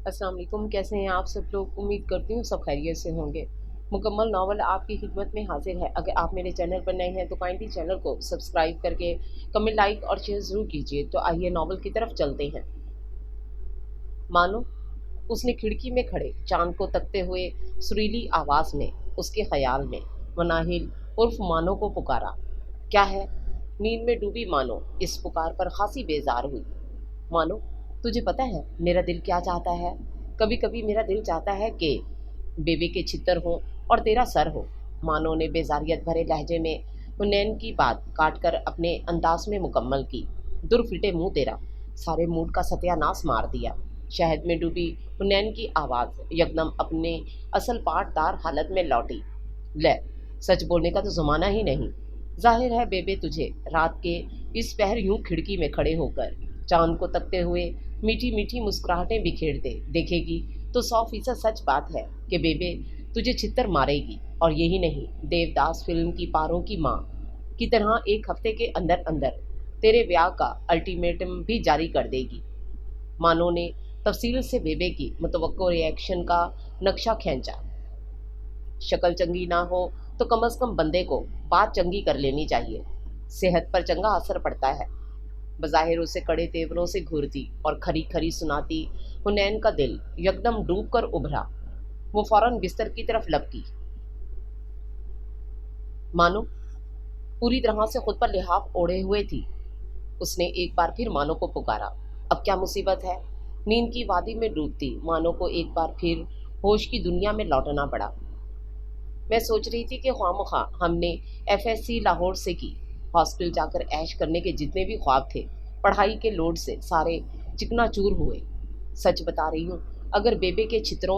अस्सलाम वालेकुम। कैसे हैं आप सब लोग? उम्मीद करती हूँ सब खैरियत से होंगे। मुकम्मल नावल आपकी खिदमत में हाजिर है। अगर आप मेरे चैनल पर नए हैं तो काइंडली चैनल को सब्सक्राइब करके कमेंट, लाइक और शेयर ज़रूर कीजिए। तो आइए नावल की तरफ चलते हैं। मानो उसने खिड़की में खड़े चांद को तकते हुए सुरीली आवाज़ में उसके ख्याल में मनाहिल उर्फ मानो को पुकारा। क्या है? नींद में डूबी मानो इस पुकार पर खासी बेजार हुई। मानो, तुझे पता है मेरा दिल क्या चाहता है? कभी कभी मेरा दिल चाहता है कि बेबे के छितर हो और तेरा सर हो। मानो ने बेजारियत भरे लहजे में हुनैन की बात काट कर अपने अंदाज में मुकम्मल की। दुर फिटे मुंह तेरा, सारे मूड का सत्यानाश मार दिया। शहद में डूबी हुनैन की आवाज़ यकदम अपने असल पाटदार हालत में लौटी। ले, सच बोलने का तो ज़माना ही नहीं। जाहिर है बेबे तुझे रात के इस पहर यूं खिड़की में खड़े होकर चांद को तकते हुए मीठी मीठी मुस्कुराहटें बिखेरते देखेगी तो 100% सच बात है कि बेबे तुझे छितर मारेगी। और यही नहीं, देवदास फिल्म की पारों की माँ की तरह एक हफ्ते के अंदर अंदर तेरे ब्याह का अल्टीमेटम भी जारी कर देगी। मानो ने तफसील से बेबे की मुतवक्को रिएक्शन का नक्शा खींचा। शक्ल चंगी ना हो तो कम से कम बंदे को बात चंगी कर लेनी चाहिए। सेहत पर चंगा असर पड़ता है। बज़ाहिर उसे कड़े तेवरों से घूरती और खरी खरी सुनाती हुनैन का दिल यकदम डूब कर उभरा। वो फौरन बिस्तर की तरफ लपकी। मानो पूरी तरह से खुद पर लिहाफ ओढ़े हुए थी। उसने एक बार फिर मानो को पुकारा। अब क्या मुसीबत है? नींद की वादी में डूबती मानो को एक बार फिर होश की दुनिया में लौटना पड़ा। मैं सोच रही थी कि ख्वामखा हमने एफएससी लाहौर से की। हॉस्टल जाकर ऐश करने के जितने भी ख्वाब थे पढ़ाई के लोड से सारे चिकनाचूर हुए। सच बता रही हूँ, अगर बेबे के छितरों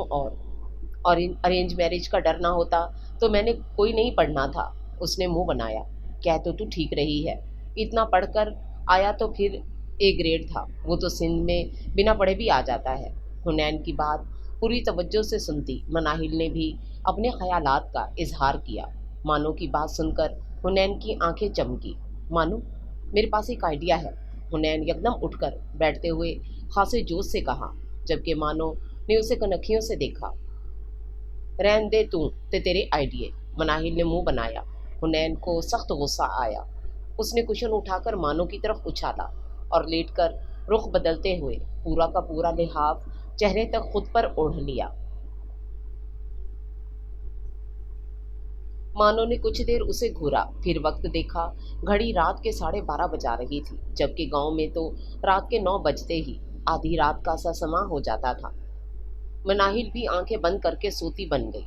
और इन अरेंज मैरिज का डर ना होता तो मैंने कोई नहीं पढ़ना था। उसने मुंह बनाया। कह तो तू ठीक रही है, इतना पढ़कर आया तो फिर ए ग्रेड था। वो तो सिंध में बिना पढ़े भी आ जाता है। हुनैन की बात पूरी तवज्जो से सुनती मनाहिल ने भी अपने ख्यालात का इजहार किया। मानो की बात सुनकर हुनैन की आंखें चमकी। मानो, मेरे पास एक आइडिया है। हुनैन यकदम उठकर बैठते हुए खासे जोश से कहा, जबकि मानो ने उसे कनखियों से देखा। रहन दे तू ते तेरे आइडिए। मनाहिल ने मुंह बनाया। हुनैन को सख्त गुस्सा आया। उसने कुशन उठाकर मानो की तरफ उछाला और लेटकर रुख बदलते हुए पूरा का पूरा लिहाफ चेहरे तक खुद पर ओढ़ लिया। मानो ने कुछ देर उसे घूरा, फिर वक्त देखा। घड़ी रात के 12:30 बजा रही थी, जबकि गांव में तो रात के 9 बजते ही आधी रात का सा समा हो जाता था। मनाहिल भी आंखें बंद करके सोती बन गई।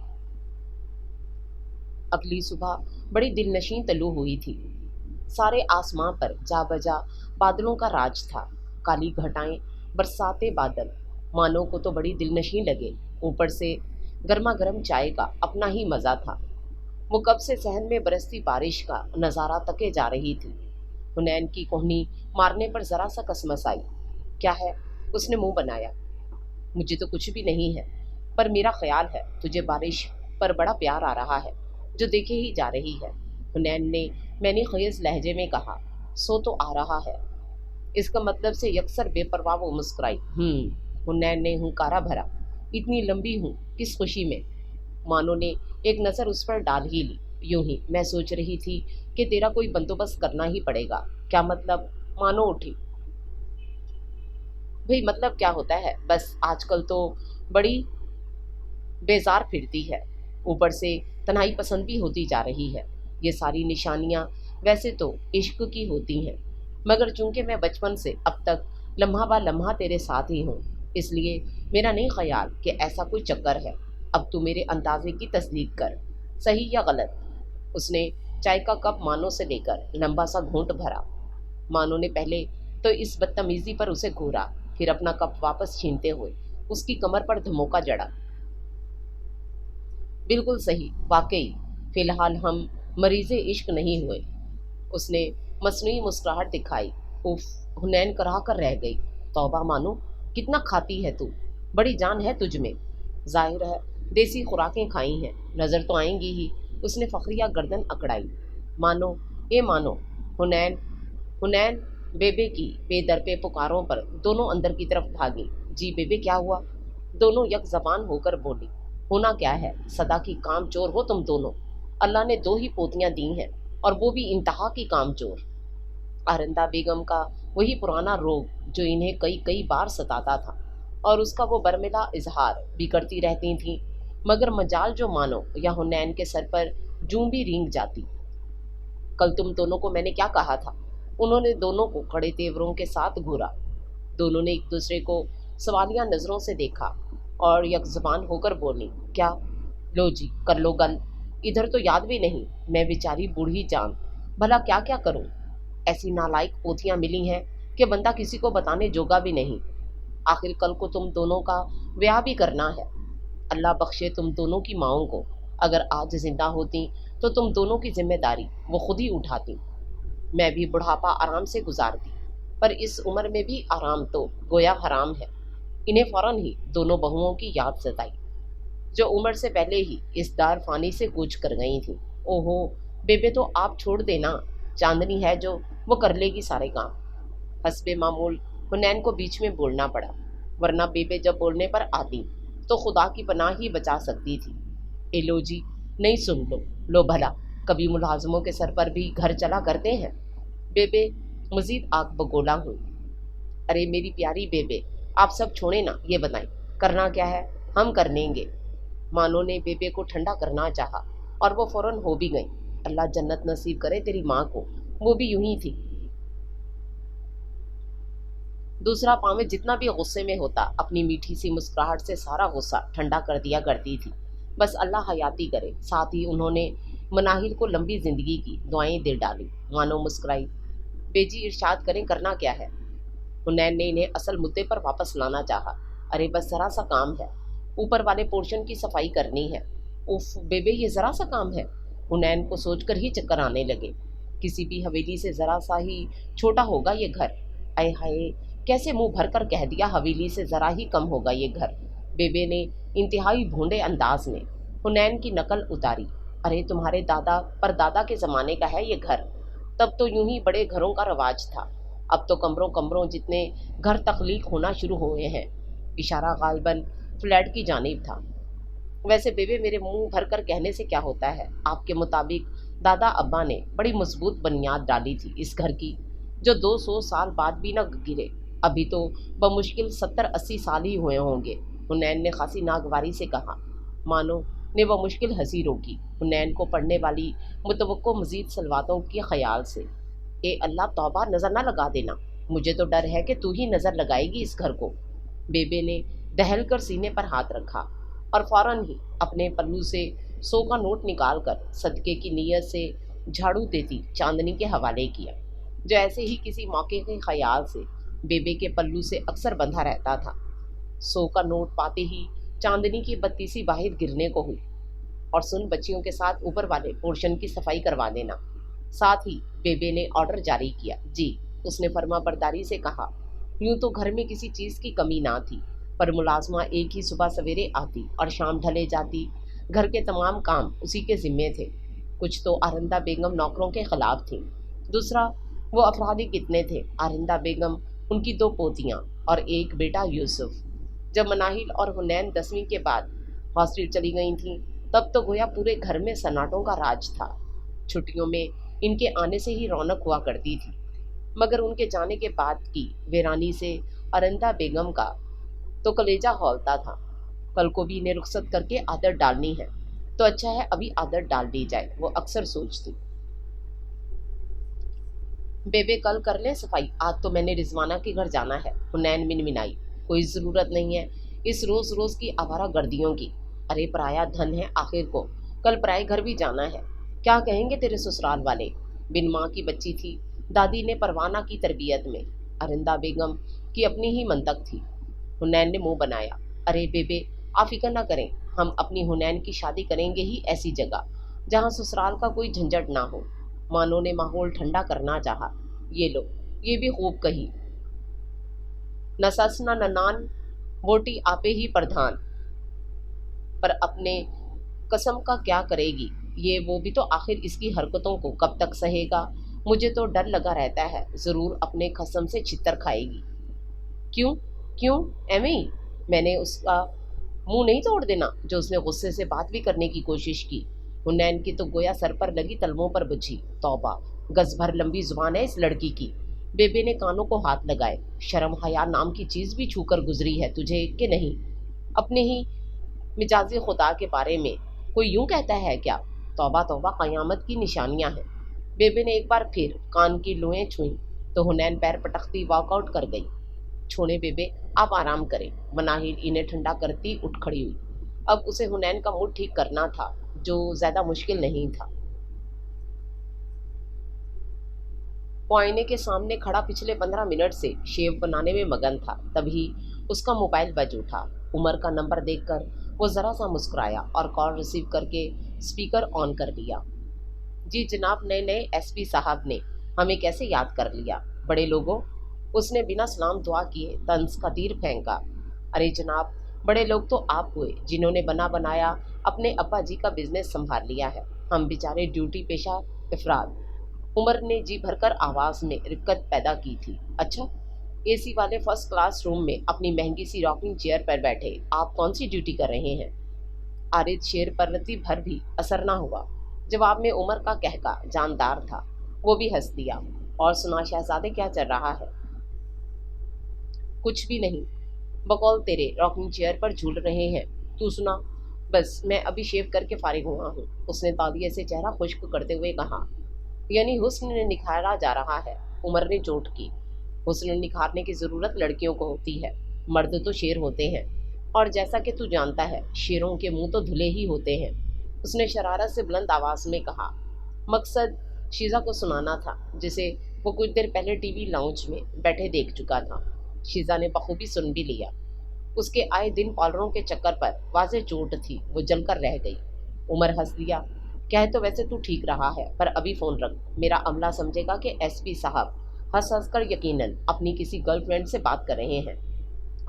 अगली सुबह बड़ी दिलनशीं तलू हुई थी। सारे आसमां पर जा बजा बादलों का राज था। काली घटाएं, बरसाते बादल मानो को तो बड़ी दिलनशीं लगे। ऊपर से गर्मा गर्म चाय का अपना ही मज़ा था। वो कब से सहन में बरसती बारिश का नज़ारा तके जा रही थी। हुनैन की कोहनी मारने पर ज़रा सा कसमस आई। क्या है? उसने मुंह बनाया। मुझे तो कुछ भी नहीं है, पर मेरा ख्याल है तुझे बारिश पर बड़ा प्यार आ रहा है, जो देखे ही जा रही है। हुनैन ने मैंने ख़य्यज़ लहजे में कहा। सो तो आ रहा है, इसका मतलब से यकसर बेपरवाह वो मुस्कुराई। हुनैन ने हुंकारा भरा। इतनी लंबी हूँ किस खुशी में? मानो ने एक नज़र उस पर डाल ही ली। यूं ही मैं सोच रही थी कि तेरा कोई बंदोबस्त करना ही पड़ेगा। क्या मतलब? मानो उठी। भाई मतलब क्या होता है, बस आजकल तो बड़ी बेजार फिरती है। ऊपर से तन्हाई पसंद भी होती जा रही है। ये सारी निशानियां वैसे तो इश्क की होती हैं, मगर चूंकि मैं बचपन से अब तक लम्हा बा लम्हा तेरे साथ ही हूँ, इसलिए मेरा नहीं ख्याल कि ऐसा कोई चक्कर है। अब तू मेरे अंदाजे की तस्दीक कर, सही या गलत। उसने चाय का कप मानो से लेकर लंबा सा घूंट भरा। मानो ने पहले तो इस बदतमीजी पर उसे घूरा, फिर अपना कप वापस छीनते हुए उसकी कमर पर धमोका जड़ा। बिल्कुल सही, वाकई फिलहाल हम मरीज़े इश्क नहीं हुए। उसने मसनूई मुस्कुराहट दिखाई। उफ, हुनैन कराह कर रह गई। तौबा मानो, कितना खाती है तू, बड़ी जान है तुझ में। जाहिर है देसी खुराकें खाई हैं, नज़र तो आएंगी ही। उसने फखरिया गर्दन अकड़ाई। मानो, ए मानो। हुनैन हुनैन बेबे की बेदर पे पुकारों पर दोनों अंदर की तरफ भागी। जी बेबे, क्या हुआ? दोनों एक जबान होकर बोली, होना क्या है, सदा की काम चोर हो तुम दोनों। अल्लाह ने दो ही पोतियां दी हैं, और वो भी इंतहा की काम चोर। आरंदा बेगम का वही पुराना रोग जो इन्हें कई कई बार सताता था, और उसका वो बर्मिला इजहार भी करती रहती थीं, मगर मजाल जो मानो या हुनैन के सर पर जूं भी रेंग जाती। कल तुम दोनों को मैंने क्या कहा था? उन्होंने दोनों को कड़े तेवरों के साथ घूरा। दोनों ने एक दूसरे को सवालिया नजरों से देखा और यकजुबान होकर बोली, क्या? लो जी, कर लो गल। इधर तो याद भी नहीं। मैं बेचारी बूढ़ी जान, भला क्या क्या करूं। ऐसी नालायक पोथियां मिली हैं कि बंदा किसी को बताने जोगा भी नहीं। आखिर कल को तुम दोनों का ब्याह भी करना है। अल्लाह बख्शे तुम दोनों की माओं को। अगर आज जिंदा होती तो तुम दोनों की जिम्मेदारी वो खुद ही उठाती। मैं भी बुढ़ापा आराम से गुजारती, पर इस उम्र में भी आराम तो गोया हराम है। इन्हें फौरन ही दोनों बहुओं की याद सताई, जो उम्र से पहले ही इस दार फानी से कूच कर गई थी। ओहो बेबे, तो आप छोड़ देना, चांदनी है जो, वो कर लेगी सारे काम। हस्बे मामूल हुनैन को बीच में बोलना पड़ा, वरना बेबे जब बोलने पर आती तो खुदा की पनाह ही बचा सकती थी। ए लो जी, नहीं सुन लो। लो भला, कभी मुलाजमों के सर पर भी घर चला करते हैं। बेबे मजीद आग बगोला हुई। अरे मेरी प्यारी बेबे, आप सब छोड़े ना, ये बताएं करना क्या है, हम कर लेंगे। मानो ने बेबे को ठंडा करना चाहा, और वो फौरन हो भी गई। अल्लाह जन्नत नसीब करे तेरी माँ को, वो भी यूं ही थी। दूसरा पावे जितना भी गुस्से में होता, अपनी मीठी सी मुस्कुराहट से सारा गुस्सा ठंडा कर दिया करती थी। बस अल्लाह हयाती करे। साथ ही उन्होंने मनाहिल को लंबी जिंदगी की दुआएं दे डाली। मानो मुस्कुराई, बेजी इरशाद करें करना क्या है। हुनैन ने इन्हें असल मुद्दे पर वापस लाना चाहा। अरे बस जरा सा काम है, ऊपर वाले पोर्शन की सफाई करनी है। उफ बेबे, ये जरा सा काम है। हुनैन को सोचकर ही चक्कर आने लगे। किसी भी हवेली से जरा सा ही छोटा होगा ये घर। आय हाय, कैसे मुंह भरकर कह दिया, हवेली से जरा ही कम होगा ये घर। बेबे ने इंतहाई भोंडे अंदाज में हुनैन की नकल उतारी। अरे तुम्हारे दादा परदादा के ज़माने का है ये घर। तब तो यूं ही बड़े घरों का रवाज था। अब तो कमरों कमरों जितने घर तख्लीक होना शुरू हुए हैं। इशारा गालिबन फ्लैट की जानिब था। वैसे बेबे, मेरे मुंह भर कर कहने से क्या होता है। आपके मुताबिक दादा अब्बा ने बड़ी मजबूत बुनियाद डाली थी इस घर की, जो 200 साल बाद भी न गिरे। अभी तो बमुश्किल 70-80 साल ही हुए होंगे। हुनैन ने खासी नागवारी से कहा। मानो ने वह मुश्किल हंसी रोकी, हुनैन को पढ़ने वाली मुतवक्को मजीद सलवातों के ख्याल से। ए अल्लाह, तौबा, नज़र ना लगा देना। मुझे तो डर है कि तू ही नज़र लगाएगी इस घर को। बेबे ने दहल कर सीने पर हाथ रखा और फौरन ही अपने पल्लू से 100 का नोट निकाल कर सदके की नीयत से झाड़ू देती चांदनी के हवाले किया, जो ऐसे ही किसी मौके के ख्याल से बेबे के पल्लू से अक्सर बंधा रहता था। 100 का नोट पाते ही चांदनी की बत्तीसी बाहर गिरने को हुई। और सुन, बच्चियों के साथ ऊपर वाले पोर्शन की सफाई करवा देना। साथ ही बेबे ने ऑर्डर जारी किया। जी, उसने फर्मा बरदारी से कहा। यूं तो घर में किसी चीज़ की कमी ना थी, पर मुलाजमा एक ही सुबह सवेरे आती और शाम ढले जाती। घर के तमाम काम उसी के जिम्मे थे। कुछ तो आरिंदा बेगम नौकरों के खिलाफ थी, दूसरा वो अफरादी कितने थे, आरिंदा बेगम, उनकी 2 पोतियां और एक बेटा यूसुफ। जब मनाहिल और हुनैन 10वीं के बाद हॉस्टल चली गई थीं, तब तो गोया पूरे घर में सन्नाटों का राज था। छुट्टियों में इनके आने से ही रौनक हुआ करती थी, मगर उनके जाने के बाद की वीरानी से अरिंदा बेगम का तो कलेजा खौलता था। कल को भी इन्हें रुखसत करके आदत डालनी है, तो अच्छा है अभी आदत डाल दी जाए, वो अक्सर सोचती। बेबे, कल कर ले सफाई, आज तो मैंने रिजवाना के घर जाना है। हुनैन मिनमिनाई। कोई ज़रूरत नहीं है इस रोज़ रोज़ की आवारा गर्दियों की। अरे पराया धन है आखिर को, कल पराए घर भी जाना है। क्या कहेंगे तेरे ससुराल वाले। बिन माँ की बच्ची थी, दादी ने परवाना की तरबियत में। अरिंदा बेगम की अपनी ही मंतक थी। हुनैन ने मुंह बनाया। अरे बेबे, आप फिक्र ना करें, हम अपनी हुनैन की शादी करेंगे ही ऐसी जगह जहाँ ससुराल का कोई झंझट ना हो। मानो ने माहौल ठंडा करना चाहा। ये लो, ये भी खूब कही। न सस न ननान, वोटी आपे ही प्रधान। पर अपने कसम का क्या करेगी ये, वो भी तो आखिर इसकी हरकतों को कब तक सहेगा। मुझे तो डर लगा रहता है, ज़रूर अपने कसम से छितर खाएगी। क्यों क्यों एमी, मैंने उसका मुंह नहीं तोड़ देना, जो उसने गुस्से से बात भी करने की कोशिश की। हुनैन की तो गोया सर पर लगी तलवों पर बुझी। तौबा, गज भर लंबी जुबान है इस लड़की की। बेबे ने कानों को हाथ लगाए। शर्म हया नाम की चीज भी छूकर गुजरी है तुझे कि नहीं? अपने ही मिजाजी खुदा के बारे में कोई यूं कहता है क्या? तौबा तौबा, कयामत की निशानियां हैं। बेबे ने एक बार फिर कान की लोएं छुई तो हुनैन पैर पटकती वॉकआउट कर गई। छोड़े बेबे, आप आराम करें। मनाहिर इन्हें ठंडा करती उठ खड़ी हुई। अब उसे हुनैन का मूड ठीक करना था, जो ज्यादा मुश्किल नहीं था। वो आईने के सामने खड़ा पिछले 15 मिनट से शेव बनाने में मगन था। तभी उसका मोबाइल बज उठा। उमर का नंबर देखकर वो जरा सा मुस्कुराया और कॉल रिसीव करके स्पीकर ऑन कर लिया। जी जनाब, नए नए एसपी साहब ने हमें कैसे याद कर लिया? बड़े लोगों, उसने बिना सलाम दुआ किए तंज का तीर फेंका। अरे जनाब, बड़े लोग तो आप हुए जिन्होंने बना बनाया अपने अब्बा जी का बिजनेस संभाल लिया है। हम बेचारे ड्यूटी पेशा अफराद। उमर ने जी भरकर आवाज में रिक्कत पैदा की थी। अच्छा, एसी वाले फर्स्ट क्लास रूम में अपनी महंगी सी रॉकिंग चेयर पर बैठे आप कौन सी ड्यूटी कर रहे हैं? आरिद शेर पर रत्ती भर भी असर ना हुआ। जवाब में उमर का कहका जानदार था। वो भी हंस दिया। और सुना शहजादे, क्या चल रहा है? कुछ भी नहीं, बकौल तेरे रॉकिंग चेयर पर झूल रहे हैं। तू सुना? बस मैं अभी शेव करके फारिग हुआ हूँ, उसने तालिये से चेहरा खुश्क करते हुए कहा। यानी हुस्न ने निखारा जा रहा है? उमर ने चोट की। हुस्न निखारने की जरूरत लड़कियों को होती है, मर्द तो शेर होते हैं। और जैसा कि तू जानता है, शेरों के मुंह तो धुले ही होते हैं, उसने शरारत से बुलंद आवाज में कहा। मकसद शीजा को सुनाना था, जिसे वो कुछ देर पहले टीवी लाउंज में बैठे देख चुका था। शीजा ने बखूबी सुन भी लिया। उसके आए दिन कॉलरों के चक्कर पर वाजे चोट थी, वो जलकर रह गई। उमर हंस दिया। कह तो वैसे तू ठीक रहा है, पर अभी फोन रख। मेरा अमला समझेगा कि एसपी साहब हंस हंस कर यकीनन अपनी किसी गर्लफ्रेंड से बात कर रहे हैं।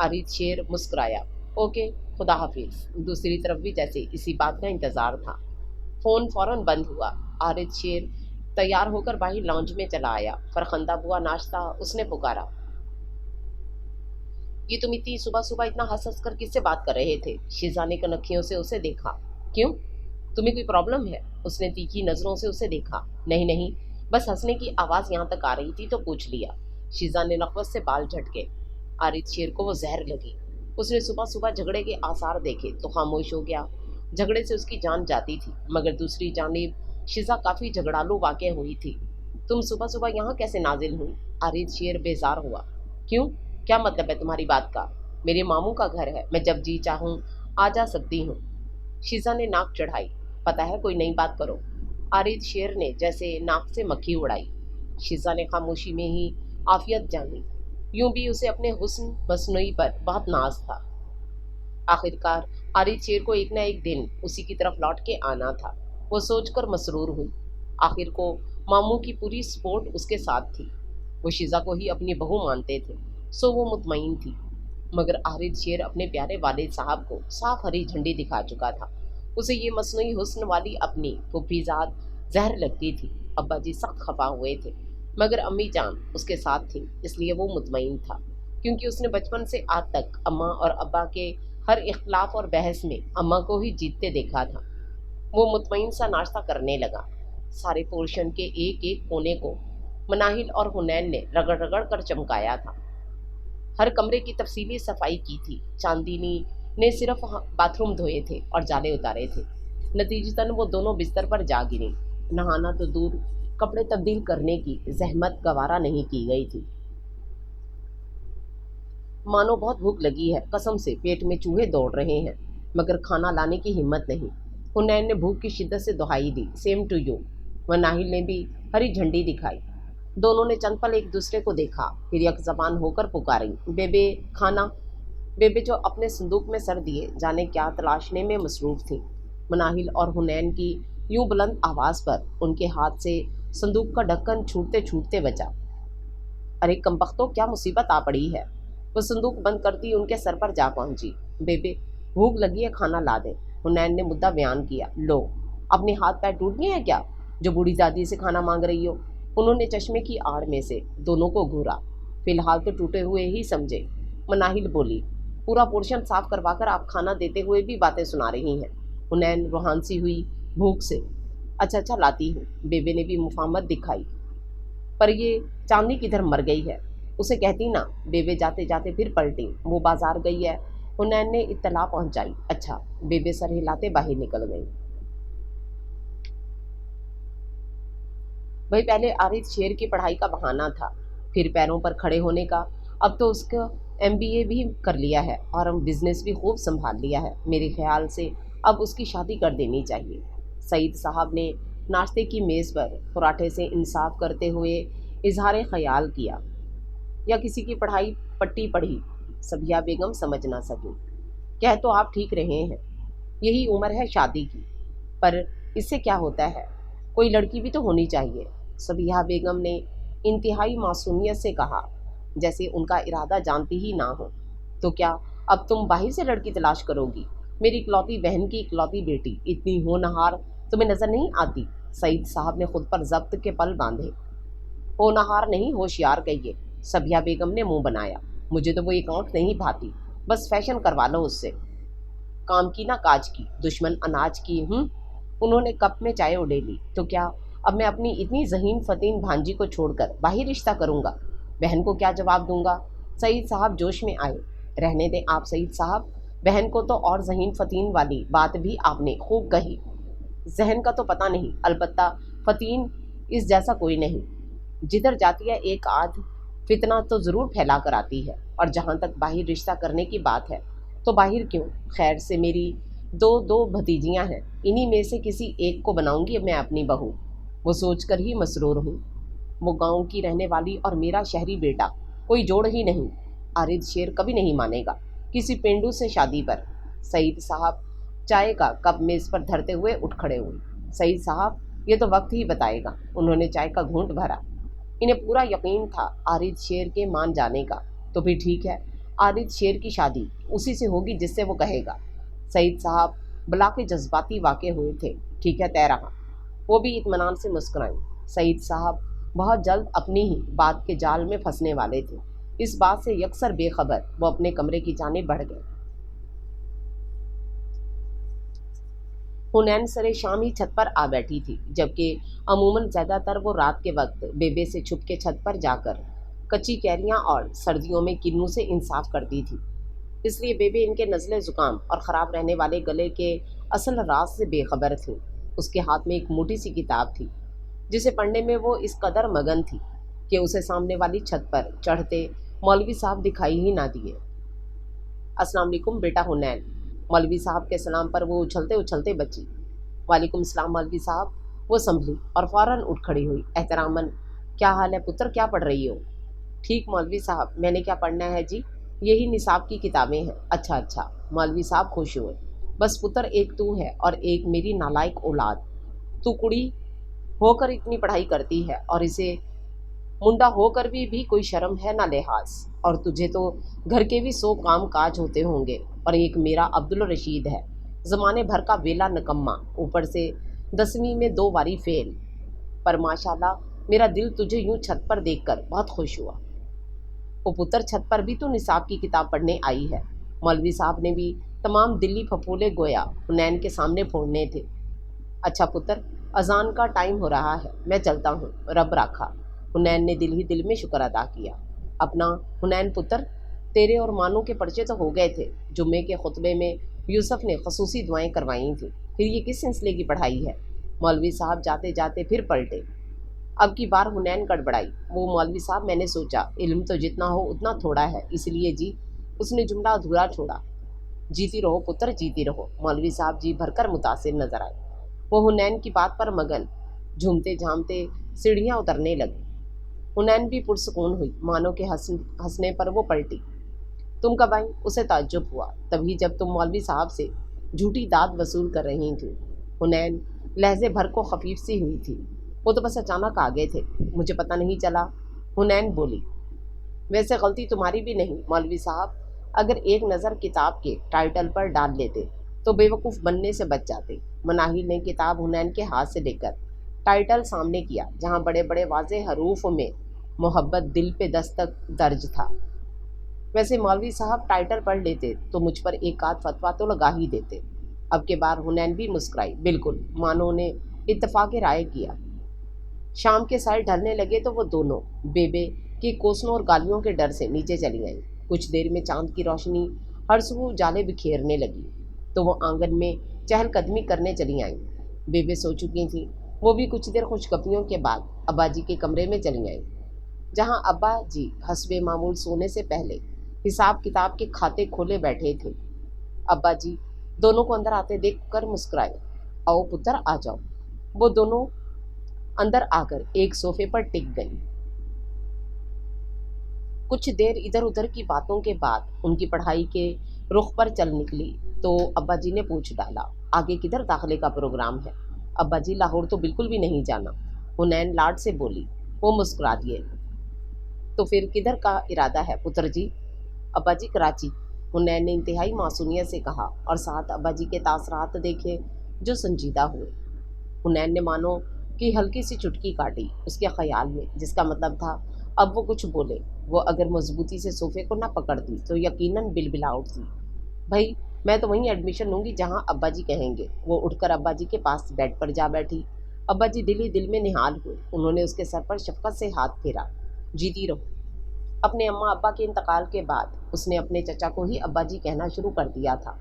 आरिद शेर मुस्कुराया। ओके, खुदा हाफिज। दूसरी तरफ भी जैसे इसी बात का इंतजार था। फोन फौरन बंद हुआ। आरिद शेर तैयार होकर बाहर लॉन्ज में चला आया। फरखंदा बुआ नाश्ता, उसने पुकारा। ये तुम इतनी सुबह सुबह इतना हंस हंस कर किससे बात कर रहे थे? शीजा ने कनखियों से उसे देखा। क्यों, तुम्हें कोई प्रॉब्लम है? उसने तीखी नजरों से उसे देखा। नहीं नहीं, बस हंसने की आवाज यहाँ तक आ रही थी तो पूछ लिया। शीजा ने नखवत से बाल झटके। आरिद शेर को वो जहर लगी। उसने सुबह सुबह झगड़े के आसार देखे तो खामोश हो गया। झगड़े से उसकी जान जाती थी, मगर दूसरी जानिब शीजा काफी झगड़ालू वाक़ हुई थी। तुम सुबह सुबह यहाँ कैसे नाजिल हुई? आरिद शेर बेजार हुआ। क्यों, क्या मतलब है तुम्हारी बात का? मेरे मामू का घर है, मैं जब जी चाहूँ आ जा सकती हूँ। शीजा ने नाक चढ़ाई। पता है, कोई नई बात करो। आरिद शेर ने जैसे नाक से मक्खी उड़ाई। शीजा ने खामोशी में ही आफियत जानी। यूं भी उसे अपने हुस्न मसनूई पर बहुत नाज था। आखिरकार आरिद शेर को एक न एक दिन उसी की तरफ लौट के आना था। वो सोचकर मसरूर हुई। आखिर को मामू की पूरी सपोर्ट उसके साथ थी। वो शीजा को ही अपनी बहू मानते थे, सो वो मुतमईन थी। मगर आरिद शेर अपने प्यारे वालिद साहब को साफ हरी झंडी दिखा चुका था। उसे ये मसनूई हुस्न वाली अपनी फुफीजाद जहर लगती थी। अब्बा जी सख्त खफा हुए थे, मगर अम्मी जान उसके साथ थी, इसलिए वो मुतमईन था। क्योंकि उसने बचपन से आज तक अम्मा और अब्बा के हर इख्तलाफ और बहस में अम्मा को ही जीतते देखा था। वो मुतमईन सा नाश्ता करने लगा। सारे पोर्शन के एक एक कोने को मनाहिल और हुनैन ने रगड़ रगड़ कर चमकाया था। हर कमरे की तफसीली सफाई की थी। चांदनी ने सिर्फ बाथरूम धोए थे और जाले उतारे थे। नतीजतन वो दोनों बिस्तर पर जा गिरी। नहाना तो दूर, कपड़े तब्दील करने की जहमत गवारा नहीं की गई थी। मानो बहुत भूख लगी है, कसम से पेट में चूहे दौड़ रहे हैं, मगर खाना लाने की हिम्मत नहीं। हुनैन ने भूख की शिद्दत से दुहाई दी। Same to you. वनाहिल ने भी हरी झंडी दिखाई। दोनों ने चंद पल एक दूसरे को देखा, फिर एक जबान होकर पुकारी, बेबे खाना। बेबे जो अपने संदूक में सर दिए जाने क्या तलाशने में मसरूफ थी। मनाहिल और हुनैन की यूं बुलंद आवाज पर उनके हाथ से संदूक का ढक्कन छूटते छूटते बचा। अरे कमबख्तो, क्या मुसीबत आ पड़ी है? वो संदूक बंद करती उनके सर पर जा पहुंची। बेबे भूख लगी है, खाना ला दे। हुनैन ने मुद्दा बयान किया। लो, अपने हाथ पैर टूट गए हैं क्या, जो बूढ़ी दादी से खाना मांग रही हो? उन्होंने चश्मे की आड़ में से दोनों को घूरा। फिलहाल तो टूटे हुए ही समझे। मनाहिल बोली। पूरा पोर्शन साफ करवा कर आप खाना देते हुए भी बातें सुना रही हैं। हुनैन रुहानसी हुई भूख से। अच्छा अच्छा लाती हूँ, बेबे ने भी मुफाहमत दिखाई। पर ये चांदनी किधर मर गई है, उसे कहती ना। बेबे जाते जाते फिर पलटी, वो बाजार गई है, हुनैन ने इत्तला पहुंचाई। अच्छा, बेबे सर हिलाते बाहर निकल गई। वही पहले आरिफ शेर की पढ़ाई का बहाना था, फिर पैरों पर खड़े होने का। अब तो उसका एमबीए भी कर लिया है और हम बिजनेस भी खूब संभाल लिया है। मेरे ख्याल से अब उसकी शादी कर देनी चाहिए। सईद साहब ने नाश्ते की मेज़ पर पराठे से इंसाफ करते हुए इजहार ख्याल किया। या किसी की पढ़ाई पट्टी पढ़ी, सबिया बेगम समझ ना सकी। कह तो आप ठीक रहे हैं, यही उम्र है शादी की, पर इससे क्या होता है, कोई लड़की भी तो होनी चाहिए। सबिहा बेगम ने इंतहाई मासूमियत से कहा, जैसे उनका इरादा जानती ही ना हो। तो क्या अब तुम बाहर से लड़की तलाश करोगी? मेरी इकलौती बहन की इकलौती बेटी इतनी होनहार तुम्हें नजर नहीं आती? सईद साहब ने खुद पर जब्त के पल बांधे। होनहार नहीं, होशियार कहिए। सबिया बेगम ने मुंह बनाया। मुझे तो वो एक आंख नहीं भाती, बस फैशन करवा लो उससे। काम की ना काज की, दुश्मन अनाज की। उन्होंने कप में चाय उड़ेली। तो क्या अब मैं अपनी इतनी ज़हीन फतीन भांजी को छोड़कर बाहर रिश्ता करूंगा? बहन को क्या जवाब दूंगा? सईद साहब जोश में आए। रहने दें आप सईद साहब, बहन को तो और ज़हीन फतीन वाली बात भी आपने खूब कही। जहन का तो पता नहीं, अलबत्ता फतीन इस जैसा कोई नहीं। जिधर जाती है एक आध फितना तो ज़रूर फैला कर आती है। और जहाँ तक बाहर रिश्ता करने की बात है, तो बाहर क्यों? खैर से मेरी दो दो भतीजियाँ हैं, इन्हीं में से किसी एक को बनाऊंगी मैं अपनी बहू। वो सोचकर ही मसरूर हूँ। वो गांव की रहने वाली और मेरा शहरी बेटा, कोई जोड़ ही नहीं। आरिद शेर कभी नहीं मानेगा किसी पेंडू से शादी पर। सईद साहब चाय का कप मेज़ पर धरते हुए उठ खड़े हुए। सईद साहब, ये तो वक्त ही बताएगा। उन्होंने चाय का घूंट भरा। इन्हें पूरा यकीन था आरिद शेर के मान जाने का। तो भी ठीक है, आरिद शेर की शादी उसी से होगी जिससे वो कहेगा। सईद साहब बला के जज्बाती वाक़े हुए थे। ठीक है, तय रहा। वो भी इत्मीनान से मुस्कुराई। सईद साहब बहुत जल्द अपनी ही बात के जाल में फंसने वाले थे। इस बात से यकसर बेखबर वो अपने कमरे की जानिब बढ़ गए। हुनैन सरे शाम ही छत पर आ बैठी थी, जबकि अमूमन ज़्यादातर वो रात के वक्त बेबे से छुप के छत पर जाकर कच्ची कैरियाँ और सर्दियों में किन्नू से इंसाफ करती थी। इसलिए बेबे इनके नज़ले ज़ुकाम और ख़राब रहने वाले गले के असल राज से बेखबर थी। उसके हाथ में एक मोटी सी किताब थी, जिसे पढ़ने में वो इस कदर मगन थी कि उसे सामने वाली छत पर चढ़ते मौलवी साहब दिखाई ही ना दिए। अस्सलाम वालेकुम बेटा हुनैन। मौलवी साहब के सलाम पर वो उछलते उछलते बची। वालेकुम सलाम मौलवी साहब। वो संभली और फ़ौरन उठ खड़ी हुई एहतरामन। क्या हाल है पुत्र, क्या पढ़ रही हो? ठीक मौलवी साहब, मैंने क्या पढ़ना है जी, यही निसाब की किताबें हैं। अच्छा अच्छा। मौलवी साहब खुश हुए। बस पुत्र, एक तू है और एक मेरी नालायक औलाद। तू कुड़ी होकर इतनी पढ़ाई करती है और इसे मुंडा होकर भी कोई शर्म है ना लिहाज। और तुझे तो घर के भी 100 काम काज होते होंगे। और एक मेरा अब्दुल रशीद है, ज़माने भर का वेला निकम्मा, ऊपर से 10वीं में 2 बारी फेल। पर माशाल्लाह मेरा दिल तुझे यूं छत पर देखकर बहुत खुश हुआ। ओ पुत्र, छत पर भी तो निसाब की किताब पढ़ने आई है। मौलवी साहब ने भी तमाम दिल्ली फफूले गोया हुनैन के सामने फोड़ने थे। अच्छा पुत्र, अजान का टाइम हो रहा है, मैं चलता हूँ, रब राखा। हुनैन ने दिल ही दिल में शुक्र अदा किया। अपना हुनैन पुत्र, तेरे और मानू के पर्चे तो हो गए थे। जुम्मे के खुतबे में यूसुफ ने खसूसी दुआएं करवाई थी, फिर ये किस सिलसिले की पढ़ाई है? मौलवी साहब जाते जाते फिर पलटे। अब की बार हुनैन गड़बड़ाई। वो मौलवी साहब, मैंने सोचा इल्म तो जितना हो उतना थोड़ा है, इसलिए जी। उसने जुमला अधूरा छोड़ा। जीती रहो पुत्र, जीती रहो। मौलवी साहब जी भरकर मुतासिर नजर आए। वो हुनैन की बात पर मगन, झूमते झामते सीढ़ियाँ उतरने लगे। हुनैन भी पुरसकून हुई, मानो के हंसने पर वो पलटी। तुम कब आई? उसे ताज्जुब हुआ। तभी जब तुम मौलवी साहब से झूठी दाद वसूल कर रही थी। हुनैन लहजे भर को खफीफ सी हुई थी। वो तो बस अचानक आ गए थे, मुझे पता नहीं चला। हुनैन बोली। वैसे गलती तुम्हारी भी नहीं मौलवी साहब, अगर एक नज़र किताब के टाइटल पर डाल लेते तो बेवकूफ़ बनने से बच जाते। मनाहिल ने किताब हुनैन के हाथ से लेकर टाइटल सामने किया, जहाँ बड़े बड़े वाज़े हरूफ में मोहब्बत दिल पे दस्तक दर्ज था। वैसे मौलवी साहब टाइटल पढ़ लेते तो मुझ पर एक आध फतवा तो लगा ही देते। अब के बार हुनैन भी मुस्कुराई। बिल्कुल, मानो ने इत्तफाक राय किया। शाम के साए ढलने लगे तो वो दोनों बेबे की कोसों और गालियों के डर से नीचे चली आईं। कुछ देर में चांद की रोशनी हर सुबह उजाले बिखेरने लगी तो वो आंगन में चहलकदमी करने चली आईं। बेबे सो चुकी थीं। वो भी कुछ देर खुशगपियों के बाद अब्बा जी के कमरे में चली आईं, जहां अब्बा जी हस्बे मामूल सोने से पहले हिसाब किताब के खाते खोले बैठे थे। अब्बा जी दोनों को अंदर आते देख कर मुस्कुराए। आओ पुत्र, आ जाओ। वो दोनों अंदर आकर एक सोफे पर टिक गई। कुछ देर इधर उधर की बातों के बाद उनकी पढ़ाई के रुख पर चल निकली तो अब्बा जी ने पूछ डाला, आगे किधर दाखिले का प्रोग्राम है? अब्बा जी, लाहौर तो बिल्कुल भी नहीं जाना। हुनैन लाड से बोली। वो मुस्कुरा दिए। तो फिर किधर का इरादा है पुत्र जी? अब्बा जी, कराची। हुनैन ने इंतहाई मासूमियत से कहा और साथ अब्बा जी के तासरात देखे जो संजीदा हुए। हुनैन ने मानो कि हल्की सी चुटकी काटी उसके ख्याल में, जिसका मतलब था अब वो कुछ बोले। वो अगर मजबूती से सोफे को ना पकड़ती तो यकीनन बिलबिला उठती। भाई, मैं तो वहीं एडमिशन लूँगी जहाँ अब्बा जी कहेंगे। वो उठकर अब्बा जी के पास बेड पर जा बैठी। अब्बा जी दिल ही दिल में निहाल हुए। उन्होंने उसके सर पर शफकत से हाथ फेरा। जीती रहो। अपने अम्मा अब्बा के इंतकाल के बाद उसने अपने चचा को ही अब्बा जी कहना शुरू कर दिया था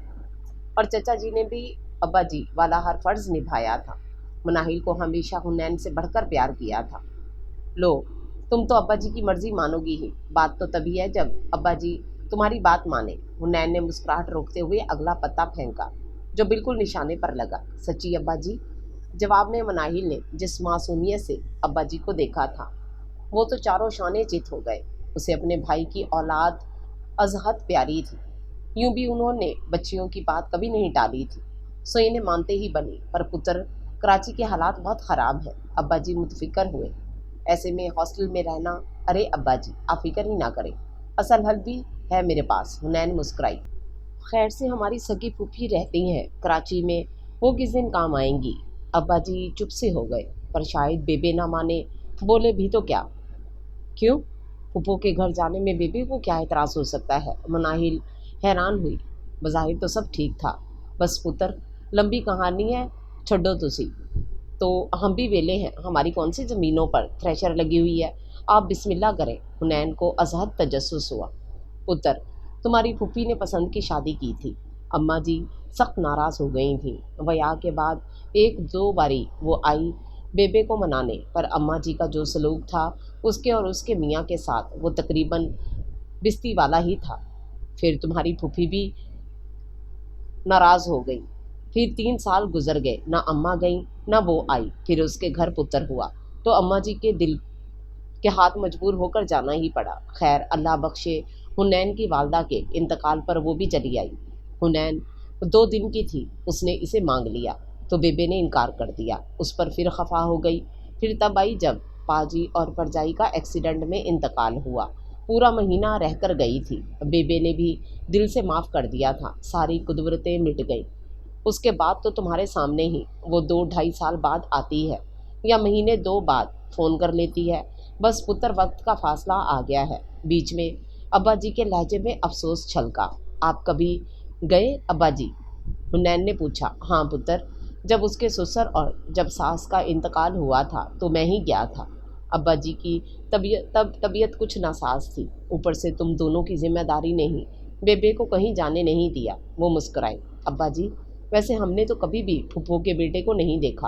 और चचा जी ने भी अब्बा जी वाला हर फर्ज निभाया था। मनाहिल को हमेशा हुनैन से बढ़कर प्यार किया था। लो, तुम तो अब्बा जी की मर्जी मानोगी ही। बात तो तभी है जब अब्बा जी तुम्हारी बात माने। हुनैन ने मुस्कुराहट रोकते हुए अगला पत्ता फेंका जो बिल्कुल निशाने पर लगा। सच्ची अब्बा जी? जवाब में मनाहिल ने जिस मासूमियत से अब्बा जी को देखा था वो तो चारों शाने चित हो गए। उसे अपने भाई की औलाद अजहद प्यारी थी। यूं भी उन्होंने बच्चियों की बात कभी नहीं टाली थी, सो इन्हें मानते ही बनी। पर पुत्र, कराची के हालात बहुत ख़राब हैं। अब्बा जी मुतफिकर हुए। ऐसे में हॉस्टल में रहना? अरे अब्बा जी, आप फिक्र ही ना करें, असल हल भी है मेरे पास। हुनैन मुस्कुराई। खैर से हमारी सगी फूफी रहती हैं कराची में, वो किस दिन काम आएंगी? अब्बा जी चुप से हो गए, पर शायद बेबे ना माने। बोले भी तो क्या? क्यों? फूफो के घर जाने में बेबी को क्या एतराज़ हो सकता है? मनाहिल हैरान हुई। बज़ाहिर तो सब ठीक था, बस पुत्र, लंबी कहानी है, छड्डो तुसी। तो हम भी वेले हैं, हमारी कौन सी ज़मीनों पर थ्रेशर लगी हुई है, आप बिस्मिल्लाह करें। हुनैन को अजहद तजस्सुस हुआ। पुत्र, तुम्हारी फूफी ने पसंद की शादी की थी। अम्मा जी सख्त नाराज़ हो गई थीं। वया के बाद एक दो बारी वो आई बेबे को मनाने, पर अम्मा जी का जो सलूक था उसके और उसके मियाँ के साथ वो तकरीबन बिस्ती वाला ही था। फिर तुम्हारी फूफी भी नाराज़ हो गई। फिर 3 साल गुजर गए, ना अम्मा गई ना वो आई। फिर उसके घर पुत्र हुआ तो अम्मा जी के दिल के हाथ मजबूर होकर जाना ही पड़ा। खैर, अल्लाह बख्शे, हुनैन की वालदा के इंतकाल पर वो भी चली आई। हुनैन 2 दिन की थी, उसने इसे मांग लिया तो बेबे ने इनकार कर दिया। उस पर फिर खफा हो गई। फिर तब आई जब पाजी और परजाई का एक्सीडेंट में इंतकाल हुआ। पूरा महीना रहकर गई थी। बेबे ने भी दिल से माफ़ कर दिया था। सारी कुदरतें मिट गई। उसके बाद तो तुम्हारे सामने ही वो 2-2.5 साल बाद आती है या महीने 2 बाद फ़ोन कर लेती है। बस पुत्र, वक्त का फासला आ गया है। बीच में अब्बा जी के लहजे में अफसोस छलका। आप कभी गए अब्बा जी? हुनैन ने पूछा। हाँ पुत्र, जब उसके ससुर और जब सास का इंतकाल हुआ था तो मैं ही गया था। अब्बा जी की तबीयत कुछ नासाज थी, ऊपर से तुम दोनों की जिम्मेदारी ने ही बेबे को कहीं जाने नहीं दिया। वो मुस्कुराए। अब्बा जी, वैसे हमने तो कभी भी फूफो के बेटे को नहीं देखा।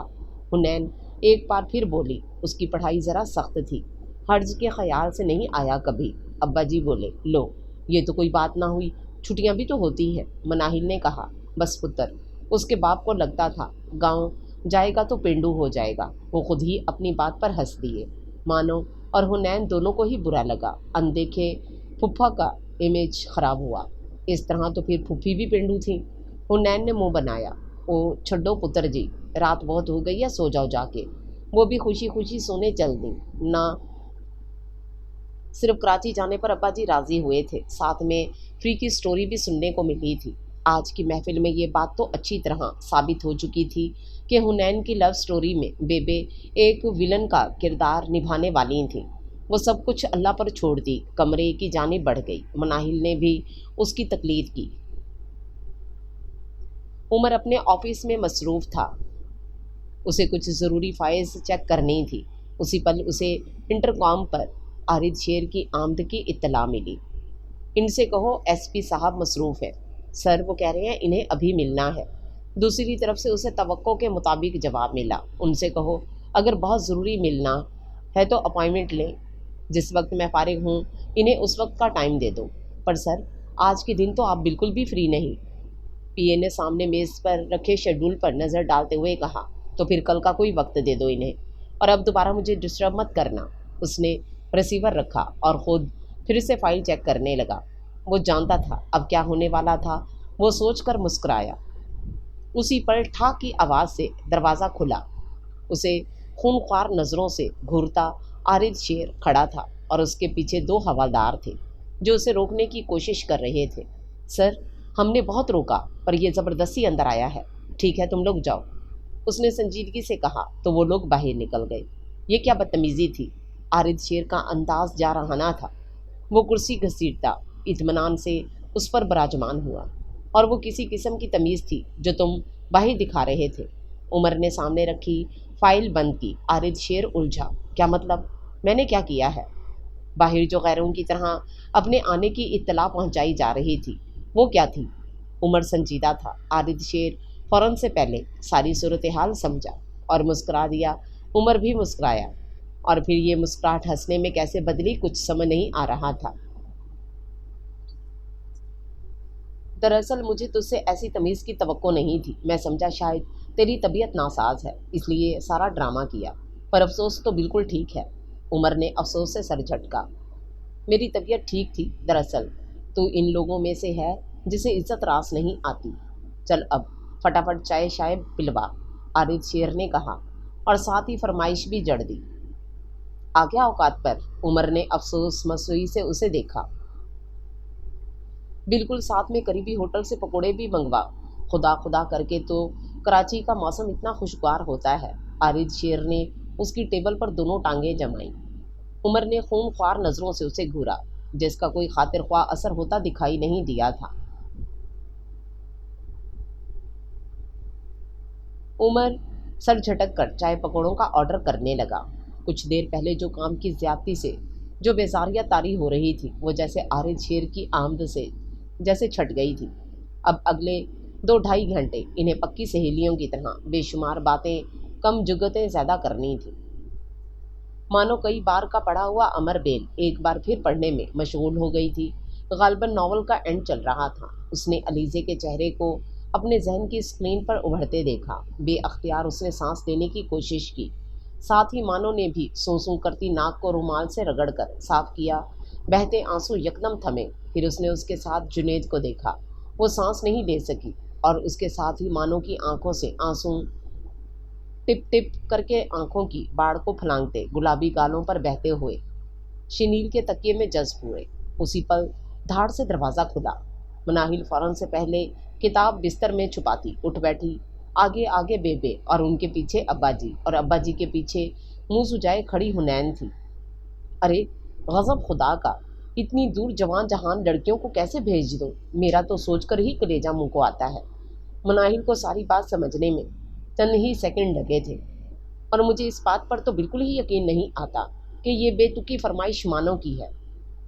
हुनैन एक बार फिर बोली। उसकी पढ़ाई ज़रा सख्त थी, हर्ज के ख्याल से नहीं आया कभी। अब्बा जी बोले। लो, ये तो कोई बात ना हुई, छुट्टियां भी तो होती हैं। मनाहिल ने कहा। बस पुत्र, उसके बाप को लगता था गांव जाएगा तो पेंडू हो जाएगा। वो खुद ही अपनी बात पर हंस दिए। मानो और हुनैन दोनों को ही बुरा लगा। अनदेखे फुफ्फा का इमेज ख़राब हुआ। इस तरह तो फिर फूफी भी पेंडू थी। हुनैन ने मुंह बनाया। ओ छड्डो पुत्र जी, रात बहुत हो गई है, सो जाओ जाके। वो भी खुशी खुशी सोने चल दी। ना सिर्फ कराची जाने पर अब्बा जी राज़ी हुए थे, साथ में फ्री की स्टोरी भी सुनने को मिली थी। आज की महफिल में ये बात तो अच्छी तरह साबित हो चुकी थी कि हुनैन की लव स्टोरी में बेबे एक विलन का किरदार निभाने वाली थी। وہ سب کچھ اللہ پر چھوڑ دی، کمرے کی جانب بڑھ گئی۔ مناہل نے بھی اس کی تقلید کی۔ عمر اپنے آفس میں مصروف تھا، اسے کچھ ضروری فائلز چیک کرنی تھی۔ اسی پل اسے انٹرکام پر عارض شیر کی آمد کی اطلاع ملی۔ ان سے کہو ایس پی صاحب مصروف ہیں سر، وہ کہہ رہے ہیں انہیں ابھی ملنا ہے۔ دوسری طرف سے اسے توقع کے مطابق جواب ملا، ان سے کہو اگر بہت ضروری ملنا ہے تو اپائنٹمنٹ لیں، جس وقت میں فارغ ہوں انہیں اس وقت کا ٹائم دے دو۔ پر سر آج کے دن تو آپ بالکل بھی فری نہیں، پی اے نے سامنے میز پر رکھے شیڈول پر نظر ڈالتے ہوئے کہا۔ تو پھر کل کا کوئی وقت دے دو انہیں، اور اب دوبارہ مجھے ڈسٹرب مت کرنا۔ اس نے ریسیور رکھا اور خود پھر سے فائل چیک کرنے لگا۔ وہ جانتا تھا اب کیا ہونے والا تھا، وہ سوچ کر مسکرایا۔ اسی پر ٹھاک کی آواز سے دروازہ کھلا۔ اسے خونخوار نظروں سے گھورتا عارض شیر کھڑا تھا اور اس کے پیچھے دو حوالدار تھے جو اسے روکنے کی کوشش کر رہے تھے۔ سر ہم نے بہت روکا پر یہ زبردستی اندر آیا ہے، ٹھیک ہے تم لوگ جاؤ، اس نے سنجیدگی سے کہا۔ تو وہ لوگ باہر نکل گئے۔ یہ کیا بدتمیزی تھی، عارض شیر کا انداز جارحانہ تھا۔ وہ کرسی گھسیٹتا اطمینان سے اس پر براجمان ہوا۔ اور وہ کسی قسم کی تمیز تھی جو تم باہر دکھا رہے تھے۔ عمر نے سامنے رکھی فائل بند کی۔ عارض شیر الجھا، کیا مطلب، میں نے کیا کیا ہے؟ باہر جو غیروں کی طرح اپنے آنے کی اطلاع پہنچائی جا رہی تھی وہ کیا تھی؟ عمر سنجیدہ تھا۔ عارض شیر فوراً سے پہلے ساری صورتحال سمجھا اور مسکرا دیا۔ عمر بھی مسکرایا، اور پھر یہ مسکراہٹ ہنسنے میں کیسے بدلی کچھ سمجھ نہیں آ رہا تھا۔ دراصل مجھے تجھ سے ایسی تمیز کی توقع نہیں تھی، میں سمجھا شاید تیری طبیعت ناساز ہے اس لیے سارا ڈرامہ کیا، پر افسوس تو بالکل ٹھیک ہے۔ عمر نے افسوس سے سر جھٹکا۔ میری طبیعت ٹھیک تھی، دراصل تو ان لوگوں میں سے ہے جسے عزت راس نہیں آتی۔ چل اب فٹافٹ چائے شائے پلوا، عارض شیر نے کہا اور ساتھ ہی فرمائش بھی جڑ دی۔ آ گیا اوقات پر، عمر نے افسوس مسوئی سے اسے دیکھا۔ بالکل ساتھ میں قریبی ہوٹل سے پکوڑے بھی منگوا، خدا خدا کر کے تو کراچی کا موسم اتنا خوشگوار ہوتا ہے۔ عارض شیر نے اس کی ٹیبل پر دونوں ٹانگیں جمائیں۔ عمر نے خون خوار نظروں سے اسے گھورا، جس کا کوئی خاطر خواہ اثر ہوتا دکھائی نہیں دیا تھا۔ عمر سر جھٹک کر چائے پکوڑوں کا آرڈر کرنے لگا۔ کچھ دیر پہلے جو کام کی زیادتی سے جو بیزاریاں طاری ہو رہی تھی وہ جیسے عارض شیر کی آمد سے جیسے چھٹ گئی تھی۔ اب اگلے 2-2.5 گھنٹے انہیں پکی سہیلیوں کی طرح بے شمار باتیں کم جگتیں زیادہ کرنی تھی۔ مانو کئی بار کا پڑھا ہوا امر بیل ایک بار پھر پڑھنے میں مشغول ہو گئی تھی۔ غالباً ناول کا اینڈ چل رہا تھا۔ اس نے علیزے کے چہرے کو اپنے ذہن کی اسکرین پر ابھرتے دیکھا۔ بے اختیار اس نے سانس لینے کی کوشش کی، ساتھ ہی مانو نے بھی سوں سوں کرتی ناک کو رومال سے رگڑ کر صاف کیا۔ بہتے آنسو یکدم تھمے۔ پھر اس نے اس کے ساتھ جنید کو دیکھا۔ وہ سانس نہیں لے سکی اور اس کے ساتھ ہی مانو کی آنکھوں سے آنسو ٹپ ٹپ کر کے آنکھوں کی باڑ کو پھلانگتے گلابی گالوں پر بہتے ہوئے شنیل کے تکیے میں جذب ہوئے۔ اسی پل دھاڑ سے دروازہ کھلا۔ مناہل فوراً سے پہلے کتاب بستر میں چھپاتی اٹھ بیٹھی۔ آگے آگے بیبے اور ان کے پیچھے ابا جی، اور ابا جی کے پیچھے منہ سجائے کھڑی حنین تھی۔ ارے غضب خدا کا، اتنی دور جوان جہان لڑکیوں کو کیسے بھیج دو، میرا تو سوچ کر ہی کلیجہ منہ کو آتا ہے۔ مناہل کو ساری بات سمجھنے میں چند ہی سیکنڈ لگے تھے، اور مجھے اس بات پر تو بالکل ہی یقین نہیں آتا کہ یہ بے تکی فرمائش مانو کی ہے۔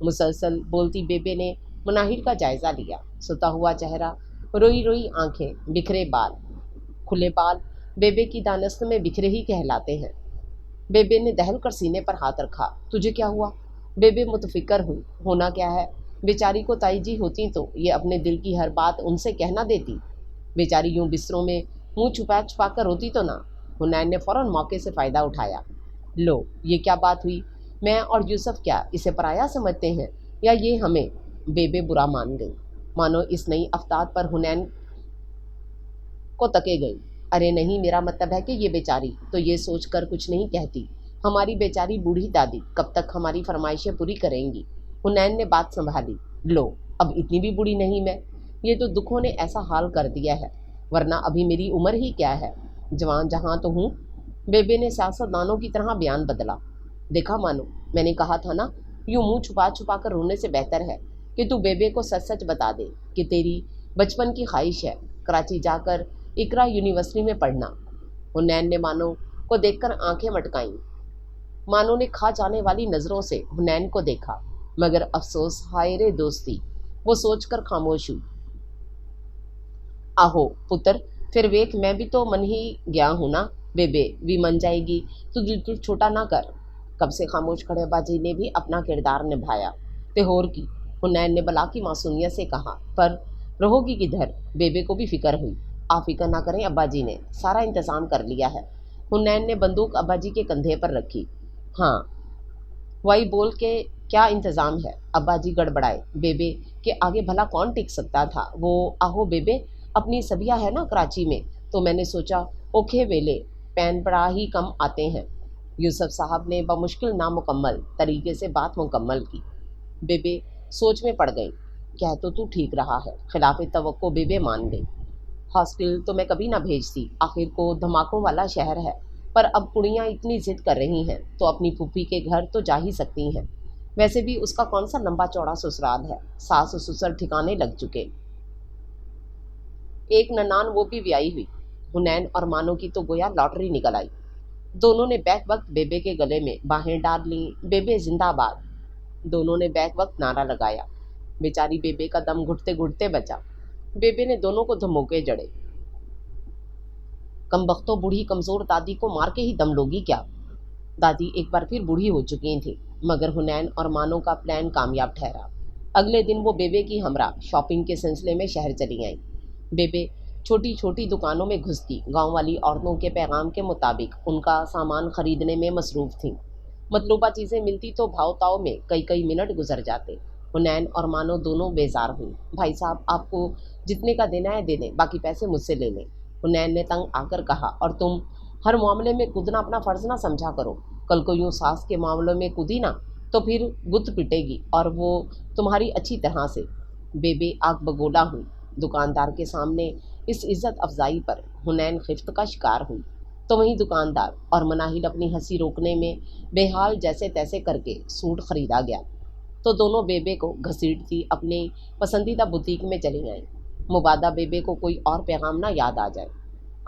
مسلسل بولتی بیبے نے مناہل کا جائزہ لیا۔ ستا ہوا چہرہ، روئی روئی آنکھیں، بکھرے بال، کھلے بال بیبے کی دانست میں بکھرے ہی کہلاتے ہیں۔ بیبے نے دہل کر سینے پر ہاتھ رکھا۔ تجھے کیا ہوا؟ بیبے متفکر ہوئی۔ ہونا کیا ہے، بیچاری کو تائی جی ہوتی تو یہ اپنے دل کی ہر بات ان سے کہنا دیتی، بیچاری یوں بستروں میں منہ چھپا چھپا کر روتی تو نہ۔ حنین نے فوراً موقع سے فائدہ اٹھایا۔ لو یہ کیا بات ہوئی، میں اور یوسف کیا اسے پرایا سمجھتے ہیں یا یہ ہمیں؟ بیبے برا مان گئی، مانو اس نئی افتاد پر حنین کو تکے گئی۔ ارے نہیں، میرا مطلب ہے کہ یہ بیچاری تو یہ سوچ کر کچھ نہیں کہتی، ہماری بیچاری بوڑھی دادی کب تک ہماری فرمائشیں پوری کریں گی؟ حنین نے بات سنبھالی۔ لو اب اتنی بھی بوڑھی نہیں میں، یہ تو دکھوں نے ایسا حال کر دیا ہے، ورنہ ابھی میری عمر ہی کیا ہے، جوان جہاں تو ہوں۔ بیبے نے سیاست دانوں کی طرح بیان بدلا۔ देखा मानो, मैंने कहा था ना, यूं मुंह छुपा छुपा कर रोने से बेहतर है कि तू बेबे को सच सच बता दे कि तेरी बचपन की ख्वाहिश है कराची जाकर इकरा यूनिवर्सिटी में पढ़ना। हुनैन ने मानो को देखकर आंखें मटकाईं। मानो ने खा जाने वाली नजरों से हुनैन को देखा, मगर अफसोस, हाय रे दोस्ती, वो सोचकर खामोश हुई। आहो पुत्र, फिर वेख मैं भी तो मन ही गया हूं ना। बेबे भी मन जाएगी, तो दिल छोटा ना कर। कब से खामोश खड़े बाजी ने भी अपना किरदार निभाया। ते होर की, हुनैन ने बला की मासूमियत से कहा, पर रहोगी किधर? बेबे को भी फिक्र हुई। आप फिक्र ना करें, अब्बाजी ने सारा इंतजाम कर लिया है। हुनैन ने बंदूक अब्बाजी के कंधे पर रखी। हाँ, वही बोल के क्या इंतजाम है? अब्बाजी गड़बड़ाए। बेबे के आगे भला कौन टिक सकता था? वो आहो बेबे, अपनी सबिया है ना कराची में, तो मैंने सोचा ओखे वेले पैन बड़ा ही कम आते हैं। यूसुफ साहब ने बमुश्किल नामुकम्मल तरीके से बात मुकम्मल की। बेबे सोच में पड़ गई। कह तो तू ठीक रहा है, खिलाफ तवक्को बेबे मान गई। हॉस्टल तो मैं कभी ना भेजती, आखिर को धमाकों वाला शहर है। पर अब कुड़ियाँ इतनी जिद कर रही हैं तो अपनी फूफी के घर तो जा ही सकती हैं। वैसे भी उसका कौन सा लंबा चौड़ा ससुराल है, सास ससुर ठिकाने लग चुके। एक ननान वो भी ब्याही हुई। हुनैन और मानो की तो गोया लॉटरी निकल आई। दोनों ने बैक वक्त बेबे के गले में बाहें डाल ली। बेबे जिंदाबाद। दोनों ने बैक वक्त नारा लगाया। बेचारी बेबे का दम घुटते घुटते बचा। बेबे ने दोनों को धमोके जड़े। कमबख्तो, बूढ़ी कमजोर दादी को मार के ही दम लोगी क्या? दादी एक बार फिर बूढ़ी हो चुकी थी, मगर हुनैन और मानो का प्लान कामयाब ठहरा। अगले दिन वो बेबे की हमरा शॉपिंग के सिलसिले में शहर चली आई। बेबे छोटी छोटी दुकानों में घुसती गांव वाली औरतों के पैगाम के मुताबिक उनका सामान खरीदने में मसरूफ थी। मतलूबा चीज़ें मिलती तो भाव ताव में कई कई मिनट गुजर जाते। हुनैन और मानो दोनों बेजार हुई। भाई साहब, आपको जितने का देना है दे दें, बाकी पैसे मुझसे ले लें। हुनैन ने तंग आकर कहा, और तुम हर मामले में कूदना अपना फर्ज ना समझा करो। कल को यूं सास के मामलों में कूदी ना तो फिर गुत पिटेगी, और वो तुम्हारी अच्छी तरह से। बेबे आग बगोला हुई। दुकानदार के सामने इस इज्जत अफजाई पर हुनैन खिफ्त का शिकार हुई, तो वहीं दुकानदार और मनाहिल अपनी हंसी रोकने में बेहाल जैसे तैसे करके सूट खरीदा गया। तो दोनों बेबे को घसीटती अपने पसंदीदा बुटीक में चली आईं। मुबादा बेबे को कोई और पैगाम ना याद आ जाए।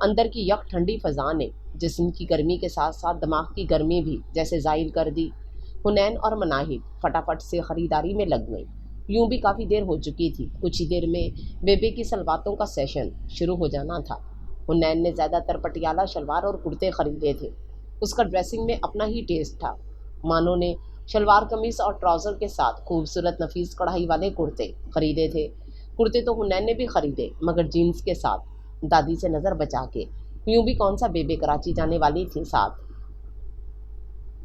अंदर की यक ठंडी फजा ने जिस्म की गर्मी के साथ साथ दिमाग की गर्मी भी जैसे जाहिर कर दी। हुनैन और मनाहिल फटाफट से ख़रीदारी में लग गई। यूं भी काफ़ी देर हो चुकी थी। कुछ ही देर में बेबे की सलवातों का सेशन शुरू हो जाना था। हुनैन ने ज़्यादातर पटियाला शलवार और कुर्ते ख़रीदे थे। उसका ड्रेसिंग में अपना ही टेस्ट था। मानो ने शलवार कमीज और ट्राउज़र के साथ खूबसूरत नफीस कढ़ाई वाले कुर्ते ख़रीदे थे। कुर्ते तो हुनैन ने भी ख़रीदे, मगर जीन्स के साथ, दादी से नज़र बचा के। यूं भी कौन सा बेबे कराची जाने वाली थी साथ।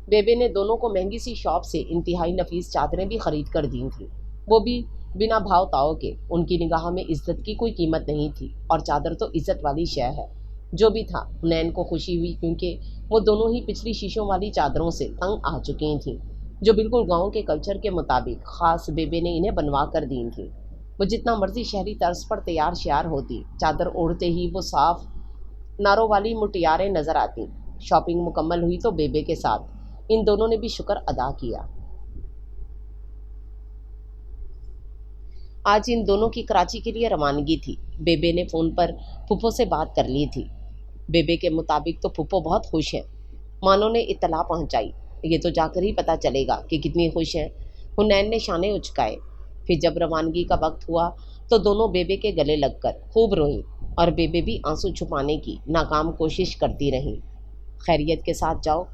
बेबे ने दोनों को महंगी सी शॉप से इंतहाई नफीस चादरें भी खरीद कर दी थी, वो भी बिना भाव ताव के। उनकी निगाह में इज्जत की कोई कीमत नहीं थी, और चादर तो इज्जत वाली शय है। जो भी था, हुनैन को खुशी हुई, क्योंकि वो दोनों ही पिछली शीशों वाली चादरों से तंग आ चुकी थीं, जो बिल्कुल गांव के कल्चर के मुताबिक ख़ास बेबे ने इन्हें बनवा कर दी थी। वो जितना मर्जी शहरी तर्ज पर तैयार श्यार होती, चादर ओढ़ते ही वो साफ नारों वाली मुटियारें नजर आती। शॉपिंग मुकम्मल हुई तो बेबे के साथ इन दोनों ने भी शुक्र अदा किया। आज इन दोनों की कराची के लिए रवानगी थी। बेबे ने फ़ोन पर फूफो से बात कर ली थी। बेबे के मुताबिक तो फूफो बहुत खुश हैं। मानो ने इत्तला पहुंचाई, ये तो जाकर ही पता चलेगा कि कितनी खुश हैं। हुनैन ने शाने उचकाए। फिर जब रवानगी का वक्त हुआ तो दोनों बेबे के गले लगकर खूब रोईं, और बेबे भी आंसू छुपाने की नाकाम कोशिश करती रहीं। खैरियत के साथ जाओ।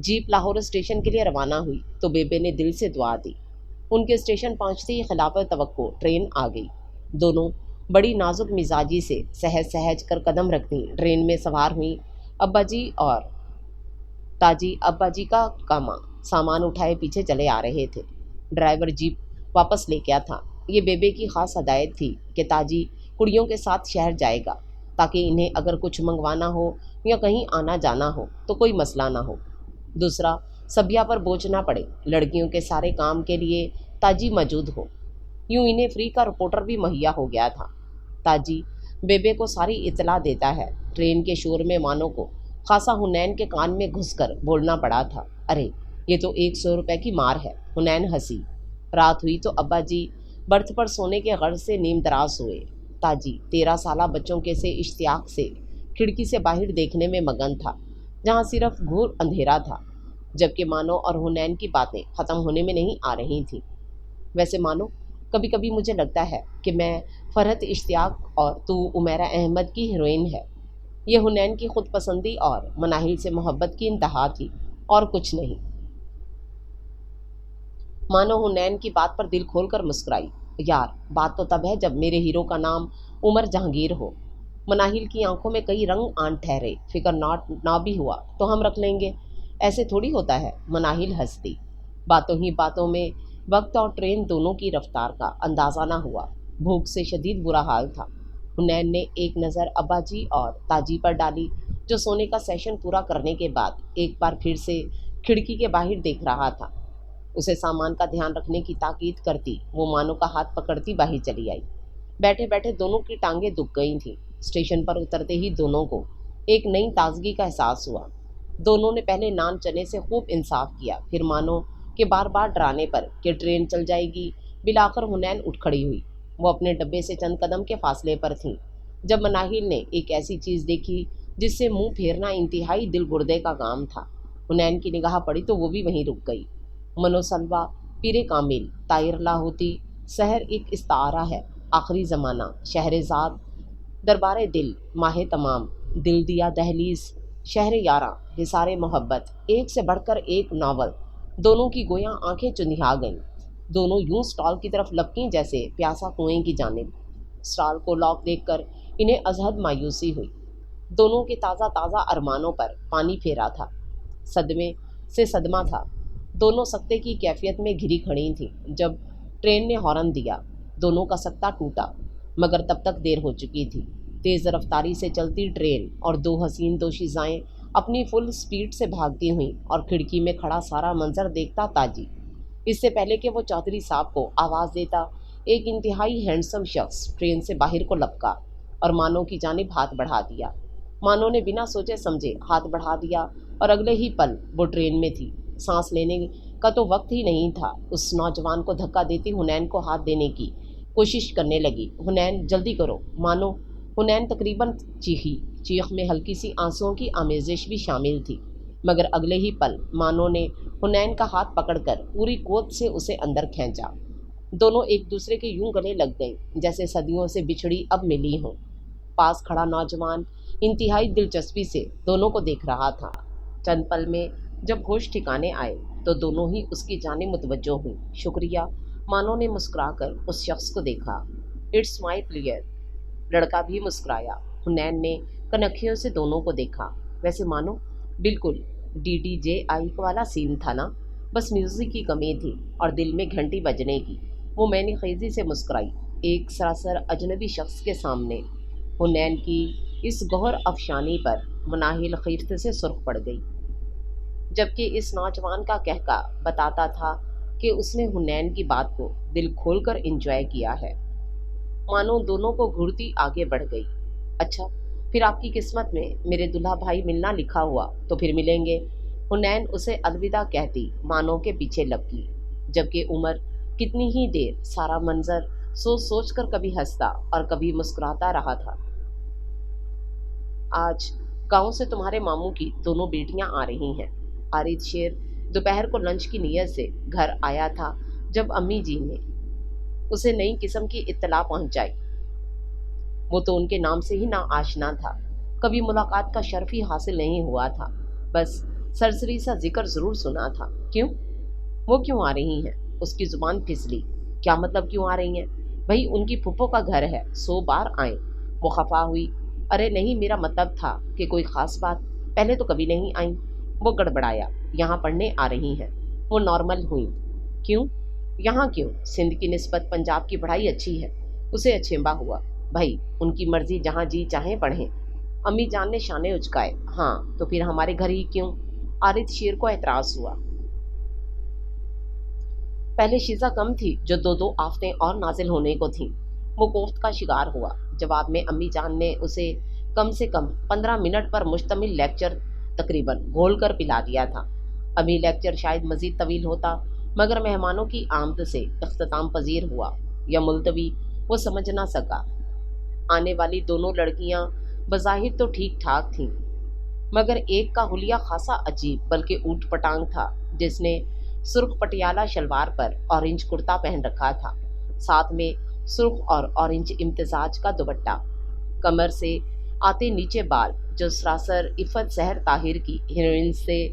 जीप लाहौर स्टेशन के लिए रवाना हुई तो बेबे ने दिल से दुआ दी। उनके स्टेशन पहुंचते ही खिलाफ तवक्को ट्रेन आ गई। दोनों बड़ी नाजुक मिजाजी से सहज सहज कर कदम रखती ट्रेन में सवार हुई। अब्बा जी और ताजी अब्बा जी का कामा सामान उठाए पीछे चले आ रहे थे। ड्राइवर जीप वापस ले गया था। ये बेबे की ख़ास हदायत थी कि ताजी कुड़ियों के साथ शहर जाएगा, ताकि इन्हें अगर कुछ मंगवाना हो या कहीं आना जाना हो तो कोई मसला ना हो। दूसरा, सबिया पर बोझ ना पड़े, लड़कियों के सारे काम के लिए ताजी मौजूद हो। यूं इन्हें फ्री का रिपोर्टर भी मुहैया हो गया था। ताजी बेबे को सारी इतला देता है। ट्रेन के शोर में मानो को खासा हुनैन के कान में घुसकर बोलना पड़ा था, अरे یہ تو 100 روپے کی مار ہے، حنین ہنسی۔ رات ہوئی تو ابا جی برتھ پر سونے کے غرض سے نیم دراز ہوئے۔ تاجی 13 سالہ بچوں کے سے اشتیاق سے کھڑکی سے باہر دیکھنے میں مگن تھا، جہاں صرف گھور اندھیرا تھا، جبکہ مانو اور حنین کی باتیں ختم ہونے میں نہیں آ رہی تھیں۔ ویسے مانو، کبھی کبھی مجھے لگتا ہے کہ میں فرحت اشتیاق اور تو عمیرہ احمد کی ہیروئن ہے۔ یہ حنین کی خود پسندی اور مناہل سے محبت کی انتہا تھی، اور کچھ نہیں۔ مانو حنین کی بات پر دل کھول کر مسکرائی۔ یار، بات تو تب ہے جب میرے ہیرو کا نام عمر جہانگیر ہو۔ مناہل کی آنکھوں میں کئی رنگ آن ٹھہرے۔ فکر نہ بھی ہوا تو ہم رکھ لیں گے، ایسے تھوڑی ہوتا ہے۔ مناہل ہنس دی۔ باتوں ہی باتوں میں وقت اور ٹرین دونوں کی رفتار کا اندازہ نہ ہوا۔ بھوک سے شدید برا حال تھا۔ حنین نے ایک نظر ابا جی اور تاجی پر ڈالی، جو سونے کا سیشن پورا کرنے کے بعد ایک بار پھر سے کھڑکی کے باہر دیکھ رہا تھا۔ اسے سامان کا دھیان رکھنے کی تاکید کرتی وہ مانو کا ہاتھ پکڑتی باہر چلی آئی۔ بیٹھے بیٹھے دونوں کی ٹانگیں دکھ گئی تھیں۔ اسٹیشن پر اترتے ہی دونوں کو ایک نئی تازگی کا احساس ہوا۔ دونوں نے پہلے نان چنے سے خوب انصاف کیا، پھر مانو کہ بار بار ڈرانے پر کہ ٹرین چل جائے گی، بالآخر حنین اٹھ کھڑی ہوئی۔ وہ اپنے ڈبے سے چند قدم کے فاصلے پر تھیں جب مناہل نے ایک ایسی چیز دیکھی جس سے منہ پھیرنا انتہائی دل گردے کا کام تھا۔ حنین کی نگاہ پڑی تو وہ بھی وہیں رک گئی۔ منوسلوا پیر کامل طاہر لاہوتی، سحر ایک استعارہ ہے، آخری زمانہ، شہرزاد، دربار دل، ماہ تمام، دل دیا دہلیز، شہر یاراں، حصار محبت، ایک سے بڑھ کر ایک ناول۔ دونوں کی گویاں آنکھیں چندھیا گئیں۔ دونوں یوں سٹال کی طرف لپکیں جیسے پیاسا کنویں کی جانب۔ سٹال کو لاک دیکھ کر انہیں ازحد مایوسی ہوئی۔ دونوں کے تازہ تازہ ارمانوں پر پانی پھیرا تھا، صدمے سے صدمہ تھا۔ دونوں سکتے کی کیفیت میں گھری کھڑی تھیں جب ٹرین نے ہارن دیا۔ دونوں کا سکتہ ٹوٹا، مگر تب تک دیر ہو چکی تھی۔ تیز رفتاری سے چلتی ٹرین اور دو حسین دوشیزائیں اپنی فل سپیڈ سے بھاگتی ہوئیں، اور کھڑکی میں کھڑا سارا منظر دیکھتا تاجی، اس سے پہلے کہ وہ چودھری صاحب کو آواز دیتا، ایک انتہائی ہینڈسم شخص ٹرین سے باہر کو لپکا اور مانو کی جانب ہاتھ بڑھا دیا۔ مانو نے بنا سوچے سمجھے ہاتھ بڑھا دیا، اور اگلے ہی پل وہ ٹرین میں تھی۔ سانس لینے کا تو وقت ہی نہیں تھا۔ اس نوجوان کو دھکا دیتی حنین کو ہاتھ دینے کی کوشش کرنے لگی۔ حنین، جلدی کرو مانو۔ حنین تقریباً چیخی۔ چیخ میں ہلکی سی آنسوؤں کی آمیزش بھی شامل تھی، مگر اگلے ہی پل مانو نے حنین کا ہاتھ پکڑ کر پوری قوت سے اسے اندر کھینچا۔ دونوں ایک دوسرے کے یوں گلے لگ گئیں جیسے صدیوں سے بچھڑی اب ملی ہوں۔ پاس کھڑا نوجوان انتہائی دلچسپی سے دونوں کو دیکھ رہا تھا۔ چند پل میں جب ہوش ٹھکانے آئے تو دونوں ہی اس کی جانب متوجہ ہوئیں۔ شکریہ، مانو نے مسکرا کر اس شخص کو دیکھا۔ It's my player. لڑکا بھی مسکرایا۔ حنین نے کنکھیوں سے دونوں کو دیکھا۔ ویسے مانو، بالکل DDJ والا سین تھا نا، بس میوزک کی کمی تھی اور دل میں گھنٹی بجنے کی۔ وہ میانی خیزی سے مسکرائی، ایک سراسر اجنبی شخص کے سامنے۔ حنین کی اس گوہر افشانی پر مناہل خیفت سے سرخ پڑ گئی، جبکہ اس نوجوان کا کہکا بتاتا تھا کہ اس نے حنین کی بات کو دل کھول کر انجوائے کیا ہے۔ مانو دونوں کو گھورتی آگے بڑھ گئی۔ اچھا، پھر آپ کی قسمت میں میرے دلہا بھائی ملنا لکھا ہوا تو پھر ملیں گے۔ حنین اسے الوداع کہتی مانو کے پیچھے لپکی، جبکہ عمر کتنی ہی دیر سارا منظر سوچ سوچ کر کبھی ہنستا اور کبھی مسکراتا رہا تھا۔ آج گاؤں سے تمہارے ماموں کی دونوں بیٹیاں آ رہی ہیں۔ عارض شیر دوپہر کو لنچ کی نیت سے گھر آیا تھا جب امی جی نے اسے نئی قسم کی اطلاع پہنچائی۔ وہ تو ان کے نام سے ہی نا آشنا تھا، کبھی ملاقات کا شرف ہی حاصل نہیں ہوا تھا، بس سرسری سا ذکر ضرور سنا تھا۔ کیوں؟ وہ کیوں آ رہی ہیں؟ اس کی زبان پھسلی۔ کیا مطلب کیوں آ رہی ہیں؟ بھئی ان کی پھپھو کا گھر ہے، 100 بار آئیں۔ وہ خفا ہوئی۔ ارے نہیں، میرا مطلب تھا کہ کوئی خاص بات، پہلے تو کبھی نہیں آئیں۔ وہ گڑبڑایا۔ یہاں پڑھنے آ رہی ہیں۔ وہ نارمل ہوئیں۔ کیوں؟ یہاں کیوں؟ سندھ کی نسبت پنجاب کی پڑھائی اچھی ہے۔ اسے اچھیمبا ہوا۔ بھائی ان کی مرضی، جہاں جی چاہیں پڑھیں۔ امی جان نے شانے اچکائے۔ ہاں تو پھر ہمارے گھر ہی کیوں؟ عارض شیر کو اعتراض ہوا۔ پہلے شیزہ کم تھی جو دو آفتیں اور نازل ہونے کو تھیں۔ وہ کوفت کا شکار ہوا۔ جواب میں امی جان نے اسے کم سے کم 15 منٹ پر مشتمل لیکچر تقریباً گھول کر پلا دیا تھا۔ ابھی لیکچر شاید مزید طویل ہوتا، مگر مہمانوں کی آمد سے اختتام پذیر ہوا یا ملتوی وہ سمجھ نہ سکا۔ آنے والی دونوں لڑکیاں بظاہر تو ٹھیک ٹھاک تھیں، مگر ایک کا حلیہ خاصا عجیب بلکہ اوٹ پٹانگ تھا، جس نے سرخ پٹیالہ شلوار پر اورنج کرتا پہن رکھا تھا، ساتھ میں سرخ اور اورنج امتزاج کا دوپٹہ، کمر سے آتے نیچے بال جو سراسر عفت زہر طاہر کی ہیروئن سے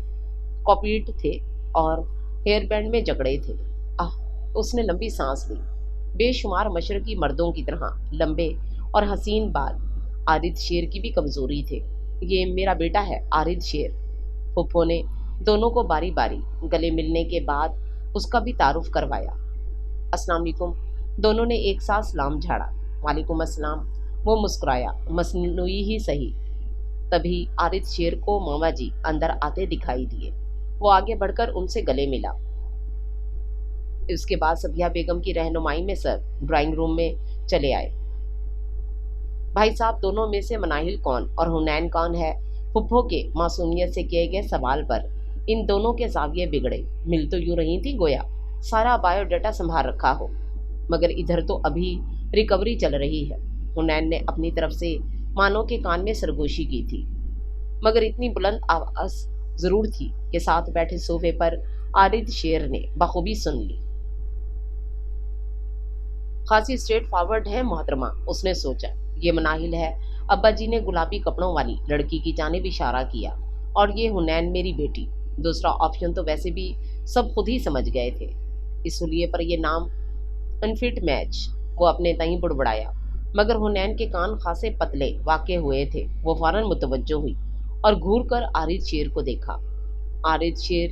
کاپیڈ تھے اور ہیئر بینڈ میں جکڑے تھے۔ آہ، اس نے لمبی سانس لی۔ بے شمار مشرقی مردوں کی طرح لمبے اور حسین بال عارض شیر کی بھی کمزوری تھے۔ یہ میرا بیٹا ہے عارض شیر، پھپھو نے دونوں کو باری باری گلے ملنے کے بعد اس کا بھی تعارف کروایا۔ السلام علیکم، دونوں نے ایک ساتھ سلام جھاڑا۔ وعلیکم السلام، وہ مسکرایا، مصنوعی ہی صحیح۔ تبھی عارض شیر کو ماما جی اندر آتے دکھائی دیے۔ وہ آگے بڑھ کر ان سے گلے ملا۔ اس کے بعد صبیحہ بیگم کی رہنمائی میں سب ڈرائنگ روم میں چلے آئے۔ بھائی صاحب، دونوں میں سے مناہل کون اور حنین کون ہے؟ پھپھو کے معصومیت سے کیے گئے سوال پر ان دونوں کے زاویے بگڑے۔ مل تو یوں رہی تھی گویا سارا بایو ڈیٹا سنبھال رکھا ہو، مگر ادھر تو ابھی ریکوری چل رہی ہے۔ حنین نے اپنی طرف سے مانو کے کان میں سرگوشی کی تھی، مگر اتنی بلند آواز ضرور تھی کہ ساتھ بیٹھے صوفے پر عارض شیر نے بخوبی سن لی۔ خاصی اسٹریٹ فارورڈ ہے محترمہ، اس نے سوچا۔ یہ مناہل ہے، ابا جی نے گلابی کپڑوں والی لڑکی کی جانب اشارہ کیا، اور یہ حنین میری بیٹی۔ دوسرا آپشن تو ویسے بھی سب خود ہی سمجھ گئے تھے۔ اس حلیے پر یہ نام انفٹ میچ، وہ اپنے تئیں بڑبڑایا، مگر حنین کے کان خاصے پتلے واقع ہوئے تھے۔ وہ فوراً متوجہ ہوئی اور گھور کر عارض شیر کو دیکھا۔ عارض شیر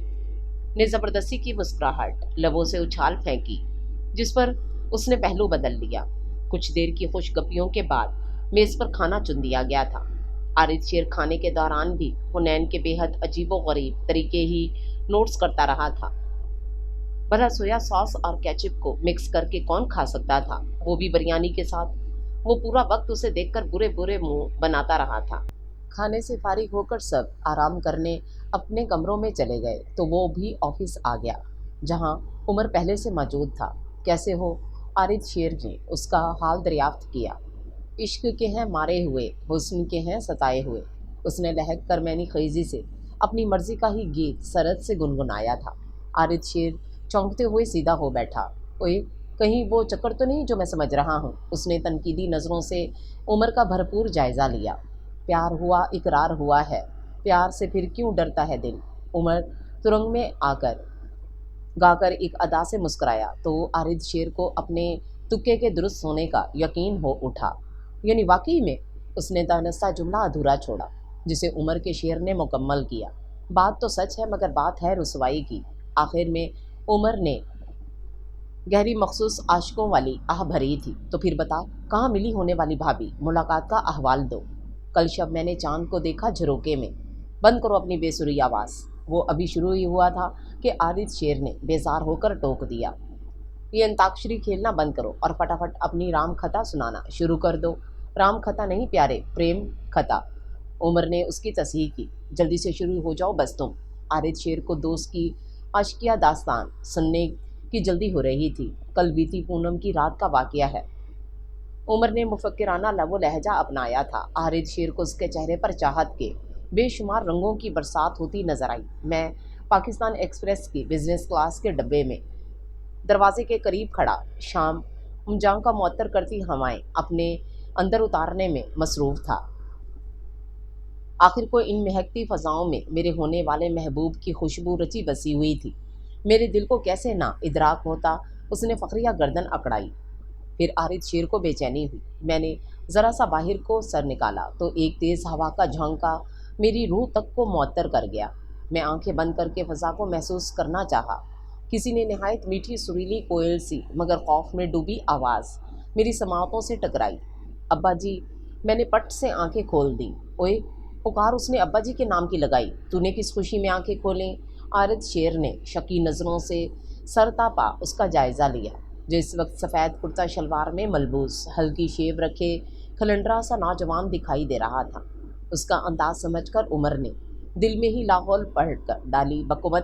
نے زبردستی کی مسکراہٹ لبوں سے اچھال پھینکی، جس پر اس نے پہلو بدل لیا۔ کچھ دیر کی خوش گپیوں کے بعد میز پر کھانا چن دیا گیا تھا۔ عارض شیر کھانے کے دوران بھی حنین کے بے حد عجیب و غریب طریقے ہی نوٹس کرتا رہا تھا۔ بھلا سویا ساس اور کیچپ کو مکس کر کے کون کھا سکتا تھا، وہ بھی بریانی کے ساتھ؟ وہ پورا وقت اسے دیکھ کر برے برے منہ بناتا رہا تھا۔ کھانے سے فارغ ہو کر سب آرام کرنے اپنے کمروں میں چلے گئے تو وہ بھی آفس آ گیا، جہاں عمر پہلے سے موجود تھا۔ کیسے ہو؟ عارض شیر نے اس کا حال دریافت کیا۔ عشق کے ہیں مارے ہوئے، حسن کے ہیں ستائے ہوئے، اس نے لہک کر مینی خیزی سے اپنی مرضی کا ہی گیت سرد سے گنگنایا تھا۔ عارض شیر چونکتے ہوئے سیدھا ہو بیٹھا۔ اوئے، کہیں وہ چکر تو نہیں جو میں سمجھ رہا ہوں؟ اس نے تنقیدی نظروں سے عمر کا بھرپور جائزہ لیا۔ پیار ہوا، اقرار ہوا ہے، پیار سے پھر کیوں ڈرتا ہے دل؟ عمر ترنگ میں آ کر گا کر ایک ادا سے مسکرایا تو عارض شیر کو اپنے تکے کے درست ہونے کا یقین ہو اٹھا۔ یعنی واقعی میں؟ اس نے دانستہ جملہ ادھورا چھوڑا، جسے عمر کے شیر نے مکمل کیا۔ بات تو سچ ہے، مگر بات ہے رسوائی کی۔ آخر میں عمر نے گہری مخصوص عاشقوں والی آہ بھری تھی۔ تو پھر بتا، کہاں ملی ہونے والی بھابھی؟ ملاقات کا احوال دو۔ کل شب میں نے چاند کو دیکھا جھروکے میں۔ بند کرو اپنی بے سری آواز۔ وہ ابھی شروع ہی ہوا تھا کہ عارض شیر نے بیزار ہو کر ٹوک دیا۔ یہ انتاکشری کھیلنا بند کرو اور فٹافٹ اپنی رام کتھا سنانا شروع کر دو۔ رام کتھا نہیں پیارے، پریم کتھا۔ عمر نے اس کی تصحیح کی۔ جلدی سے شروع ہو جاؤ بس تم۔ عارض شیر کو دوست کی عشقیہ داستان سننے کی جلدی ہو رہی تھی۔ کل بیتی پونم کی رات کا واقعہ ہے۔ عمر نے مفکرانہ لب و لہجہ اپنایا تھا۔ عارض شیر کو اس کے چہرے پر چاہت کے بے شمار رنگوں کی برسات ہوتی نظر آئی۔ میں پاکستان ایکسپریس کی بزنس کلاس کے ڈبے میں دروازے کے قریب کھڑا شام جان کا معطر کرتی ہوائیں اپنے اندر اتارنے میں مصروف تھا۔ آخر کو ان مہکتی فضاؤں میں میرے ہونے والے محبوب کی خوشبو رچی بسی ہوئی تھی۔ میرے دل کو کیسے نہ ادراک ہوتا۔ اس نے فخریہ گردن اکڑائی۔ پھر عارض شیر کو بے چینی ہوئی۔ میں نے ذرا سا باہر کو سر نکالا تو ایک تیز ہوا کا جھونکا میری روح تک کو معطر کر گیا۔ میں آنکھیں بند کر کے فضا کو محسوس کرنا چاہا۔ کسی نے نہایت میٹھی سریلی کوئل سی مگر خوف میں ڈوبی آواز میری سماعتوں سے ٹکرائی۔ ابا جی! میں نے پٹ سے آنکھیں کھول دیں۔ اوئے! پکار اس نے ابا جی کے نام کی لگائی۔ تو نے کس خوشی میں آنکھیں کھولیں؟ عارض شیر نے شکی نظروں سے سرتا پا اس کا جائزہ لیا، جو اس وقت سفید کرتا شلوار میں ملبوس ہلکی شیو رکھے کھلنڈرا سا نوجوان دکھائی دے رہا تھا۔ اس کا انداز سمجھ کر عمر نے دل میں ہی لاحول پڑھ کر ڈالی بقوت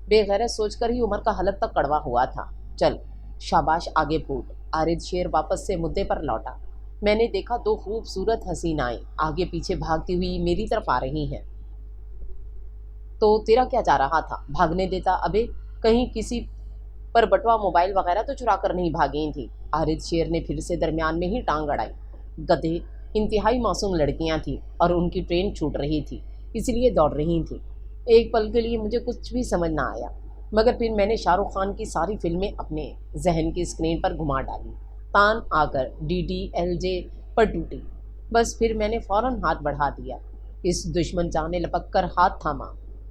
बेगैरत सोचकर ही उमर का हलक तक कड़वा हुआ था। चल, शाबाश, आगे फूट। आरिद शेर वापस से मुद्दे पर लौटा। मैंने देखा दो खूबसूरत हसीनाएं आगे पीछे भागती हुई मेरी तरफ आ रही हैं। तो तेरा क्या जा रहा था? भागने देता अबे, कहीं किसी पर बटवा मोबाइल वगैरह तो चुरा कर नहीं भागी थी। आरिद शेर ने फिर से दरमियान में ही टांग अड़ाई। गधे, इंतहाई मासूम लड़कियां थीं और उनकी ट्रेन छूट रही थी, इसलिए दौड़ रही थी। एक पल के लिए मुझे कुछ भी समझ ना आया, मगर फिर मैंने शाहरुख खान की सारी फिल्में अपने जहन की स्क्रीन पर घुमा डाली। तान आकर DDLJ पर टूटी। बस फिर मैंने फौरन हाथ बढ़ा दिया। इस दुश्मन चाह ने लपक कर हाथ थामा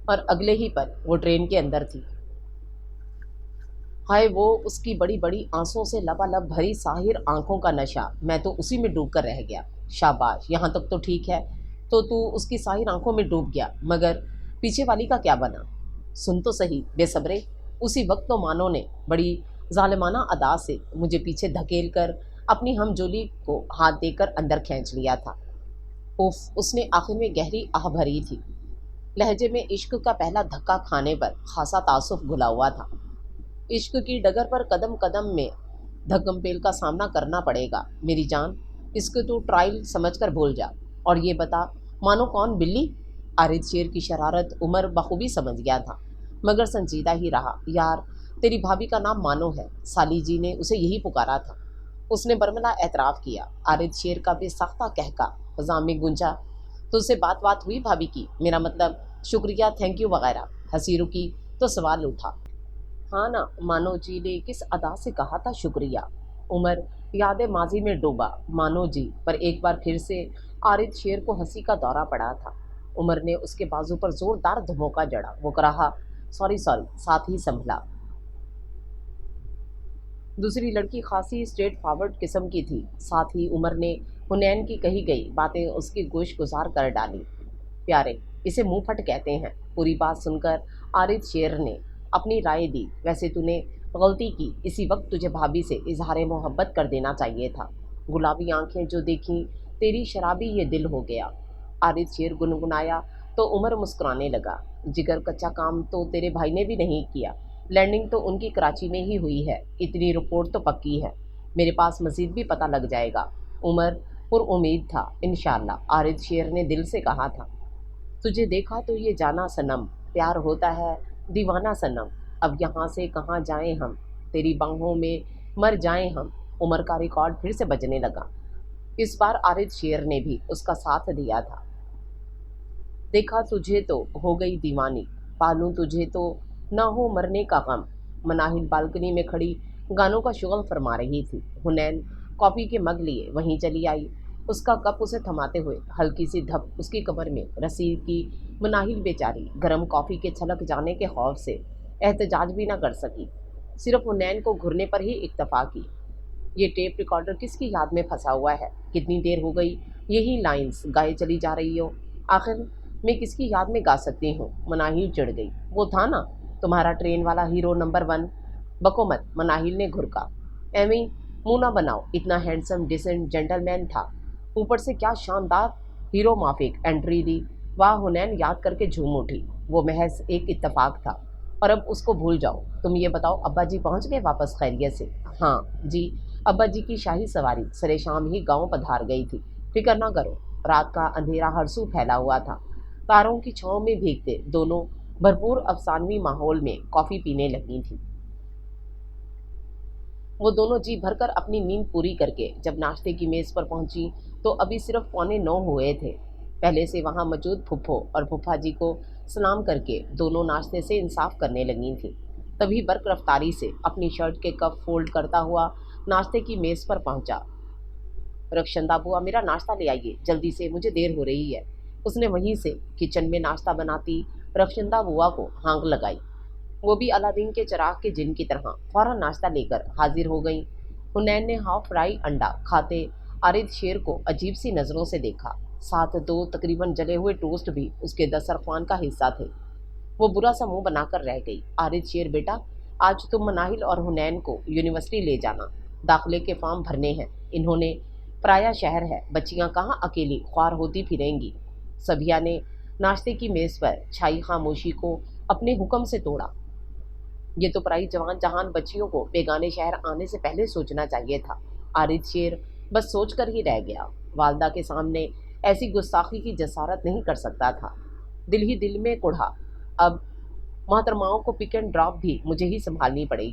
और अगले ही पल वो ट्रेन के अंदर थी। हाय वो उसकी बड़ी बड़ी आंसुओं से लबालब भरी साहिर आंखों का नशा, मैं तो उसी में डूब कर रह गया। शाबाश, यहाँ तक तो ठीक है। तो तू उसकी साहिर आंखों में डूब गया, मगर पीछे वाली का क्या बना? सुन तो सही बेसब्रे। उसी वक्त तो मानो ने बड़ी जालिमाना अदा से मुझे पीछे धकेल कर अपनी हमजोली को हाथ देकर अंदर खींच लिया था। उफ, उसने आखिर में गहरी आह भरी थी। लहजे में इश्क का पहला धक्का खाने पर खासा तासुफ घुला हुआ था। इश्क की डगर पर कदम कदम में धक्कम-पेल का सामना करना पड़ेगा मेरी जान। इसको तो ट्रायल समझकर भूल जा। और ये बता, मानो कौन बिल्ली? आरिद शेर की शरारत उमर बखूबी समझ गया था, मगर संजीदा ही रहा। यार, तेरी भाभी का नाम मानो है, साली जी ने उसे यही पुकारा था। उसने बर्मला एतराफ़ किया। आरिद शेर का बेसाख्ता कहका फ़ज़ा में गूंजा। तुझसे बात हुई भाभी की? मेरा मतलब शुक्रिया, थैंक यू वगैरह। हंसी रुकी तो सवाल उठा। हाँ ना, मानो जी ने किस अदा से कहा था शुक्रिया? उमर याद माजी में डूबा। मानो जी पर एक बार फिर से आरिद शेर को हंसी का दौरा पड़ा था। उमर ने उसके बाजू पर जोरदार धमोका जड़ा। वो कहा, सॉरी सॉरी, साथ ही संभला। दूसरी लड़की खासी स्ट्रेट फॉरवर्ड किस्म की थी। साथ ही उमर ने हुनैन की कही गई बातें उसकी गोश गुजार कर डाली। प्यारे, इसे मुंह फट कहते हैं। पूरी बात सुनकर आरिद शेर ने अपनी राय दी। वैसे तूने गलती की, इसी वक्त तुझे भाभी से इजहार मोहब्बत कर देना चाहिए था। गुलाबी आंखें जो देखी, तेरी शराबी ये दिल हो गया। आरिद शेर गुनगुनाया तो उमर मुस्कुराने लगा। जिगर कच्चा काम तो तेरे भाई ने भी नहीं किया। लैंडिंग तो उनकी कराची में ही हुई है, इतनी रिपोर्ट तो पक्की है। मेरे पास मजीद भी पता लग जाएगा। उमर पुरउम्मीद था। इंशाअल्लाह, आरिद शेर ने दिल से कहा था। तुझे देखा तो ये जाना सनम, प्यार होता है दीवाना सनम। अब यहाँ से कहाँ जाएं हम, तेरी बाहों में मर जाएं हम। उमर का रिकॉर्ड फिर से बजने लगा। इस बार आरिद शेर ने भी उसका साथ दिया था। देखा तुझे तो हो गई दीवानी, पालूं तुझे तो ना हो मरने का गम। मनाहिल बालकनी में खड़ी गानों का शुगल फरमा रही थी। हुनैन कॉफ़ी के मग लिए वहीं चली आई। उसका कप उसे थमाते हुए हल्की सी धप उसकी कमर में रसी की। मनाहिल बेचारी गर्म कॉफ़ी के छलक जाने के खौफ से एहतजाज भी न कर सकी, सिर्फ हुनैन को घुरने पर ही इक्तफा की। ये टेप रिकॉर्डर किसकी याद में फंसा हुआ है? कितनी देर हो गई यही लाइंस गाए चली जा रही हो? आखिर मैं किसकी याद में गा सकती हूँ? मनाहिल चिढ़ गई। वो था ना तुम्हारा ट्रेन वाला हीरो नंबर 1। बको मत, मनाहिल ने घुरका। एमी, मुंह ना बनाओ, इतना हैंडसम डिसेंट जेंटलमैन था, ऊपर से क्या शानदार हीरो माफिक एंट्री दी। वाह, हुनैन याद करके झूम उठी। वो महज एक इत्तेफाक था और अब उसको भूल जाओ। तुम ये बताओ, अब्बा जी पहुँच गए वापस खैरियत से? हाँ जी, अब्बा जी की शाही सवारी सरे शाम ही गांव पधार गई थी। फिक्र ना करो। रात का अंधेरा हरसू फैला हुआ था। तारों की छांव में भीगते दोनों भरपूर अफसानवी माहौल में कॉफ़ी पीने लगी थी। वो दोनों जी भरकर अपनी नींद पूरी करके जब नाश्ते की मेज़ पर पहुंची तो अभी सिर्फ 8:45 हुए थे। पहले से वहां मौजूद फुफ्फो और फुफ्फा जी को सलाम करके दोनों नाश्ते से इंसाफ करने लगी थी। तभी बर्क रफ्तारी से अपनी शर्ट के कप फोल्ड करता हुआ नाश्ते की मेज़ पर पहुंचा। रक्षंदा बुआ, मेरा नाश्ता ले आइए जल्दी से, मुझे देर हो रही है। उसने वहीं से किचन में नाश्ता बनाती रक्षंदा बुआ को हाँक लगाई। वो भी अलादीन के चिराग के जिन की तरह फौरन नाश्ता लेकर हाजिर हो गई। हुनैन ने हाफ फ्राई अंडा खाते आरिद शेर को अजीब सी नज़रों से देखा। साथ दो तकरीबन जले हुए टोस्ट भी उसके दस्तरख्वान का हिस्सा थे। वो बुरा सा मुंह बनाकर रह गई। आरिद शेर बेटा, आज तुम मनाहिल और हुनैन को यूनिवर्सिटी ले जाना, दाखिले के फॉर्म भरने हैं। इन्होंने पराया शहर है, बच्चियां कहाँ अकेली ख्वार होती फिरेंगी। सभिया ने नाश्ते की मेज़ पर छाई खामोशी को अपने हुक्म से तोड़ा। یہ تو پرائی جوان جہان بچیوں کو بیگانے شہر آنے سے پہلے سوچنا چاہیے تھا۔ عارض شیر بس سوچ کر ہی رہ گیا۔ والدہ کے سامنے ایسی گستاخی کی جسارت نہیں کر سکتا تھا۔ دل ہی دل میں کڑھا، اب محترماؤں کو پک اینڈ ڈراپ بھی مجھے ہی سنبھالنی پڑے گی۔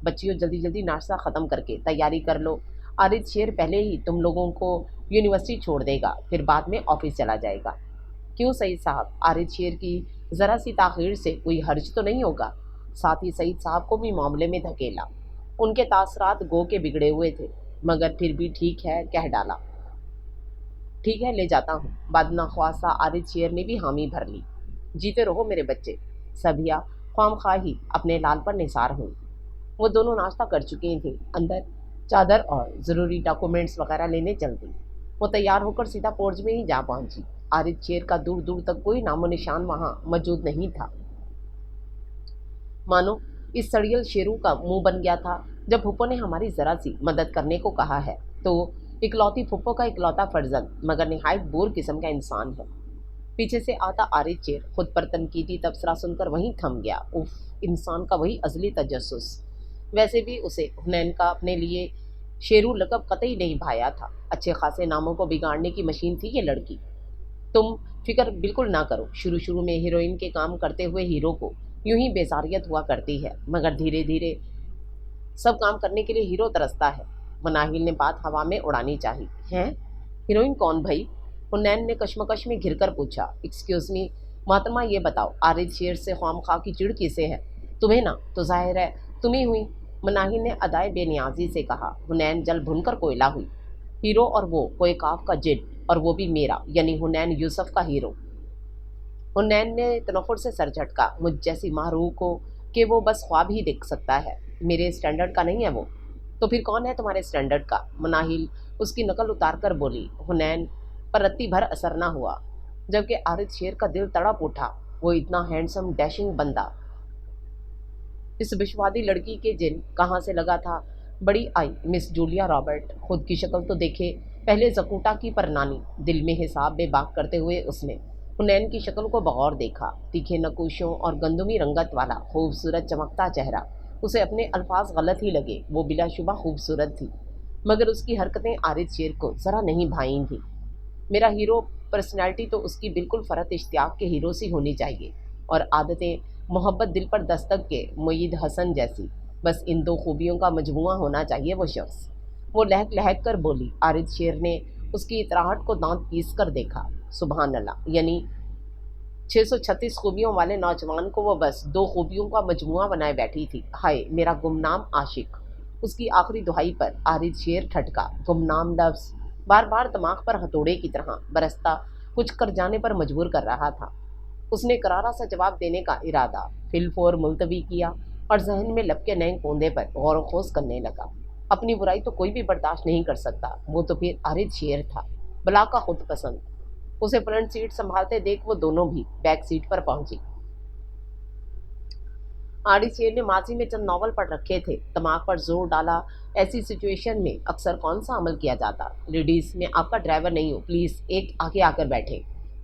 بچیوں جلدی جلدی ناشتہ ختم کر کے تیاری کر لو۔ عارض شیر پہلے ہی تم لوگوں کو یونیورسٹی چھوڑ دے گا، پھر بعد میں آفس چلا جائے گا۔ کیوں سعید صاحب، عارض شیر کی ذرا سی تاخیر سے کوئی حرج تو نہیں ہوگا؟ ساتھ ہی سعید صاحب کو بھی معاملے میں دھکیلا۔ ان کے تاثرات گو کے بگڑے ہوئے تھے، مگر پھر بھی ٹھیک ہے کہہ ڈالا۔ ٹھیک ہے لے جاتا ہوں۔ بعد نخواستہ عارض شیر نے بھی حامی بھر لی۔ جیتے رہو میرے بچے۔ سبھیا خواہ خواہی اپنے لال پر نثار ہوئی۔ وہ دونوں ناشتہ کر چکی تھیں، اندر چادر اور ضروری ڈاکومنٹس وغیرہ لینے چل دی۔ وہ تیار ہو کر سیدھا پورج میں ہی جا پہنچی۔ عارض شیر کا دور دور تک کوئی نام و نشان وہاں موجود نہیں تھا۔ مانو اس سڑیل شیرو کا منہ بن گیا تھا۔ جب پھپھو نے ہماری ذرا سی مدد کرنے کو کہا ہے تو اکلوتی پھپھو کا اکلوتا فرزند مگر نہایت بور قسم کا انسان ہے۔ پیچھے سے آتا عارض شیر خود پر تنقیدی تبصرہ سن کر وہیں تھم گیا۔ اف، انسان کا وہی ازلی تجسس۔ ویسے بھی اسے حنین کا اپنے لیے شیرو لقب قطعی نہیں بھایا تھا۔ اچھے خاصے ناموں کو بگاڑنے کی مشین تھی یہ لڑکی۔ تم فکر بالکل نہ کرو۔ شروع میں ہیروئن کے کام کرتے ہوئے ہیرو کو یوں ہی بیزاریت ہوا کرتی ہے، مگر دھیرے دھیرے سب کام کرنے کے لیے ہیرو ترستا ہے۔ مناہل نے بات ہوا میں اڑانی چاہی۔ ہیں؟ ہیروئن کون بھائی؟ حنین نے کشمکش میں گھر کر پوچھا۔ ایکسکیوز می محترمہ، یہ بتاؤ عارض شیر سے خواہ مخواہ کی چڑ کسے ہے؟ تمہیں نا؟ تو ظاہر ہے تم ہی ہوئی، مناہل نے ادائے بے نیازی سے کہا۔ حنین جل بھن کر کوئلہ ہوئی۔ ہیرو اور وہ کوئی کاف کا جن، اور وہ بھی میرا، یعنی حنین یوسف کا ہیرو۔ حنین نے تنفر سے سر جھٹکا۔ مجھ جیسی ماہروح کو کہ وہ بس خواب ہی دیکھ سکتا ہے، میرے اسٹینڈرڈ کا نہیں ہے وہ۔ تو پھر کون ہے تمہارے اسٹینڈرڈ کا؟ مناہل اس کی نقل اتار کر بولی۔ حنین پر رتی بھر اثر نہ ہوا، جبکہ عارض شیر کا دل تڑپ اٹھا۔ وہ اتنا ہینڈسم ڈیشنگ بندہ اس بشوادی لڑکی کے جن کہاں سے لگا تھا؟ بڑی آئی مس جولیا رابرٹ، خود کی شکل تو دیکھے پہلے زکوٹا کی پرنانی۔ دل میں حساب بے باک کرتے ہوئے اس نے حنین کی شکل کو بغور دیکھا۔ تیکھے نقوشوں اور گندمی رنگت والا خوبصورت چمکتا چہرہ اسے اپنے الفاظ غلط ہی لگے، وہ بلا شبہ خوبصورت تھی، مگر اس کی حرکتیں عارض شیر کو ذرا نہیں بھائیں تھیں۔ میرا ہیرو پرسنالٹی تو اس کی بالکل فرط اشتیاق کے ہیرو سی ہونی چاہیے، اور عادتیں محبت دل پر دستک کے معید حسن جیسی۔ بس ان دو خوبیوں کا مجموعہ ہونا چاہیے وہ شخص۔ وہ لہک لہک کر بولی۔ عارض شیر نے اس کی اطراحٹ کو دانت پیس کر دیکھا۔ سبحان اللہ، یعنی 636 خوبیوں والے نوجوان کو وہ بس 2 خوبیوں کا مجموعہ بنائے بیٹھی تھی۔ ہائے میرا گمنام عاشق! اس کی آخری دہائی پر عارض شیر ٹھٹکا۔ گمنام لفظ بار بار دماغ پر ہتھوڑے کی طرح برستا کچھ کر جانے پر مجبور کر رہا تھا۔ اس نے کرارا سا جواب دینے کا ارادہ فی الفور ملتوی کیا اور ذہن میں لب کے نئے کوندے پر غور و خوض کرنے لگا۔ اپنی برائی تو کوئی بھی برداشت نہیں کر سکتا، وہ تو پھر عارض شیر تھا، بلا کا خود پسند۔ اسے فرنٹ سیٹ سنبھالتے دیکھ وہ دونوں بھی بیک سیٹ پر پہنچی۔ عارض شیر نے ماضی میں چند ناول پڑھ رکھے تھے، دماغ پر زور ڈالا۔ ایسی سچویشن میں اکثر کون سا عمل کیا جاتا؟ لیڈیز، میں آپ کا ڈرائیور نہیں ہوں، پلیز ایک آگے آ کر بیٹھے۔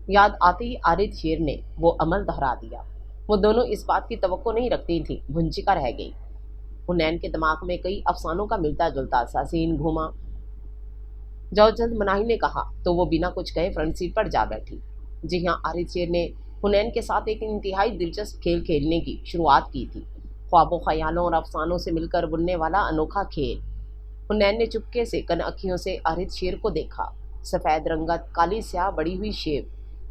یاد آتے ہی عارض شیر نے وہ عمل دہرا دیا۔ وہ دونوں اس بات کی توقع نہیں رکھتی تھیں، بھنچکا رہ گئی۔ حنین کے دماغ میں کئی افسانوں کا ملتا جلتا سا سین گھوما۔ جاؤ جلد، مناہل نے کہا تو وہ بنا کچھ کہے فرنٹ سیٹ پر جا بیٹھی۔ جی ہاں، عارض شیر نے حنین کے ساتھ ایک انتہائی دلچسپ کھیل کھیلنے کی شروعات کی تھی، خواب و خیالوں اور افسانوں سے مل کر بننے والا انوکھا کھیل۔ حنین نے چپکے سے کن اکھیوں سے عارض شیر کو دیکھا۔ سفید رنگت، کالی سیاہ بڑی ہوئی شیو،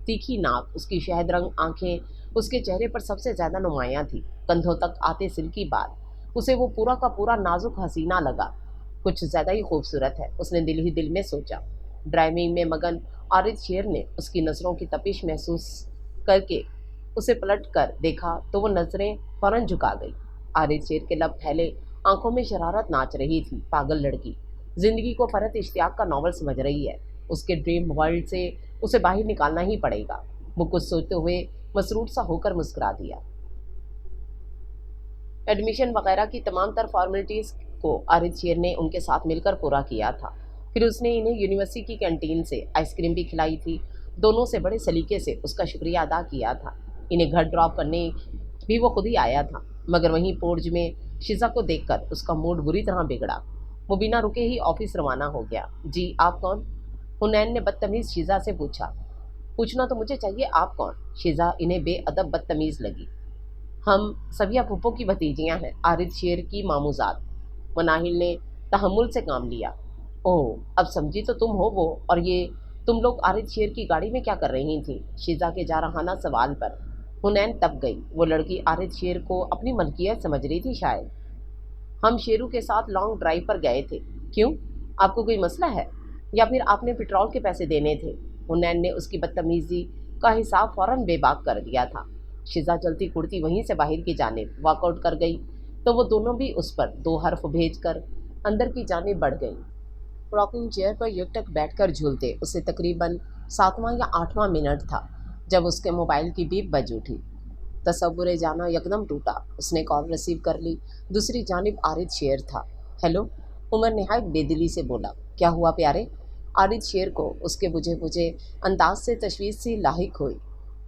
تیکھی ناک، اس کی شہد رنگ آنکھیں اس کے چہرے پر سب سے زیادہ نمایاں تھی، کندھوں تک آتے سلکی بال۔ اسے وہ پورا کا پورا نازک حسینہ لگا۔ کچھ زیادہ ہی خوبصورت ہے، اس نے دل ہی دل میں سوچا۔ ڈرائیونگ میں مگن عارض شیر نے اس کی نظروں کی تپش محسوس کر کے اسے پلٹ کر دیکھا تو وہ نظریں فوراً جھکا گئی۔ عارض شیر کے لب پھیلے، آنکھوں میں شرارت ناچ رہی تھی۔ پاگل لڑکی، زندگی کو فرط اشتیاق کا ناول سمجھ رہی ہے، اس کے ڈریم ورلڈ سے اسے باہر نکالنا ہی پڑے گا۔ وہ کچھ سوچتے ہوئے مسرور سا ہو کر مسکرا دیا۔ ایڈمیشن وغیرہ کی تمام تر فارمیلٹیز کو عارض شیر نے ان کے ساتھ مل کر پورا کیا تھا۔ پھر اس نے انہیں یونیورسٹی کی کینٹین سے آئس کریم بھی کھلائی تھی۔ دونوں سے بڑے سلیقے سے اس کا شکریہ ادا کیا تھا۔ انہیں گھر ڈراپ کرنے بھی وہ خود ہی آیا تھا۔ मगर वहीं पोर्ज में शिजा को देखकर उसका मूड बुरी तरह बिगड़ा। वो बिना रुके ही ऑफिस रवाना हो गया। जी आप कौन? हुनैन ने बदतमीज शिजा से पूछा। पूछना तो मुझे चाहिए, आप कौन? शिजा इन्हें बेअदब बदतमीज लगी। हम सबिया फूफो की भतीजियां हैं, आरिद शेर की मामूजात। मनाहिल ने तहम्मुल से काम लिया। ओह, अब समझी तो तुम हो वो, और ये तुम लोग आरिद शेर की गाड़ी में क्या कर रही थी? शिजा के जारहाना सवाल पर हुनैन तब गई। वो लड़की आरिद शेर को अपनी मलकियत समझ रही थी शायद। हम शेरू के साथ लॉन्ग ड्राइव पर गए थे। क्यों? आपको कोई मसला है, या फिर आपने पेट्रोल के पैसे देने थे? हुनैन ने उसकी बदतमीजी का हिसाब फौरन बेबाक कर दिया था। शिजा चलती कुड़ती वहीं से बाहर की जानिब वॉकआउट कर गई तो वो दोनों भी उस पर दो हर्फ भेजकर अंदर की जानिब बढ़ गई। रॉकिंग चेयर पर युक्तक बैठकर झूलते उसे तकरीबन 7वां या 8वां मिनट था जब उसके मोबाइल की बीप बज उठी। तसव्वुर जाना यकदम टूटा। उसने कॉल रिसीव कर ली। दूसरी जानिब आरिद शेर था। हेलो, उमर नहायत बेदिली से बोला। क्या हुआ प्यारे? आरिद शेर को उसके बुझे बुझे अंदाज से तशवीश सी लाहिक हुई।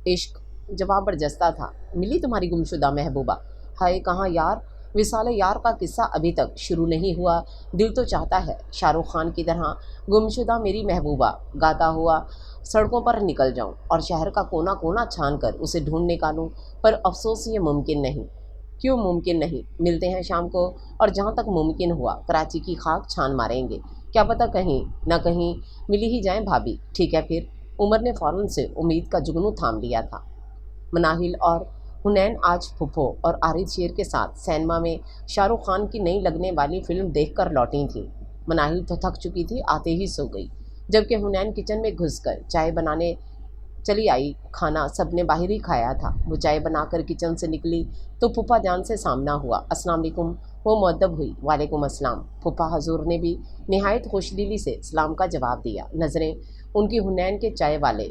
इश्क, जवाब बरजस्ता था। मिली तुम्हारी गुमशुदा महबूबा? हाय कहाँ यार, विसाल यार का किस्सा अभी तक शुरू नहीं हुआ। दिल तो चाहता है शाहरुख खान की तरह गुमशुदा मेरी महबूबा गाता हुआ सड़कों पर निकल जाऊं और शहर का कोना कोना छान कर उसे ढूंढ निकालूं, पर अफसोस ये मुमकिन नहीं। क्यों मुमकिन नहीं? मिलते हैं शाम को, और जहाँ तक मुमकिन हुआ कराची की खाक छान मारेंगे। क्या पता कहीं ना कहीं मिली ही जाए भाभी। ठीक है फिर। उमर ने फ़ौरन से उम्मीद का जुगनू थाम लिया था। मनाहिल और हुनैन आज फुफो और आरिद शेर के साथ सिनेमा में शाहरुख खान की नई लगने वाली फिल्म देखकर लौटी थी। मनाहिल तो थक चुकी थी, आते ही सो गई, जबकि हुनैन किचन में घुसकर चाय बनाने चली आई। खाना सबने बाहर ही खाया था। वो चाय बनाकर किचन से निकली तो फूफा जान से सामना हुआ। अस्सलाम वालेकुम। वो मुअद्दब हुई। वालेकुम अस्सलाम। फूफा हजूर ने भी नहायत खुशदिली से सलाम का जवाब दिया। नज़रें उनकी हुनैन के चाय वाले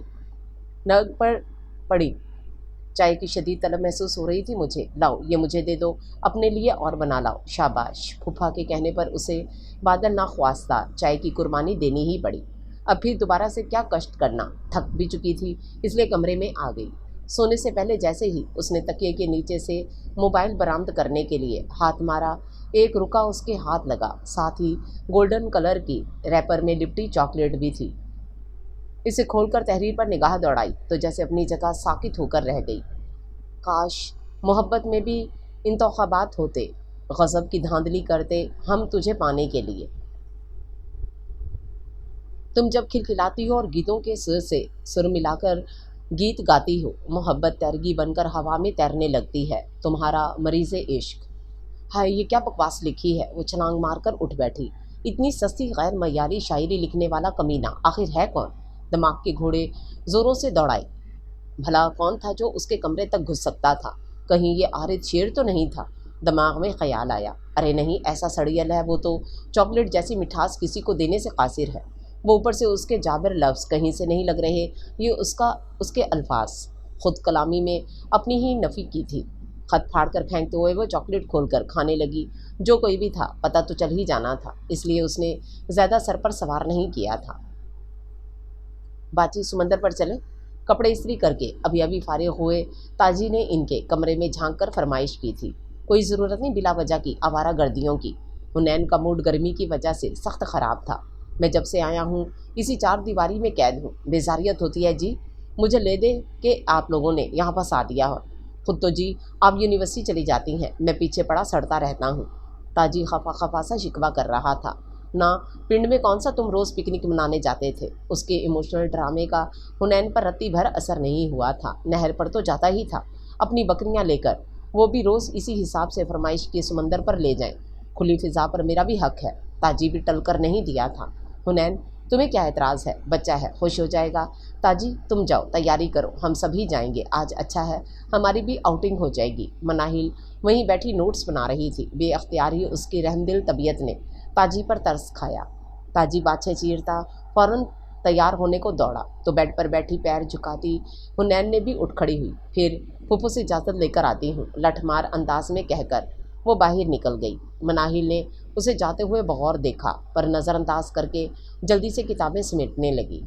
नग पर पड़ी। चाय की शदीद तलब महसूस हो रही थी मुझे। लाओ ये मुझे दे दो, अपने लिए और बना लाओ। शाबाश। फूफा के कहने पर उसे बादल नाख्वास्ता चाय की कुर्बानी देनी ही पड़ी। अब फिर दोबारा से क्या कष्ट करना। थक भी चुकी थी, इसलिए कमरे में आ गई। सोने से पहले जैसे ही उसने तकिए के नीचे से मोबाइल बरामद करने के लिए हाथ मारा, एक रुका उसके हाथ लगा। साथ ही गोल्डन कलर की रैपर में लिपटी चॉकलेट भी थी। इसे खोलकर तहरीर पर निगाह दौड़ाई तो जैसे अपनी जगह साकित होकर रह गई। काश मोहब्बत में भी इंतखाबात होते, गज़ब की धांधली करते हम तुझे पाने के लिए। तुम जब खिलखिलाती हो और गीतों के सुर से सुर मिलाकर गीत गाती हो, मोहब्बत तैरगी बनकर हवा में तैरने लगती है। तुम्हारा मरीज़ इश्क। हाय ये क्या बकवास लिखी है। वो छलांग मारकर उठ बैठी। इतनी सस्ती गैर मयारी शायरी लिखने वाला कमीना आखिर है कौन? दिमाग के घोड़े ज़ोरों से दौड़ाए। भला कौन था जो उसके कमरे तक घुस सकता था? कहीं ये आरिद शेर तो नहीं था? दिमाग में ख्याल आया। अरे नहीं, ऐसा सड़ियल है वो तो। चॉकलेट जैसी मिठास किसी को देने से कासिर है। वो ऊपर से उसके जाबिर लफ्ज़ कहीं से नहीं लग रहे। ये उसके अल्फाज खुद कलामी में अपनी ही नफ़ी की थी। खत फाड़ कर फेंकते हुए वो चॉकलेट खोलकर खाने लगी। जो कोई भी था पता तो चल ही जाना था, इसलिए उसने ज़्यादा सर पर सवार नहीं किया था। बाची समंदर पर चले। कपड़े इस्त्री करके अभी अभी फारिग हुए ताजी ने इनके कमरे में झांक कर फरमाइश की थी। कोई ज़रूरत नहीं बिला वजह की आवारा गर्दियों की। हुनैन का मूड गर्मी की वजह से सख्त ख़राब था। मैं जब से आया हूँ इसी चार दीवारी में कैद हूँ। बेजारियत होती है जी। मुझे ले दे कि आप लोगों ने यहाँ फंसा दिया हो। खुद तो जी आप यूनिवर्सिटी चली जाती हैं, मैं पीछे पड़ा सड़ता रहता हूँ। ताजी खफा खफा सा शिकवा कर रहा था। ना पिंड में कौन सा तुम रोज़ पिकनिक मनाने जाते थे। उसके इमोशनल ड्रामे का हुनैन पर रत्ती भर असर नहीं हुआ था। नहर पर तो जाता ही था अपनी बकरियां लेकर, वो भी रोज़ इसी हिसाब से फरमाइश की समंदर पर ले जाएं। खुली फिजा पर मेरा भी हक है। ताजी भी टल कर नहीं दिया था। हुनैन तुम्हें क्या एतराज़ है? बच्चा है, खुश हो जाएगा। ताजी तुम जाओ तैयारी करो, हम सभी जाएंगे। आज अच्छा है, हमारी भी आउटिंग हो जाएगी। मनाहिल वहीं बैठी नोट्स बना रही थी। बेअख्तियार ही उसकी रहमदिल तबीयत ने ताजी पर तरस खाया। ताजी बाछे चीरता फ़ौरन तैयार होने को दौड़ा तो बेड पर बैठी पैर झुकाती हुनैन ने भी उठ खड़ी हुई। फिर फूफू से इजाज़त लेकर आती हूँ, लठमार अंदाज में कहकर वो बाहर निकल गई। मनाहिल ने उसे जाते हुए बगौर देखा, पर नज़रअंदाज करके जल्दी से किताबें समेटने लगी।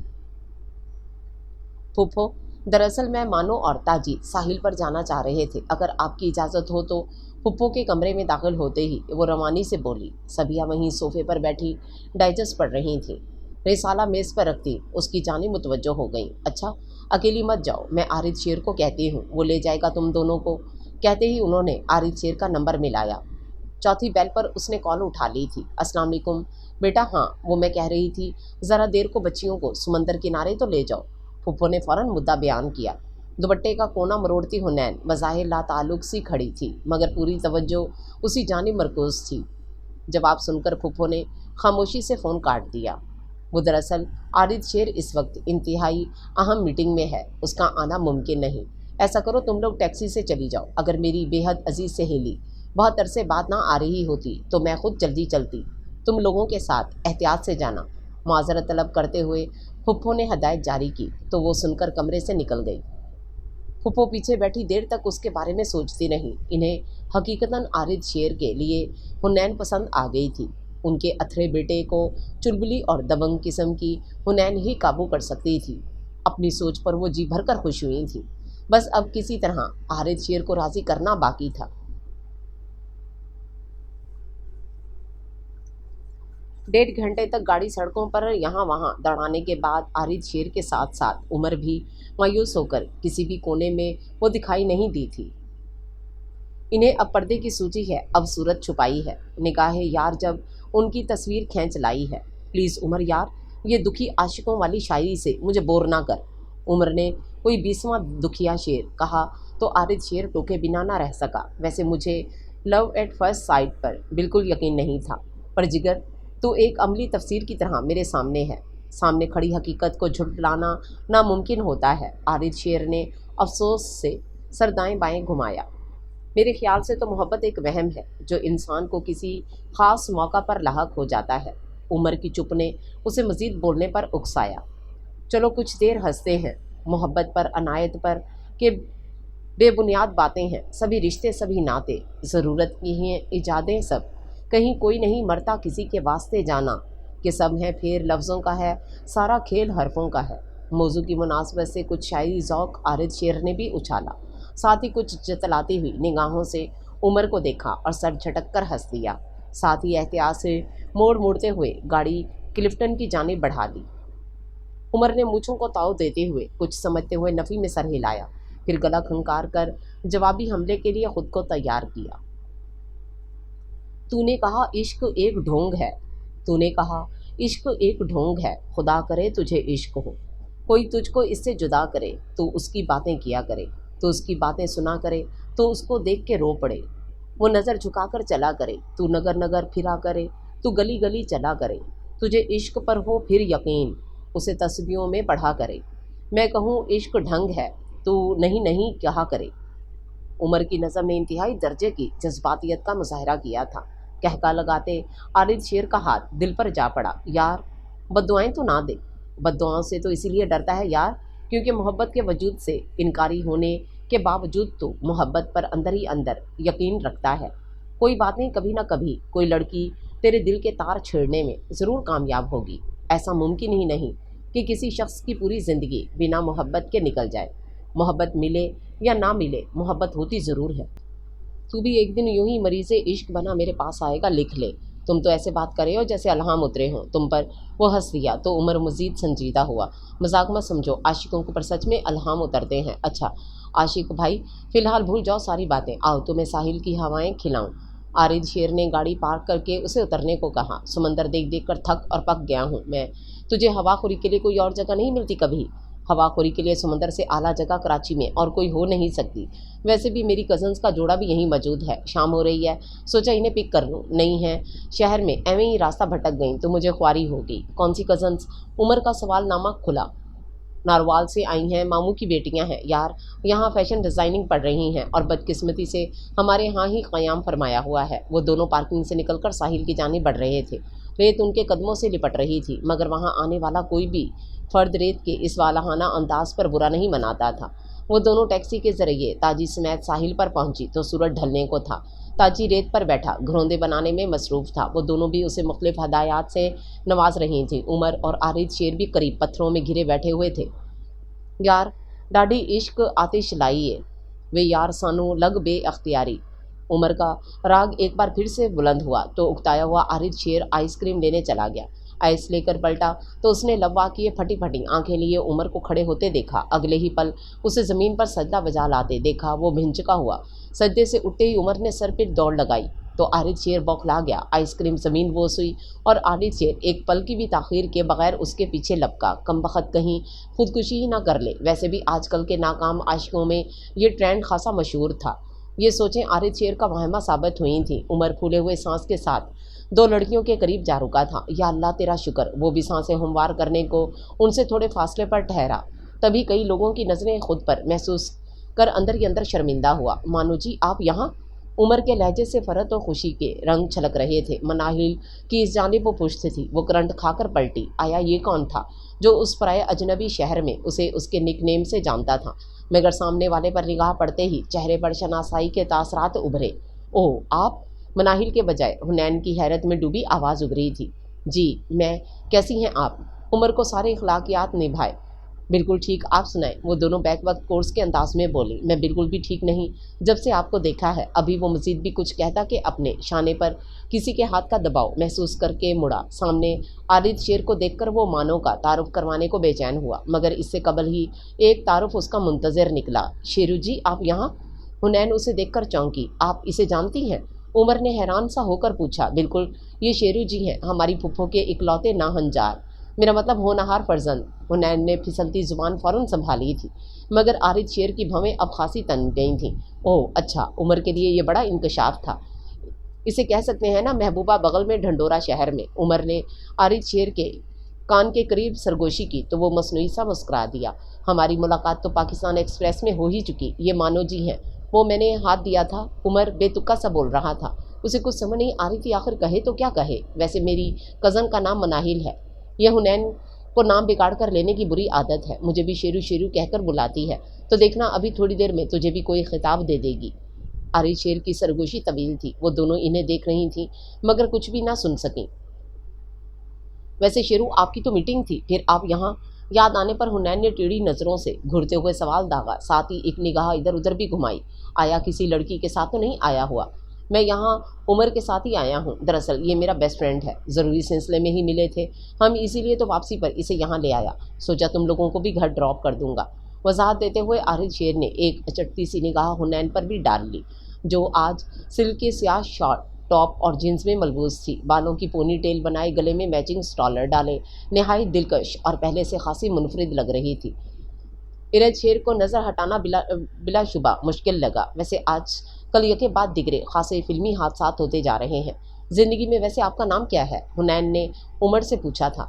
फूफो दरअसल मैं मानो और ताजी साहिल पर जाना चाह रहे थे। अगर आपकी इजाज़त हो तो। पुप्पो के कमरे में दाखिल होते ही वो रवानी से बोली। सबिया वहीं सोफे पर बैठी डाइजेस्ट पढ़ रही थी। रिसाला मेज़ पर रखती उसकी जानी मुतवज्जो हो गई। अच्छा, अकेली मत जाओ, मैं आरिद शेर को कहती हूँ, वो ले जाएगा तुम दोनों को। कहते ही उन्होंने आरिद शेर का नंबर मिलाया। चौथी बेल पर उसने कॉल उठा ली थी। अस्सलाम वालेकुम बेटा। हाँ, वो मैं कह रही थी, ज़रा देर को बच्चियों को समंदर किनारे तो ले जाओ। फुप्पो ने फ़ौरन मुद्दा बयान किया। दुपट्टे का कोना मरोड़ती हुनैन बज़ाहिर लाताल्लुक़ सी खड़ी थी, मगर पूरी तवज्जो उसी जानिब मरकूज़ थी। जवाब सुनकर फुप्पो ने खामोशी से फ़ोन काट दिया। वो दरअसल आरिद शेर इस वक्त इंतहाई अहम मीटिंग में है, उसका आना मुमकिन नहीं। ऐसा करो, तुम लोग टैक्सी से चली जाओ। अगर मेरी बेहद अजीज़ सहेली बहुत अरसे बाद ना आ रही होती तो मैं खुद जल्दी चलती। तुम लोगों के साथ एहतियात से जाना। माजरत तलब करते हुए फुप्पो ने हदायत जारी की तो वो सुनकर कमरे से निकल गई। फुप्पो पीछे बैठी देर तक उसके बारे में सोचती रही। इन्हें हकीकतन आरिद शेर के लिए हुनैन पसंद आ गई थी। उनके अथरे बेटे को चुलबुली और दबंग किस्म की हुनैन ही काबू कर सकती थी। अपनी सोच पर वो जी भरकर खुश हुई थी। बस अब किसी तरह आरिद शेर को राज़ी करना बाकी था। 1.5 घंटे तक गाड़ी सड़कों पर यहाँ वहाँ दौड़ाने के बाद आरिद शेर के साथ साथ उमर भी मायूस होकर किसी भी कोने में वो दिखाई नहीं दी थी। इन्हें अब पर्दे की सूची है, अब सूरत छुपाई है, निगाहे यार जब उनकी तस्वीर खींच लाई है। प्लीज़ उमर यार, ये दुखी आशिकों वाली शायरी से मुझे बोर ना कर। उमर ने कोई 20वां दुखिया शेर कहा तो आरिद शेर टोके बिना ना रह सका। वैसे मुझे लव एट फर्स्ट साइट पर बिल्कुल यकीन नहीं था, पर जिगर तो एक अमली तफसीर की तरह मेरे सामने है। सामने खड़ी हकीकत को झुठलाना नामुमकिन होता है। आरिद शेर ने अफसोस से सर दाएं बाएं घुमाया। मेरे ख्याल से तो मोहब्बत एक वहम है जो इंसान को किसी ख़ास मौका पर लाहक हो जाता है। उमर की चुप ने उसे मज़ीद बोलने पर उकसाया। चलो कुछ देर हंसते हैं। मोहब्बत पर, अनायत पर के बेबुनियाद बातें हैं। सभी रिश्ते, सभी नाते ज़रूरत की हैं इजादें सब। कहीं कोई नहीं मरता किसी के वास्ते जाना कि सब है फेर लफ्ज़ों का है, सारा खेल हरफों का है। मौजू की मुनासबत से कुछ शायरी ज़ौक़ आरिद शेर ने भी उछाला। साथ ही कुछ जतलाती हुई निगाहों से उमर को देखा और सर झटक कर हंस दिया। साथ ही एहतियात से मोड़ मोड़ते हुए गाड़ी क्लिफ्टन की जानिब बढ़ा दी। उमर ने मूँछों को ताव देते हुए कुछ समझते हुए नफ़ी में सर हिलाया, फिर गला खंकार कर जवाबी हमले के लिए खुद को तैयार किया। तूने कहा इश्क एक ढोंग है, तूने कहा इश्क एक ढोंग है, खुदा करे तुझे इश्क हो। कोई तुझको इससे जुदा करे तो उसकी बातें किया करे, तो उसकी बातें सुना करे, तो उसको देख के रो पड़े। वो नज़र झुकाकर चला करे, तू नगर नगर फिरा करे, तू गली गली चला करे। तुझे इश्क पर हो फिर यकीन, उसे तस्बीहों में पढ़ा करे। मैं कहूँ इश्क ढंग है, तू नहीं नहीं कहा करे। उमर की नज़म ने इंतहाई दर्जे की जज्बातियत का मुजाहरा किया था। कहका लगाते आरिद शेर का हाथ दिल पर जा पड़ा। यार, बद्दुआएं तो ना दे। बद्दुआओं से तो इसीलिए डरता है यार, क्योंकि मोहब्बत के वजूद से इनकारी होने के बावजूद तो मोहब्बत पर अंदर ही अंदर यकीन रखता है। कोई बात नहीं, कभी ना कभी कोई लड़की तेरे दिल के तार छेड़ने में ज़रूर कामयाब होगी। ऐसा मुमकिन ही नहीं कि किसी शख्स की पूरी ज़िंदगी बिना मोहब्बत के निकल जाए। मोहब्बत मिले या ना मिले, मोहब्बत होती ज़रूर है। तू भी एक दिन यूं ही मरीज़े इश्क बना मेरे पास आएगा, लिख ले। तुम तो ऐसे बात करे हो जैसे अल्हाम उतरे हों तुम पर। वो हंस दिया तो उमर मज़ीद संजीदा हुआ। मजाक मत समझो, आशिकों के पर सच में अल्हाम उतरते हैं। अच्छा आशिक भाई, फ़िलहाल भूल जाओ सारी बातें, आओ तुम्हें साहिल की हवाएं खिलाऊं। आरिद शेर ने गाड़ी पार्क करके उसे उतरने को कहा। समंदर देख देख कर थक और पक गया हूँ मैं। तुझे हवाखोरी के लिए कोई और जगह नहीं मिलती कभी? हवाखोरी के लिए समंदर से आला जगह कराची में और कोई हो नहीं सकती। वैसे भी मेरी कज़न्स का जोड़ा भी यहीं मौजूद है। शाम हो रही है, सोचा इन्हें पिक कर लूँ। नहीं है शहर में, एवं ही रास्ता भटक गई तो मुझे ख्वारी होगी। कौन सी कज़न्स? उमर का सवाल नामा खुला। नारवाल से आई हैं, मामू की बेटियां हैं यार, यहाँ फैशन डिज़ाइनिंग पढ़ रही हैं और बदकिस्मती से हमारे यहाँ ही क़याम फरमाया हुआ है। वो दोनों पार्किंग से निकलकर साहिल की जानिब बढ़ रहे थे। रेत उनके कदमों से लिपट रही थी, मगर वहाँ आने वाला कोई भी फ़र्द रेत के इस वालाहाना अंदाज पर बुरा नहीं मनाता था। वो दोनों टैक्सी के ज़रिए ताजी समेत साहिल पर पहुँची तो सूरज ढलने को था। ताजी रेत पर बैठा घरौंदे बनाने में मसरूफ़ था। वो दोनों भी उसे मुख्तलिफ हदायत से नवाज रही थी। उमर और आरिद शेर भी करीब पत्थरों में घिरे बैठे हुए थे। यार, ڈاڈی عشق آتش لائیے وے یار سانو لگ بے اختیاری۔ عمر کا راگ ایک بار پھر سے بلند ہوا تو اکتایا ہوا عارض شیر آئس کریم لینے چلا گیا۔ آئس لے کر پلٹا تو اس نے لوا کیے پھٹی پھٹی آنکھیں لیے عمر کو کھڑے ہوتے دیکھا۔ اگلے ہی پل اسے زمین پر سجدہ بجا لاتے دیکھا۔ وہ بھنچکا ہوا، سجدے سے اٹھتے ہی عمر نے سر پہ دوڑ لگائی تو عارض شیر بوکھلا گیا۔ آئس کریم زمین بوس ہوئی اور عارض شیر ایک پل کی بھی تاخیر کے بغیر اس کے پیچھے لپکا۔ کمبخت کہیں خودکشی ہی نہ کر لے۔ ویسے بھی آج کل کے ناکام عاشقوں میں یہ ٹرینڈ خاصا مشہور تھا۔ یہ سوچیں عارض شیر کا وہمہ ثابت ہوئی تھیں۔ عمر پھولے ہوئے سانس کے ساتھ دو لڑکیوں کے قریب جا رکا تھا۔ یا اللہ تیرا شکر، وہ بھی سانسیں ہموار کرنے کو ان سے تھوڑے فاصلے پر ٹھہرا۔ تبھی کئی لوگوں کی نظریں خود پر محسوس کر اندر ہی اندر شرمندہ ہوا۔ مانو جی آپ یہاں؟ عمر کے لہجے سے فرحت اور خوشی کے رنگ چھلک رہے تھے۔ مناہل کی اس جانب وہ پشت تھی۔ وہ کرنٹ کھا کر پلٹی۔ آیا یہ کون تھا جو اس پرائے اجنبی شہر میں اسے اس کے نک نیم سے جانتا تھا؟ مگر سامنے والے پر نگاہ پڑتے ہی چہرے پر شناسائی کے تاثرات ابھرے۔ اوہ آپ؟ مناہل کے بجائے حنین کی حیرت میں ڈوبی آواز ابھری تھی۔ جی میں، کیسی ہیں آپ؟ عمر کو سارے اخلاقیات نبھائے۔ بالکل ٹھیک، آپ سنائیں؟ وہ دونوں بیک وقت کورس کے انداز میں بولی۔ میں بالکل بھی ٹھیک نہیں، جب سے آپ کو دیکھا ہے۔ ابھی وہ مزید بھی کچھ کہتا کہ اپنے شانے پر کسی کے ہاتھ کا دباؤ محسوس کر کے مڑا۔ سامنے عارض شیر کو دیکھ کر وہ مانو کا تعارف کروانے کو بے چین ہوا، مگر اس سے قبل ہی ایک تعارف اس کا منتظر نکلا۔ شیرو جی آپ یہاں؟ حنین اسے دیکھ کر چونکی۔ آپ اسے جانتی ہیں؟ عمر نے حیران سا ہو کر پوچھا۔ بالکل، یہ شیرو جی ہیں، ہماری پھپھو کے اکلوتے ناہنجار، میرا مطلب ہونہار فرزند۔ حنین نے پھسلتی زبان فوراً سنبھالی تھی، مگر عارض شیر کی بھویں اب خاصی تن گئی تھیں۔ اوہ اچھا، عمر کے لیے یہ بڑا انکشاف تھا۔ اسے کہہ سکتے ہیں نا محبوبہ بغل میں ڈھنڈورا شہر میں۔ عمر نے عارض شیر کے کان کے قریب سرگوشی کی تو وہ مصنوعی سا مسکرا دیا۔ ہماری ملاقات تو پاکستان ایکسپریس میں ہو ہی چکی، یہ مانو جی ہیں، وہ میں نے ہاتھ دیا تھا۔ عمر بے تکا سا بول رہا تھا، اسے کچھ سمجھ نہیں آ رہی تھی آخر کہے تو کیا کہے۔ ویسے میری کزن کا نام مناہل ہے، یہ حنین کو نام بگاڑ کر لینے کی بری عادت ہے، مجھے بھی شیرو شیرو کہہ کر بلاتی ہے، تو دیکھنا ابھی تھوڑی دیر میں تجھے بھی کوئی خطاب دے دے گی۔ عارض شیر کی سرگوشی طویل تھی، وہ دونوں انہیں دیکھ رہی تھیں مگر کچھ بھی نہ سن سکیں۔ ویسے شیرو آپ کی تو میٹنگ تھی، پھر آپ یہاں؟ یاد آنے پر حنین نے ٹیڑھی نظروں سے گھرتے ہوئے سوال داغا، ساتھ ہی ایک نگاہ ادھر ادھر بھی گھمائی۔ آیا کسی لڑکی کے ساتھ تو نہیں آیا ہوا؟ میں یہاں عمر کے ساتھ ہی آیا ہوں، دراصل یہ میرا بیسٹ فرینڈ ہے، ضروری سلسلے میں ہی ملے تھے ہم، اسی لیے تو واپسی پر اسے یہاں لے آیا، سوچا تم لوگوں کو بھی گھر ڈراپ کر دوں گا۔ وضاحت دیتے ہوئے عارض شیر نے ایک اچٹتی سی نگاہ حنین پر بھی ڈال لی، جو آج سلک کے سیاہ شارٹ ٹاپ اور جینس میں ملبوس تھی، بالوں کی پونی ٹیل بنائے، گلے میں میچنگ سٹالر ڈالے، نہایت دلکش اور پہلے سے خاصی منفرد لگ رہی تھی۔ عارض شیر کو نظر ہٹانا بلا شبہ مشکل لگا۔ ویسے آج کل یکے بعد دیگرے خاصے فلمی حادثات ہوتے جا رہے ہیں زندگی میں، ویسے آپ کا نام کیا ہے؟ حنین نے عمر سے پوچھا تھا،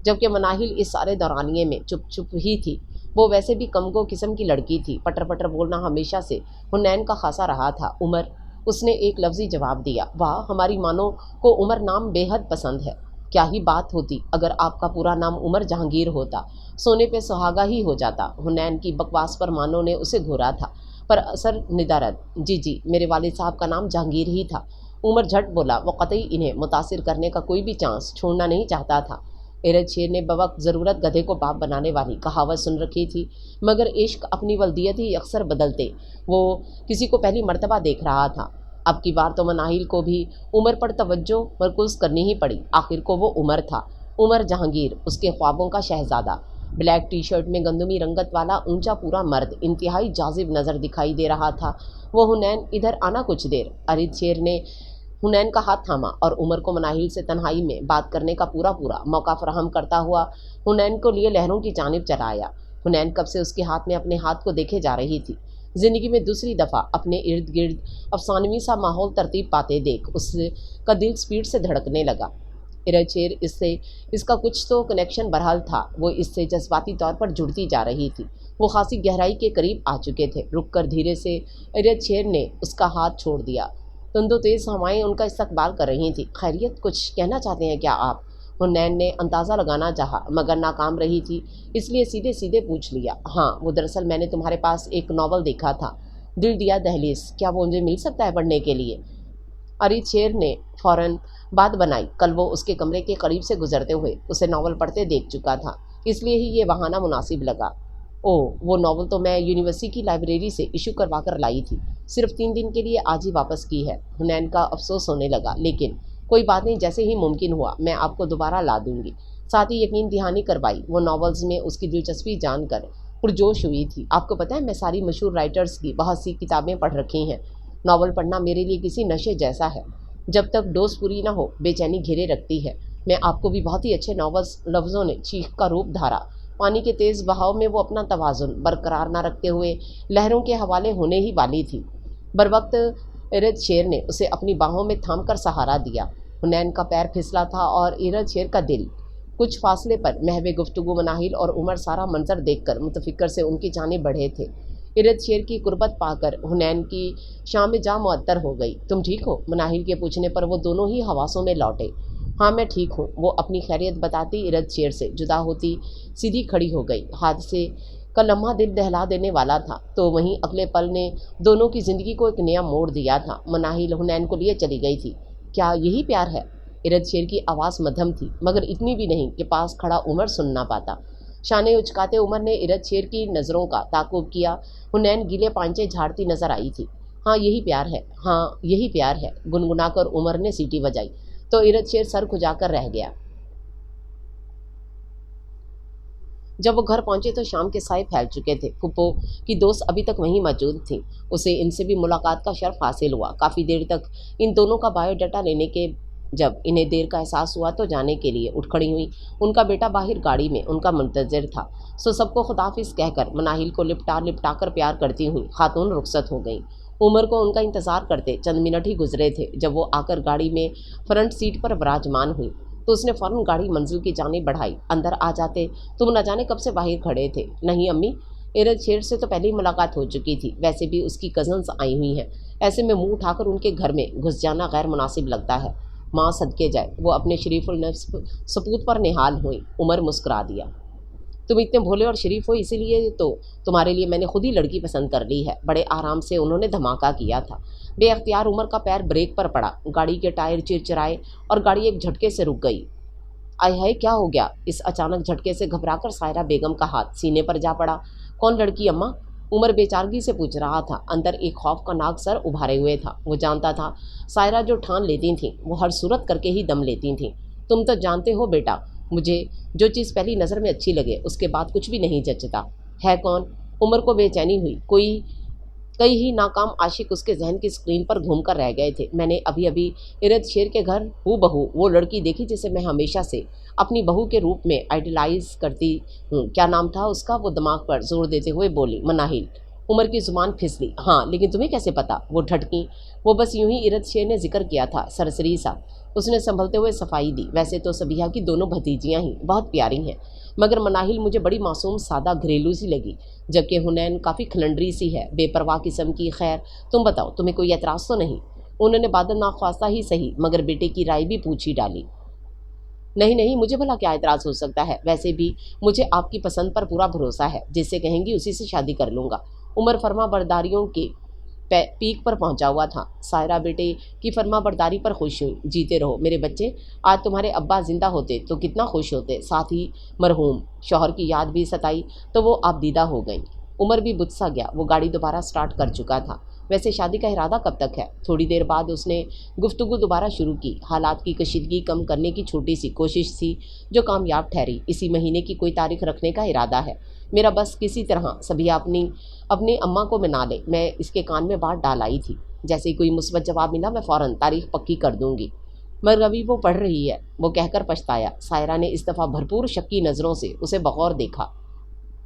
جبکہ مناہل اس سارے دورانیے میں چپ چپ ہی تھی۔ وہ ویسے بھی کمگو قسم کی لڑکی تھی، پٹر پٹر بولنا ہمیشہ سے حنین کا خاصا رہا تھا۔ عمر، اس نے ایک لفظی جواب دیا۔ واہ، ہماری مانو کو عمر نام بے حد پسند ہے۔ کیا ہی بات ہوتی اگر آپ کا پورا نام عمر جہانگیر ہوتا، سونے پہ سہاگا ہی ہو جاتا۔ حنین کی بکواس پر مانو نے اسے گھورا تھا، پر اثر ندارد۔ جی میرے والد صاحب کا نام جہانگیر ہی تھا۔ عمر جھٹ بولا، وہ قطعی انہیں متاثر کرنے کا کوئی بھی چانس چھوڑنا نہیں چاہتا تھا۔ عارض شیر نے بوقت ضرورت گدھے کو باپ بنانے والی کہاوت سن رکھی تھی، مگر عشق اپنی ولدیت ہی اکثر بدلتے وہ کسی کو پہلی مرتبہ دیکھ رہا تھا۔ اب کی بار تو مناہل کو بھی عمر پر توجہ مرکوز کرنی ہی پڑی، آخر کو وہ عمر تھا، عمر جہانگیر، اس کے خوابوں کا شہزادہ۔ بلیک ٹی شرٹ میں گندمی رنگت والا اونچا پورا مرد انتہائی جاذب نظر دکھائی دے رہا تھا۔ وہ حنین ادھر آنا کچھ دیر۔ عارض شیر نے حنین کا ہاتھ تھاما اور عمر کو مناہل سے تنہائی میں بات کرنے کا پورا موقع فراہم کرتا ہوا حنین کو لیے لہروں کی جانب چلایا۔ حنین کب سے اس کے ہاتھ میں اپنے ہاتھ کو دیکھے جا رہی تھی۔ زندگی میں دوسری دفعہ اپنے ارد گرد افسانوی سا ماحول ترتیب پاتے دیکھ اس کا دل سپیڈ سے دھڑکنے لگا۔ عارض شیر اس کا کچھ تو کنیکشن بہرحال تھا، وہ اس سے جذباتی طور پر جڑتی جا رہی تھی، وہ خاصی گہرائی کے قریب آ چکے تھے۔ رک کر دھیرے سے عارض شیر نے اس کا ہاتھ چھوڑ دیا۔ تند و تیز ہوائیں ان کا استقبال کر رہی تھیں۔ خیریت، کچھ کہنا چاہتے ہیں کیا آپ؟ حنین نے اندازہ لگانا چاہا مگر ناکام رہی تھی، اس لیے سیدھے سیدھے پوچھ لیا۔ ہاں، وہ دراصل میں نے تمہارے پاس ایک ناول دیکھا تھا، دل دیا دہلیز، کیا وہ مجھے مل سکتا ہے پڑھنے کے لیے؟ عارض شیر نے فوراً بات بنائی، کل وہ اس کے کمرے کے قریب سے گزرتے ہوئے اسے ناول پڑھتے دیکھ چکا تھا، اس لیے ہی یہ بہانہ مناسب لگا۔ ओह, वो नॉवल तो मैं यूनिवर्सिटी की लाइब्रेरी से इशू करवा कर लाई थी, सिर्फ 3 दिन के लिए आज ही वापस की है। हुनैन का अफसोस होने लगा, लेकिन कोई बात नहीं, जैसे ही मुमकिन हुआ मैं आपको दोबारा ला दूंगी। साथ ही यकीन दहानी करवाई। वो नॉवेल्स में उसकी दिलचस्पी जानकर पुरजोश हुई थी। आपको पता है, मैं सारी मशहूर राइटर्स की बहुत सी किताबें पढ़ रखी हैं। नावल पढ़ना मेरे लिए किसी नशे जैसा है। जब तक डोज पूरी ना हो बेचैनी घेरे रखती है। मैं आपको भी बहुत ही अच्छे नॉवेल्स। लफ्ज़ों ने चीख का रूप धारा। पानी के तेज़ बहाव में वो अपना तवाज़ुन बरकरार न रखते हुए लहरों के हवाले होने ही वाली थी। बरवक्त इरद शेर ने उसे अपनी बाहों में थाम कर सहारा दिया। हुनैन का पैर फिसला था और इरद शेर का दिल। कुछ फासले पर महवे गुफ्तगू मनाहिल और उमर सारा मंजर देखकर मुतफिक्र से उनकी जाने बढ़े थे। इरद शेर की कुर्बत पाकर हुनैन की शाम जा मुअत्तर हो गई। तुम ठीक हो? मनाहिल के पूछने पर वो दोनों ही हवासों में लौटे। हाँ, मैं ठीक हूँ। वो अपनी खैरियत बताती इरद शेर से जुदा होती सीधी खड़ी हो गई। हादसे का लम्हा दिल दहला देने वाला था, तो वहीं अगले पल ने दोनों की ज़िंदगी को एक नया मोड़ दिया था। मनाहिल हुनैन को लिए चली गई थी। क्या यही प्यार है? इरद शेर की आवाज़ मध्यम थी, मगर इतनी भी नहीं कि पास खड़ा उमर सुन ना पाता। शाने उचकाते उमर ने इरद शेर की नज़रों का ताक़ुब किया। हुनैन गीले पांचे झाड़ती नजर आई थी। हाँ यही प्यार है, हाँ यही प्यार है, गुनगुनाकर उमर ने सीटी बजाई, तो इरद शेर सर खुजाकर रह गया। जब वो घर पहुंचे तो शाम के साए फैल चुके थे। फुप्पो की दोस्त अभी तक वहीं मौजूद थी। उसे इनसे भी मुलाकात का शर्फ हासिल हुआ। काफ़ी देर तक इन दोनों का बायोडाटा लेने के जब इन्हें देर का एहसास हुआ तो जाने के लिए उठ खड़ी हुई। उनका बेटा बाहर गाड़ी में उनका मुंतज़िर था। सो सबको खुदाफिज कहकर मनाहिल को लिपटा लिपटा कर प्यार करती हुई खातून रुखसत हो गई। उमर को उनका इंतज़ार करते चंद मिनट ही गुजरे थे जब वो आकर गाड़ी में फ्रंट सीट पर विराजमान हुई, तो उसने फ़ौरन गाड़ी मंजिल की जानिब बढ़ाई। अंदर आ जाते, तुम न जाने कब से बाहर खड़े थे। नहीं अम्मी, इरद शेर से तो पहले ही मुलाकात हो चुकी थी। वैसे भी उसकी कज़न्स आई हुई हैं, ऐसे में मुंह उठाकर उनके घर में घुस जाना गैर मुनासिब लगता है। माँ सदके जाए, वो अपने शरीफुल नफ्स सपूत पर निहाल हुई। उमर मुस्कुरा दिया। तुम इतने भोले और शरीफ हो, इसीलिए तो तुम्हारे लिए मैंने खुद ही लड़की पसंद कर ली है। बड़े आराम से उन्होंने धमाका किया था। बेअख्तियार उमर का पैर ब्रेक पर पड़ा। गाड़ी के टायर चिरचिराए और गाड़ी एक झटके से रुक गई। आय हाय, क्या हो गया? इस अचानक झटके से घबराकर सायरा बेगम का हाथ सीने पर जा पड़ा। कौन लड़की अम्मा? उमर बेचारगी से पूछ रहा था। अंदर एक खौफ का नाग सर उभारे हुए था। वो जानता था सायरा जो ठान लेती थी वो हर सूरत करके ही दम लेती थी। तुम तो जानते हो बेटा, मुझे जो चीज़ पहली नज़र में अच्छी लगे उसके बाद कुछ भी नहीं जचता। है कौन? उमर को बेचैनी हुई। कई ही नाकाम आशिक उसके जहन की स्क्रीन पर घूम कर रह गए थे। मैंने अभी अभी इरद शेर के घर हूबहू वो लड़की देखी जिसे मैं हमेशा से अपनी बहू के रूप में आइडलाइज करती हूँ। क्या नाम था उसका? वो दिमाग पर जोर देते हुए बोली। मनाहिल। उमर की जुबान फिसली। हाँ, लेकिन तुम्हें कैसे पता? वो ढटकी। वो बस यूं ही इरद शेर ने जिक्र किया था, सरसरी सा। उसने संभलते हुए सफाई दी। वैसे तो सबिहा की दोनों भतीजियाँ ही बहुत प्यारी हैं, मगर मनाहिल मुझे बड़ी मासूम सादा घरेलू सी लगी, जबकि हुनैन काफ़ी खलंडरी सी है, बेपरवाह किस्म की। खैर तुम बताओ, तुम्हें कोई एतराज़ तो नहीं? उन्होंने बादल नाख्वास्ता ही सही मगर बेटे की राय भी पूछ ही डाली। नहीं नहीं, मुझे भला क्या एतराज़ हो सकता है? वैसे भी मुझे आपकी पसंद पर पूरा भरोसा है। जिससे कहेंगी उसी से शादी कर लूँगा। उमर फर्मा बरदारियों के पीक पर पहुंचा हुआ था। सायरा बेटे की फर्मा बरदारी पर खुश हुई। जीते रहो मेरे बच्चे। आज तुम्हारे अब्बा जिंदा होते तो कितना खुश होते। साथ ही मरहूम शौहर की याद भी सताई तो वो आबदीदा हो गई। उमर भी बुझ-सा गया। वो गाड़ी दोबारा स्टार्ट कर चुका था। वैसे शादी का इरादा कब तक है? थोड़ी देर बाद उसने गुफ्तगू दोबारा शुरू की। हालात की कशीदगी कम करने की छोटी सी कोशिश थी जो कामयाब ठहरी। इसी महीने की कोई तारीख रखने का इरादा है। मेरा बस किसी तरह सभी अपनी अम्मा को मना ले। मैं इसके कान में बात डाल आई थी। जैसे ही कोई मुस्बत जवाब मिला मैं फ़ौरन तारीख पक्की कर दूंगी। मगर अभी वो पढ़ रही है, वो कहकर पछताया। सायरा ने इस दफ़ा भरपूर शक्की नज़रों से उसे बगौर देखा।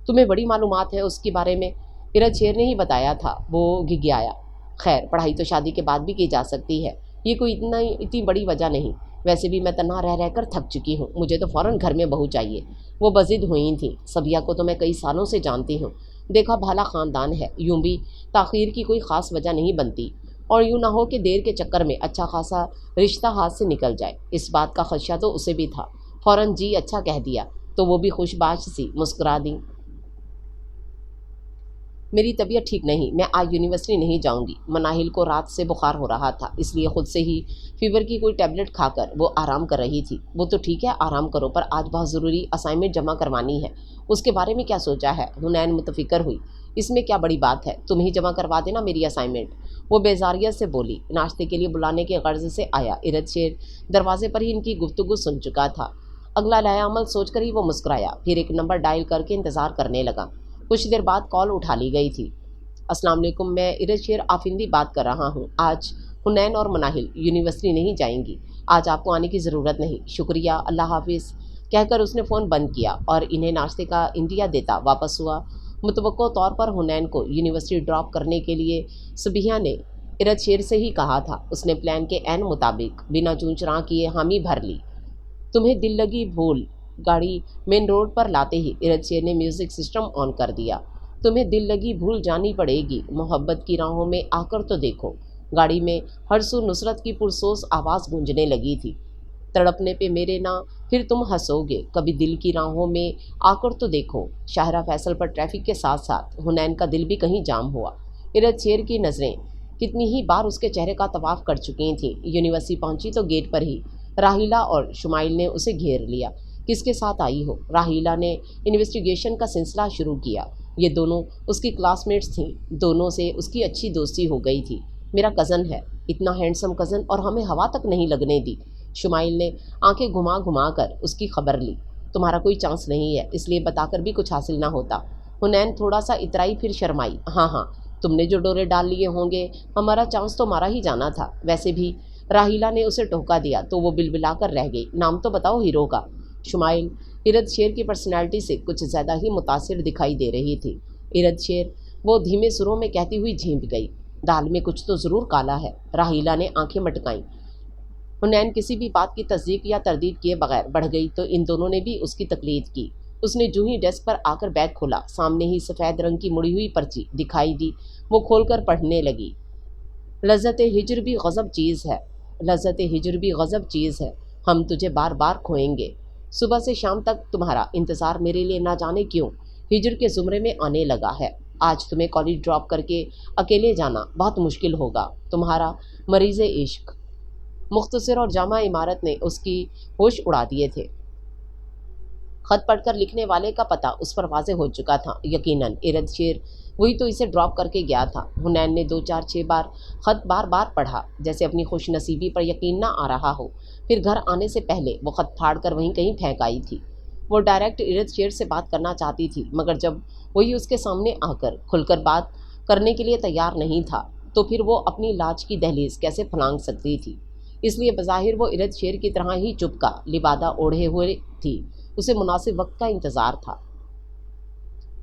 तुम्हें बड़ी मालूमात है उसके बारे में? इरद शेर ने ही बताया था। वो घिघियाया। खैर, पढ़ाई तो शादी के बाद भी की जा सकती है, ये कोई इतनी बड़ी वजह नहीं। वैसे भी मैं तन्हा रह रहकर थक चुकी हूँ। मुझे तो फ़ौरन घर में बहू चाहिए। वो बज़िद हुई थी। सबिया को तो मैं कई सालों से जानती हूँ। देखा भाला ख़ानदान है, यूं भी ताख़ीर की कोई ख़ास वजह नहीं बनती। और यूं ना हो कि देर के चक्कर में अच्छा खासा रिश्ता हाथ से निकल जाए। इस बात का खदशा तो उसे भी था। फ़ौरन जी अच्छा कह दिया तो वो भी खुशबाश सी मुस्कुरा दी। میری طبیعت ٹھیک نہیں، میں آج یونیورسٹی نہیں جاؤں گی۔ مناہل کو رات سے بخار ہو رہا تھا، اس لیے خود سے ہی فیور کی کوئی ٹیبلٹ کھا کر وہ آرام کر رہی تھی۔ وہ تو ٹھیک ہے، آرام کرو، پر آج بہت ضروری اسائنمنٹ جمع کروانی ہے۔ اس کے بارے میں کیا سوچا ہے؟ حنین متفکر ہوئی۔ اس میں کیا بڑی بات ہے، تم ہی جمع کروا دینا میری اسائنمنٹ، وہ بیزاریت سے بولی۔ ناشتے کے لیے بلانے کے غرض سے آیا ارد شیر دروازے پر ہی ان کی گفتگو سن چکا تھا۔ اگلا لائحہ عمل سوچ کر ہی وہ مسکرایا، پھر ایک نمبر ڈائل کر کے انتظار کرنے لگا۔ کچھ دیر بعد کال اٹھا لی گئی تھی۔ السلام علیکم، میں ارد شیر آفندی بات کر رہا ہوں۔ آج حنین اور مناہل یونیورسٹی نہیں جائیں گی، آج آپ کو آنے کی ضرورت نہیں۔ شکریہ، اللہ حافظ کہہ کر اس نے فون بند کیا اور انہیں ناشتے کا انڈیا دیتا واپس ہوا۔ متوقع طور پر حنین کو یونیورسٹی ڈراپ کرنے کے لیے صبیحہ نے ارد شیر سے ہی کہا تھا۔ اس نے پلان کے عین مطابق بنا چون چراں کیے حامی بھر لی۔ تمہیں دل لگی بھول۔ گاڑی مین روڈ پر لاتے ہی ارد شیر نے میوزک سسٹم آن کر دیا۔ تمہیں دل لگی بھول جانی پڑے گی، محبت کی راہوں میں آ کر تو دیکھو۔ گاڑی میں ہر سو نصرت کی پرسوز آواز گونجنے لگی تھی۔ تڑپنے پہ میرے نا پھر تم ہنسو گے، کبھی دل کی راہوں میں آ کر تو دیکھو۔ شاہراہ فیصل پر ٹریفک کے ساتھ ساتھ حنین کا دل بھی کہیں جام ہوا۔ ارد شیر کی نظریں کتنی ہی بار اس کے چہرے کا طواف کر چکی تھیں۔ یونیورسٹی پہنچی تو گیٹ پر ہی راہیلہ اور شمائل نے اسے گھیر لیا۔ کس کے ساتھ آئی ہو؟ راہیلہ نے انویسٹیگیشن کا سلسلہ شروع کیا۔ یہ دونوں اس کی کلاس میٹس تھیں، دونوں سے اس کی اچھی دوستی ہو گئی تھی۔ میرا کزن ہے، اتنا ہینڈسم کزن، اور ہمیں ہوا تک نہیں لگنے دی۔ شمائل نے آنکھیں گھما گھما کر اس کی خبر لی۔ تمہارا کوئی چانس نہیں ہے، اس لیے بتا کر بھی کچھ حاصل نہ ہوتا۔ حنین تھوڑا سا اترائی پھر شرمائی۔ ہاں ہاں، تم نے جو ڈورے ڈال لیے ہوں گے، ہمارا چانس تو مارا ہی جانا تھا۔ ویسے بھی راہیلہ نے اسے ٹوکا دیا تو وہ بلبلا کر رہ گئی۔ نام تو بتاؤ ہیرو کا۔ شمائل ارد شیر کی پرسنالٹی سے کچھ زیادہ ہی متاثر دکھائی دے رہی تھی۔ ارد شیر، وہ دھیمے سروں میں کہتی ہوئی جھینپ گئی۔ دال میں کچھ تو ضرور کالا ہے۔ راہیلہ نے آنکھیں مٹکائیں۔ حنین کسی بھی بات کی تصدیق یا تردید کیے بغیر بڑھ گئی تو ان دونوں نے بھی اس کی تقلید کی۔ اس نے جو ہی ڈیسک پر آ کر بیگ کھولا، سامنے ہی سفید رنگ کی مڑی ہوئی پرچی دکھائی دی۔ وہ کھول کر پڑھنے لگی۔ لذت ہجر بھی غضب چیز ہے، لذت ہجر بھی غضب چیز ہے، ہم تجھے بار بار کھوئیں گے۔ صبح سے شام تک تمہارا انتظار میرے لیے نہ جانے کیوں ہجر کے زمرے میں آنے لگا ہے۔ آج تمہیں کالج ڈراپ کر کے اکیلے جانا بہت مشکل ہوگا۔ تمہارا مریض عشق۔ مختصر اور جامع عمارت نے اس کی ہوش اڑا دیے تھے۔ خط پڑھ کر لکھنے والے کا پتہ اس پر واضح ہو چکا تھا۔ یقیناً ارد شیر وہی تو اسے ڈراپ کر کے گیا تھا۔ حنین نے 2 4 6 بار خط بار بار پڑھا، جیسے اپنی خوش نصیبی پر یقین نہ آ رہا ہو۔ پھر گھر آنے سے پہلے وہ خط پھاڑ کر وہیں کہیں پھینک آئی تھی۔ وہ ڈائریکٹ ارد شیر سے بات کرنا چاہتی تھی، مگر جب وہی اس کے سامنے آ کر کھل کر بات کرنے کے لیے تیار نہیں تھا تو پھر وہ اپنی لاج کی دہلیز کیسے پھلانگ سکتی تھی؟ اس لیے بظاہر وہ ارد شیر کی طرح ہی چپکا لبادہ اوڑھے ہوئے تھی۔ اسے مناسب وقت کا انتظار تھا۔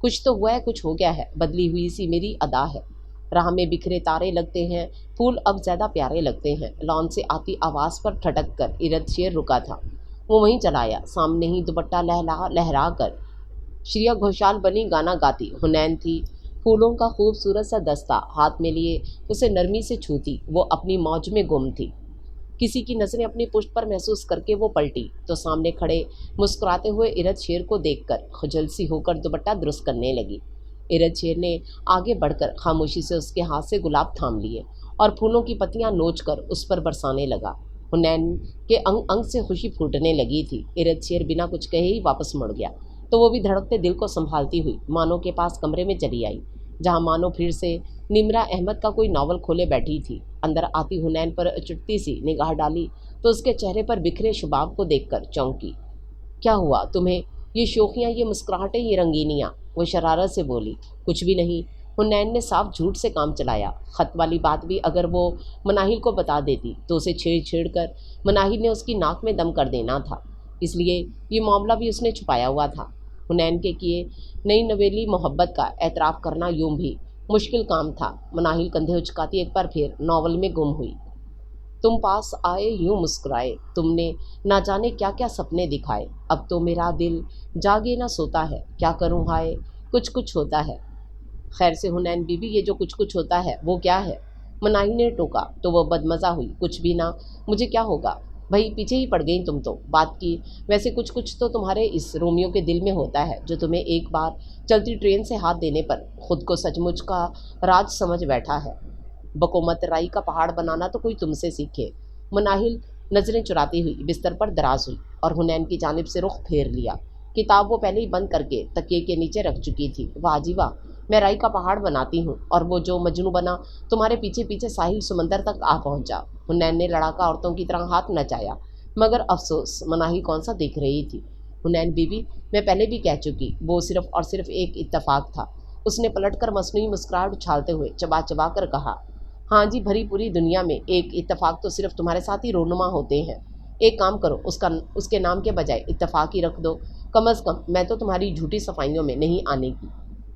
کچھ تو ہوا ہے، کچھ ہو گیا ہے، بدلی ہوئی سی میری ادا ہے۔ راہ میں بکھرے تارے لگتے ہیں، پھول اب زیادہ پیارے لگتے ہیں۔ لان سے آتی آواز پر ٹھٹک کر ارد شیر رکا تھا۔ وہ وہیں چلایا، سامنے ہی دوپٹہ لہرا کر شریا گھوشال بنی گانا گاتی حنین تھی۔ پھولوں کا خوبصورت سا دستہ ہاتھ میں لیے اسے نرمی سے چھوتی وہ اپنی موج میں گم تھی۔ کسی کی نظریں اپنی پشت پر محسوس کر کے وہ پلٹی تو سامنے کھڑے مسکراتے ہوئے ارد شیر کو دیکھ کر خجل سی ہو کر دوپٹہ درست کرنے لگی۔ ارد شیر نے آگے بڑھ کر خاموشی سے اس کے ہاتھ سے گلاب تھام لیے اور پھولوں کی پتیاں نوچ کر اس پر برسانے لگا۔ حنین کے انگ انگ سے خوشی پھوٹنے لگی تھی۔ ارد شیر بنا کچھ کہے ہی واپس مڑ گیا تو وہ بھی دھڑکتے دل کو سنبھالتی ہوئی مانو کے پاس کمرے میں چلی آئی، جہاں مانو پھر سے نمرا احمد کا کوئی ناول کھولے بیٹھی تھی۔ اندر آتی حنین پر چٹتی سی نگاہ ڈالی تو اس کے چہرے پر بکھرے شباب کو دیکھ کر چونکی۔ کیا ہوا تمہیں؟ یہ شوخیاں، یہ مسکراہٹیں، یہ رنگینیاں؟ وہ شرارت سے بولی۔ کچھ بھی نہیں، حنین نے صاف جھوٹ سے کام چلایا۔ خط والی بات بھی اگر وہ مناہل کو بتا دیتی تو اسے چھیڑ چھیڑ کر مناہل نے اس کی ناک میں دم کر دینا تھا، اس لیے یہ معاملہ بھی اس نے چھپایا ہوا تھا۔ حنین کے کیے نئی نویلی محبت کا اعتراف کرنا یوں بھی مشکل کام تھا۔ مناہل کندھے اچکاتی ایک بار پھر ناول میں گم ہوئی۔ تم پاس آئے یوں مسکرائے، تم نے نہ جانے کیا کیا سپنے دکھائے، اب تو میرا دل جاگے نہ سوتا ہے، کیا کروں ہائے کچھ کچھ ہوتا ہے۔ خیر سے حنین بی بی، یہ جو کچھ کچھ ہوتا ہے وہ کیا ہے؟ مناہل نے ٹوکا تو وہ بدمزہ ہوئی۔ کچھ بھی نہ، مجھے کیا ہوگا؟ भाई पीछे ही पड़ गई तुम तो बात की। वैसे कुछ कुछ तो तुम्हारे इस रोमियो के दिल में होता है जो तुम्हें एक बार चलती ट्रेन से हाथ देने पर खुद को सचमुच का राज समझ बैठा है। बकोमत राई का पहाड़ बनाना तो कोई तुमसे सीखे। मनाहिल नजरें चुराती हुई बिस्तर पर दराज हुई और हुनैन की जानिब से रुख फेर लिया। किताब वो पहले ही बंद करके तकिए के नीचे रख चुकी थी। वाह जी वाह, मैं राई का पहाड़ बनाती हूँ और वो जो मजनू बना तुम्हारे पीछे पीछे साहिल समंदर तक आ पहुंचा। हुनैन ने लड़ाका औरतों की तरह हाथ नचाया, मगर अफसोस मनाही कौन सा दिख रही थी। हुनैन बीबी, मैं पहले भी कह चुकी, वो सिर्फ और सिर्फ एक इत्तेफाक था। उसने पलटकर मसनूई मुस्कुराहट उछालते हुए चबा चबा कर कहा, हाँ जी, भरी पूरी दुनिया में एक इत्तेफाक तो सिर्फ तुम्हारे साथ ही रोनुमा होते हैं। एक काम करो, उसके नाम के बजाय इत्तेफाक ही रख दो। कम अज़ कम मैं तो तुम्हारी झूठी सफाइयों में नहीं आने की।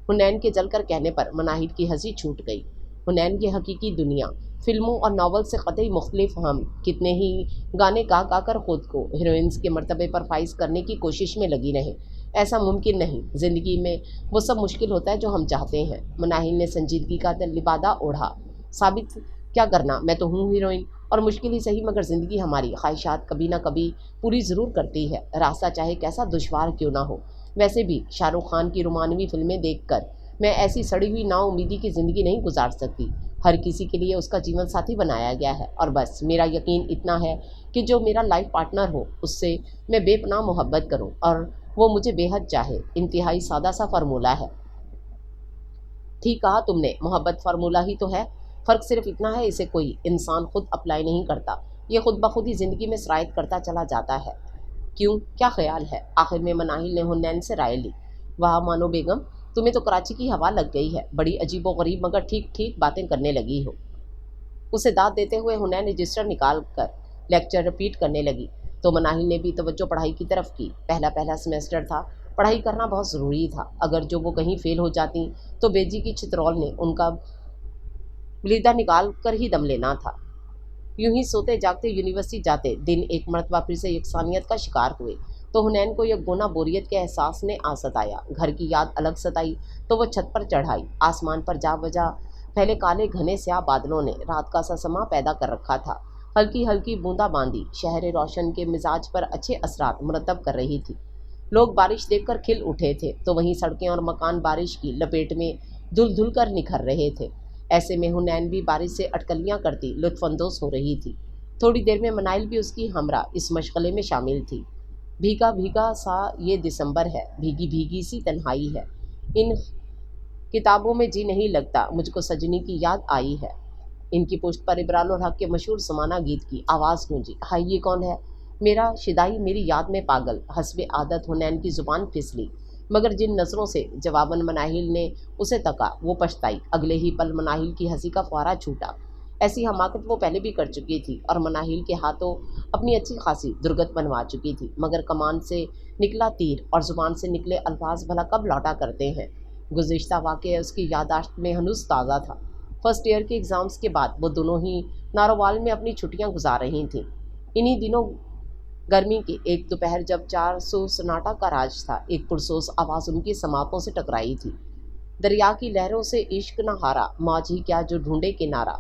हुनैन के जलकर कहने पर मनाहिर की हंसी छूट गई। हुनैन की हकीकी दुनिया फिल्मों और नावल से कतई मुख्तलिफ। हम कितने ही गाने गा गा कर खुद को हीरोइंस के मर्तबे पर फाइज करने की कोशिश में लगी रहे, ऐसा मुमकिन नहीं। ज़िंदगी में वो सब मुश्किल होता है जो हम चाहते हैं। मनाहिर ने संजीदगी का लिबादा ओढ़ा। साबित क्या करना, मैं तो हूँ हीरोइन, और मुश्किल ही सही मगर ज़िंदगी हमारी ख्वाहिशात कभी ना कभी पूरी ज़रूर करती है, रास्ता चाहे कैसा दुश्वार क्यों ना हो। वैसे भी शाहरुख खान की रोमानवी फिल्में देखकर मैं ऐसी सड़ी हुई नाउम्मीदी की ज़िंदगी नहीं गुजार सकती। हर किसी के लिए उसका जीवन साथी बनाया गया है और बस मेरा यकीन इतना है कि जो मेरा लाइफ पार्टनर हो उससे मैं बेपनाह मोहब्बत करूं और वो मुझे बेहद चाहे। इंतहाई सादा सा फार्मूला है। ठीक कहा तुमने, मोहब्बत फार्मूला ही तो है। फ़र्क सिर्फ इतना है इसे कोई इंसान खुद अप्लाई नहीं करता, ये खुद ब खुद ही ज़िंदगी में सरायत करता चला जाता है। क्यों, क्या ख्याल है? आखिर में मनाहिल ने हुनैन से राय ली। वाह मानो बेगम, तुम्हें तो कराची की हवा लग गई है। बड़ी अजीबो गरीब मगर ठीक ठीक बातें करने लगी हो। उसे दाद देते हुए हुनैन रजिस्टर निकाल कर लेक्चर रिपीट करने लगी तो मनाहिल ने भी तवज्जो पढ़ाई की तरफ की। पहला पहला सेमेस्टर था, पढ़ाई करना बहुत ज़रूरी था। अगर जो वो कहीं फेल हो जाती तो बेजी की चित्रौल ने उनका वलीदा निकाल कर ही दम लेना था। यूं ही सोते जागते यूनिवर्सिटी जाते दिन एक मरतबा फिर से यकसानियत का शिकार हुए तो हुनैन को यह गोना बोरियत के एहसास ने आ सताया। घर की याद अलग सताई तो वह छत पर चढ़ाई। आसमान पर जा बजा पहले काले घने स्याह बादलों ने रात का सा समा पैदा कर रखा था। हल्की हल्की बूंदाबांदी शहर रोशन के मिजाज पर अच्छे असरात मुरतब कर रही थी। लोग बारिश देखकर खिल उठे थे तो वहीं सड़कें और मकान बारिश की लपेट में धुल धुल कर निखर रहे थे। ऐसे में हुनैन भी बारिश से अटकलियाँ करती लुत्फानंदोज हो रही थी। थोड़ी देर में मनाइल भी उसकी हमरा इस मशगले में शामिल थी। भीगा भीगा सा ये दिसंबर है, भीगी भीगी सी तन्हाई है, इन किताबों में जी नहीं लगता, मुझको सजनी की याद आई है। इनकी पुश्त पर इबराल और हक के मशहूर समाना गीत की आवाज़ गूंजी। हाय, ये कौन है? मेरा शिदाई मेरी याद में पागल। हस्बे आदत हुनैन की ज़ुबान फिसली, मगर जिन नज़रों से जवाबन मनाहिल ने उसे तका वो पछताई। अगले ही पल मनाहिल की हंसी का फुहारा छूटा। ऐसी हमाकत वो पहले भी कर चुकी थी और मनाहिल के हाथों अपनी अच्छी खासी दुर्गत बनवा चुकी थी, मगर कमान से निकला तीर और ज़ुबान से निकले अल्फाज भला कब लौटा करते हैं। गुज़िश्ता वाक़या उसकी याददाश्त में हनूस ताज़ा था। फर्स्ट ईयर के एग्ज़ाम्स के बाद वो दोनों ही नारोवाल में अपनी छुट्टियां गुजार रही थीं। इन्हीं दिनों गर्मी की एक दोपहर जब 400 सन्नाटा का राज था, एक पुरसोस आवाज़ उनकी समातों से टकराई थी। दरिया की लहरों से इश्क न हारा, मौज ही क्या जो ढूंढे किनारा।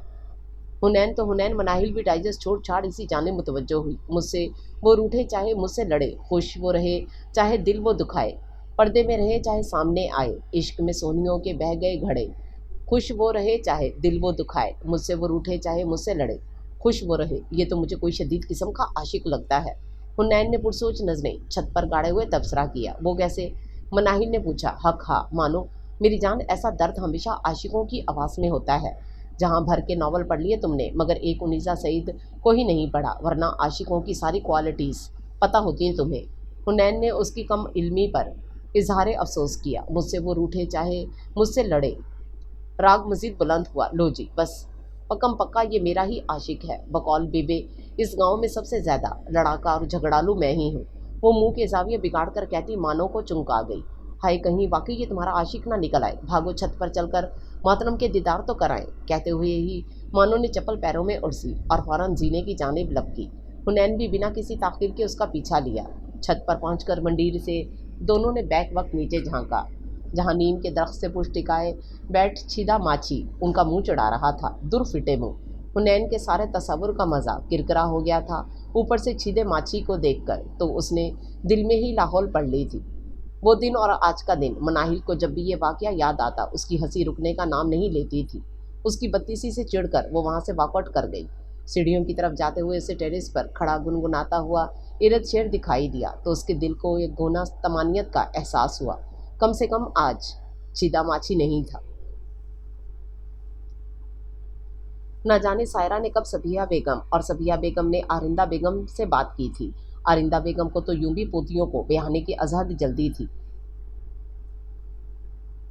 हुनैन तो हुनैन, मनाहिल भी डाइजेस्ट छोड़ छाड़ इसी जाने मुतवज्जो हुई। मुझसे वो रूठे चाहे मुझसे लड़े, खुश वो रहे चाहे दिल वो दुखाए, पर्दे में रहे चाहे सामने आए, इश्क में सोनियों के बह गए घड़े। खुश वो रहे चाहे दिल वो दुखाए, मुझसे वो रूठे चाहे मुझसे लड़े, खुश वो रहे। ये तो मुझे कोई शदीद किस्म का आशिक लगता है। हुनैन ने पुरसोच नजरें छत पर गाड़े हुए तबसरा किया। वो कैसे? मनाहिल ने पूछा। हक हाँ मानो मेरी जान, ऐसा दर्द हमेशा आशिकों की आवाज़ में होता है। जहाँ भर के नावल पढ़ लिए तुमने, मगर एक उनीसा सईद को ही नहीं पढ़ा, वरना आशिकों की सारी क्वालिटीज़ पता होती हैं तुम्हें। हुनैन ने उसकी कम इल्मी पर इजहार अफसोस किया। मुझसे वो रूठे चाहे मुझसे लड़े, राग मजीद बुलंद हुआ। लो जी, बस पक्कम पक्का ये मेरा ही आशिक है। बकौल बेबे इस गांव में सबसे ज़्यादा लड़ाका और झगड़ालू मैं ही हूँ। वो मुंह के जाविये बिगाड़ कर कहती मानो को चुंका गई। हाय, कहीं वाकई ये तुम्हारा आशिक ना निकल आए। भागो छत पर चलकर मोहतरम के दीदार तो कराएं। कहते हुए ही मानो ने चप्पल पैरों में उड़सी और फौरन जीने की जानिब लपकी। हुनैन भी बिना किसी ताखिर के उसका पीछा लिया। छत पर पहुंचकर मंडीर से दोनों ने बैक वक्त नीचे झांका, जहाँ नीम के दरख्त से पुश टिकाए बैठ छिदा माछी उनका मुंह चढ़ा रहा था। दुर फिटे मुंह। हुनैन के सारे तसव्वुर का मज़ा किरकिरा हो गया था। ऊपर से छीदे माछी को देखकर तो उसने दिल में ही लाहौल पढ़ ली थी। वो दिन और आज का दिन, मनाहिल को जब भी ये वाकया याद आता उसकी हंसी रुकने का नाम नहीं लेती थी। उसकी बत्तीसी से चिढ़कर वो वहाँ से वॉकआउट कर गई। सीढ़ियों की तरफ जाते हुए उसे टेरेस पर खड़ा गुनगुनाता हुआ इरद शेर दिखाई दिया तो उसके दिल को एक गोना तमानियत का एहसास हुआ। कम से कम आज छीदा माछी नहीं था। न जाने सायरा ने कब सबिया बेगम और सबिया बेगम ने आरिंदा बेगम से बात की थी। आरिंदा बेगम को तो यूं भी पोतियों को ब्याहने की अजहद जल्दी थी।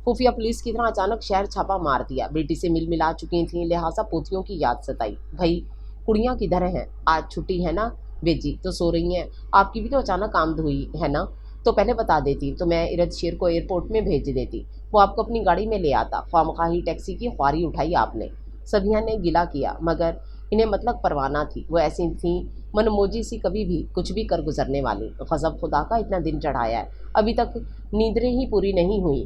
खुफिया पुलिस की तरह अचानक शहर छापा मार दिया। बेटी से मिल मिला चुकी थी, लिहाजा पोतियों की याद सताई। भाई कुड़ियाँ किधर हैं? आज छुट्टी है ना? बेजी तो सो रही हैं। आपकी भी तो अचानक आमद हुई है ना? तो पहले बता देती तो मैं इरद शेर को एयरपोर्ट में भेज देती, वो आपको अपनी गाड़ी में ले आता। ख्वामखाही टैक्सी की ख्वारी उठाई आपने। सभिया ने गिला किया, मगर इन्हें मतलब परवाना थी। वो ऐसी थी मनमोजी सी, कभी भी कुछ भी कर गुजरने वाली। गज़ब खुदा का इतना दिन चढ़ाया है, अभी तक नींदें ही पूरी नहीं हुई।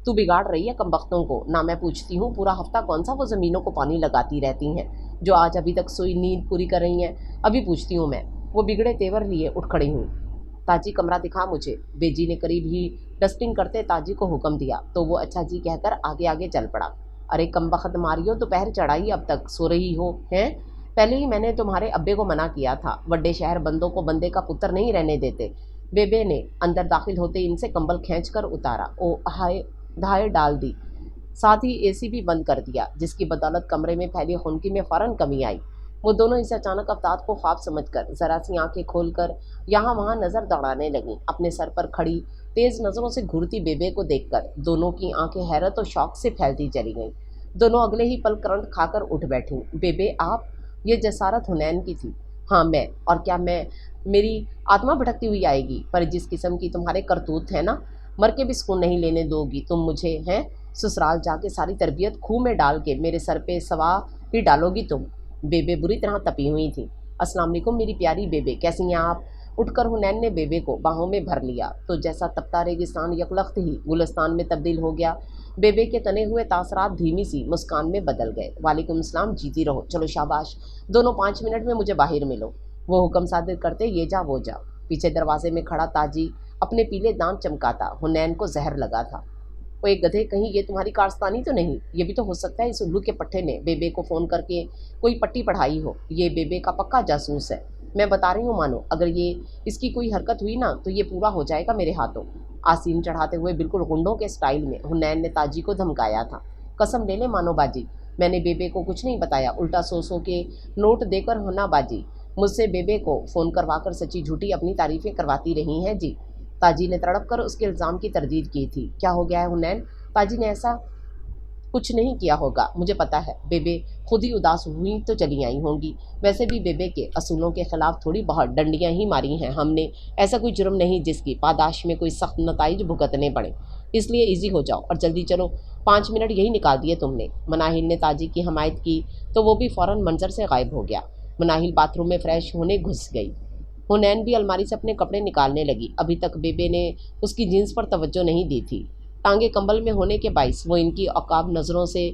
तू बिगाड़ रही है कमबख्तों को। ना मैं पूछती हूँ पूरा हफ्ता कौन सा वो ज़मीनों को पानी लगाती रहती हैं जो आज अभी तक सोई नींद पूरी कर रही हैं। अभी पूछती हूँ मैं। वो बिगड़े तेवर लिए उठ खड़ी हुई। ताजी कमरा दिखा मुझे। बेजी ने करीब ही डस्टिंग करते ताजी को हुक्म दिया तो वो अच्छा जी कहकर आगे आगे चल पड़ा। अरे कमबख्त मारियो, दोपहर चढ़ाई, अब तक सो रही हो हैं? पहले ही मैंने तुम्हारे अब्बे को मना किया था, बड़े शहर बंदों को बंदे का पुत्र नहीं रहने देते। बेबे ने अंदर दाखिल होते इनसे कंबल खींच कर उतारा, ओ हाय धाए डाल दी, साथ ही एसी भी बंद कर दिया, जिसकी बदौलत कमरे में फैली खुनकी में फ़ौरन कमी आई। वो दोनों इस अचानक अवतार को ख्वाब समझकर ज़रा सी आंखें खोलकर यहाँ वहाँ नज़र दौड़ाने लगीं। अपने सर पर खड़ी तेज़ नज़रों से घूरती बेबे को देखकर दोनों की आंखें हैरत और शौक से फैलती चली गईं। दोनों अगले ही पल करंट खाकर उठ बैठीं। बेबे आप? ये जसारत हुनैन की थी। हाँ मैं, और क्या मैं? मेरी आत्मा भटकती हुई आएगी, पर जिस किस्म की तुम्हारे करतूत है ना, मर के भी सुकून नहीं लेने दोगी तुम मुझे, हैं? ससुराल जाके सारी तरबियत खूह में डाल के मेरे सर पे सवा ही डालोगी तुम। बेबे बुरी तरह तपी हुई थी। अस्सलाम वालेकुम मेरी प्यारी बेबे, कैसी हैं आप? उठकर हुनैन ने बेबे को बाहों में भर लिया तो जैसा तपता रेगिस्तान यकलख्त ही गुलिस्तान में तब्दील हो गया। बेबे के तने हुए तासरात धीमी सी मुस्कान में बदल गए। वालेकुम सलाम, जीती रहो, चलो शाबाश, दोनों 5 मिनट में मुझे बाहर मिलो। वो हुक्म सादिर करते ये जा वो जा। पीछे दरवाजे में खड़ा ताजी अपने पीले दांत चमकाता। हुनैन को जहर लगा था। वो एक गधे, कहीं ये तुम्हारी कारस्तानी तो नहीं? ये भी तो हो सकता है इस उल्लू के पट्टे ने बेबे को फ़ोन करके कोई पट्टी पढ़ाई हो। ये बेबे का पक्का जासूस है, मैं बता रही हूँ मानो। अगर ये इसकी कोई हरकत हुई ना तो ये पूरा हो जाएगा मेरे हाथों। आसीन चढ़ाते हुए बिल्कुल गुंडों के स्टाइल में हुनैन ने ताजी को धमकाया था। कसम ले ले मानो बाजी, मैंने बेबे को कुछ नहीं बताया, उल्टा सो सो के नोट देकर होना बाजी। मुझसे बेबे को फ़ोन करवाकर सच्ची झूठी अपनी तारीफ़ें करवाती रही हैं जी। ताजी ने तड़प कर उसके इल्ज़ाम की तरदीद की थी। क्या हो गया है हुनैन? ताजी ने ऐसा कुछ नहीं किया होगा, मुझे पता है। बेबे खुद ही उदास हुई तो चली आई होंगी। वैसे भी बेबे के असूलों के खिलाफ थोड़ी बहुत डंडियां ही मारी हैं हमने। ऐसा कोई जुर्म नहीं जिसकी पादाश में कोई सख्त नताइज भुगतने पड़े। इसलिए इजी हो जाओ और जल्दी चलो, 5 मिनट यही निकाल दिए तुमने। मनाहिल ने ताजी की हमायत की तो वो भी फ़ौरन मंजर से गायब हो गया। मनाहिल बाथरूम में फ्रेश होने घुस गई। हुनैन भी अलमारी से अपने कपड़े निकालने लगी। अभी तक बेबे ने उसकी जीन्स पर तवज्जो नहीं दी थी। टांगे कंबल में होने के बाइस वो इनकी औकाब नज़रों से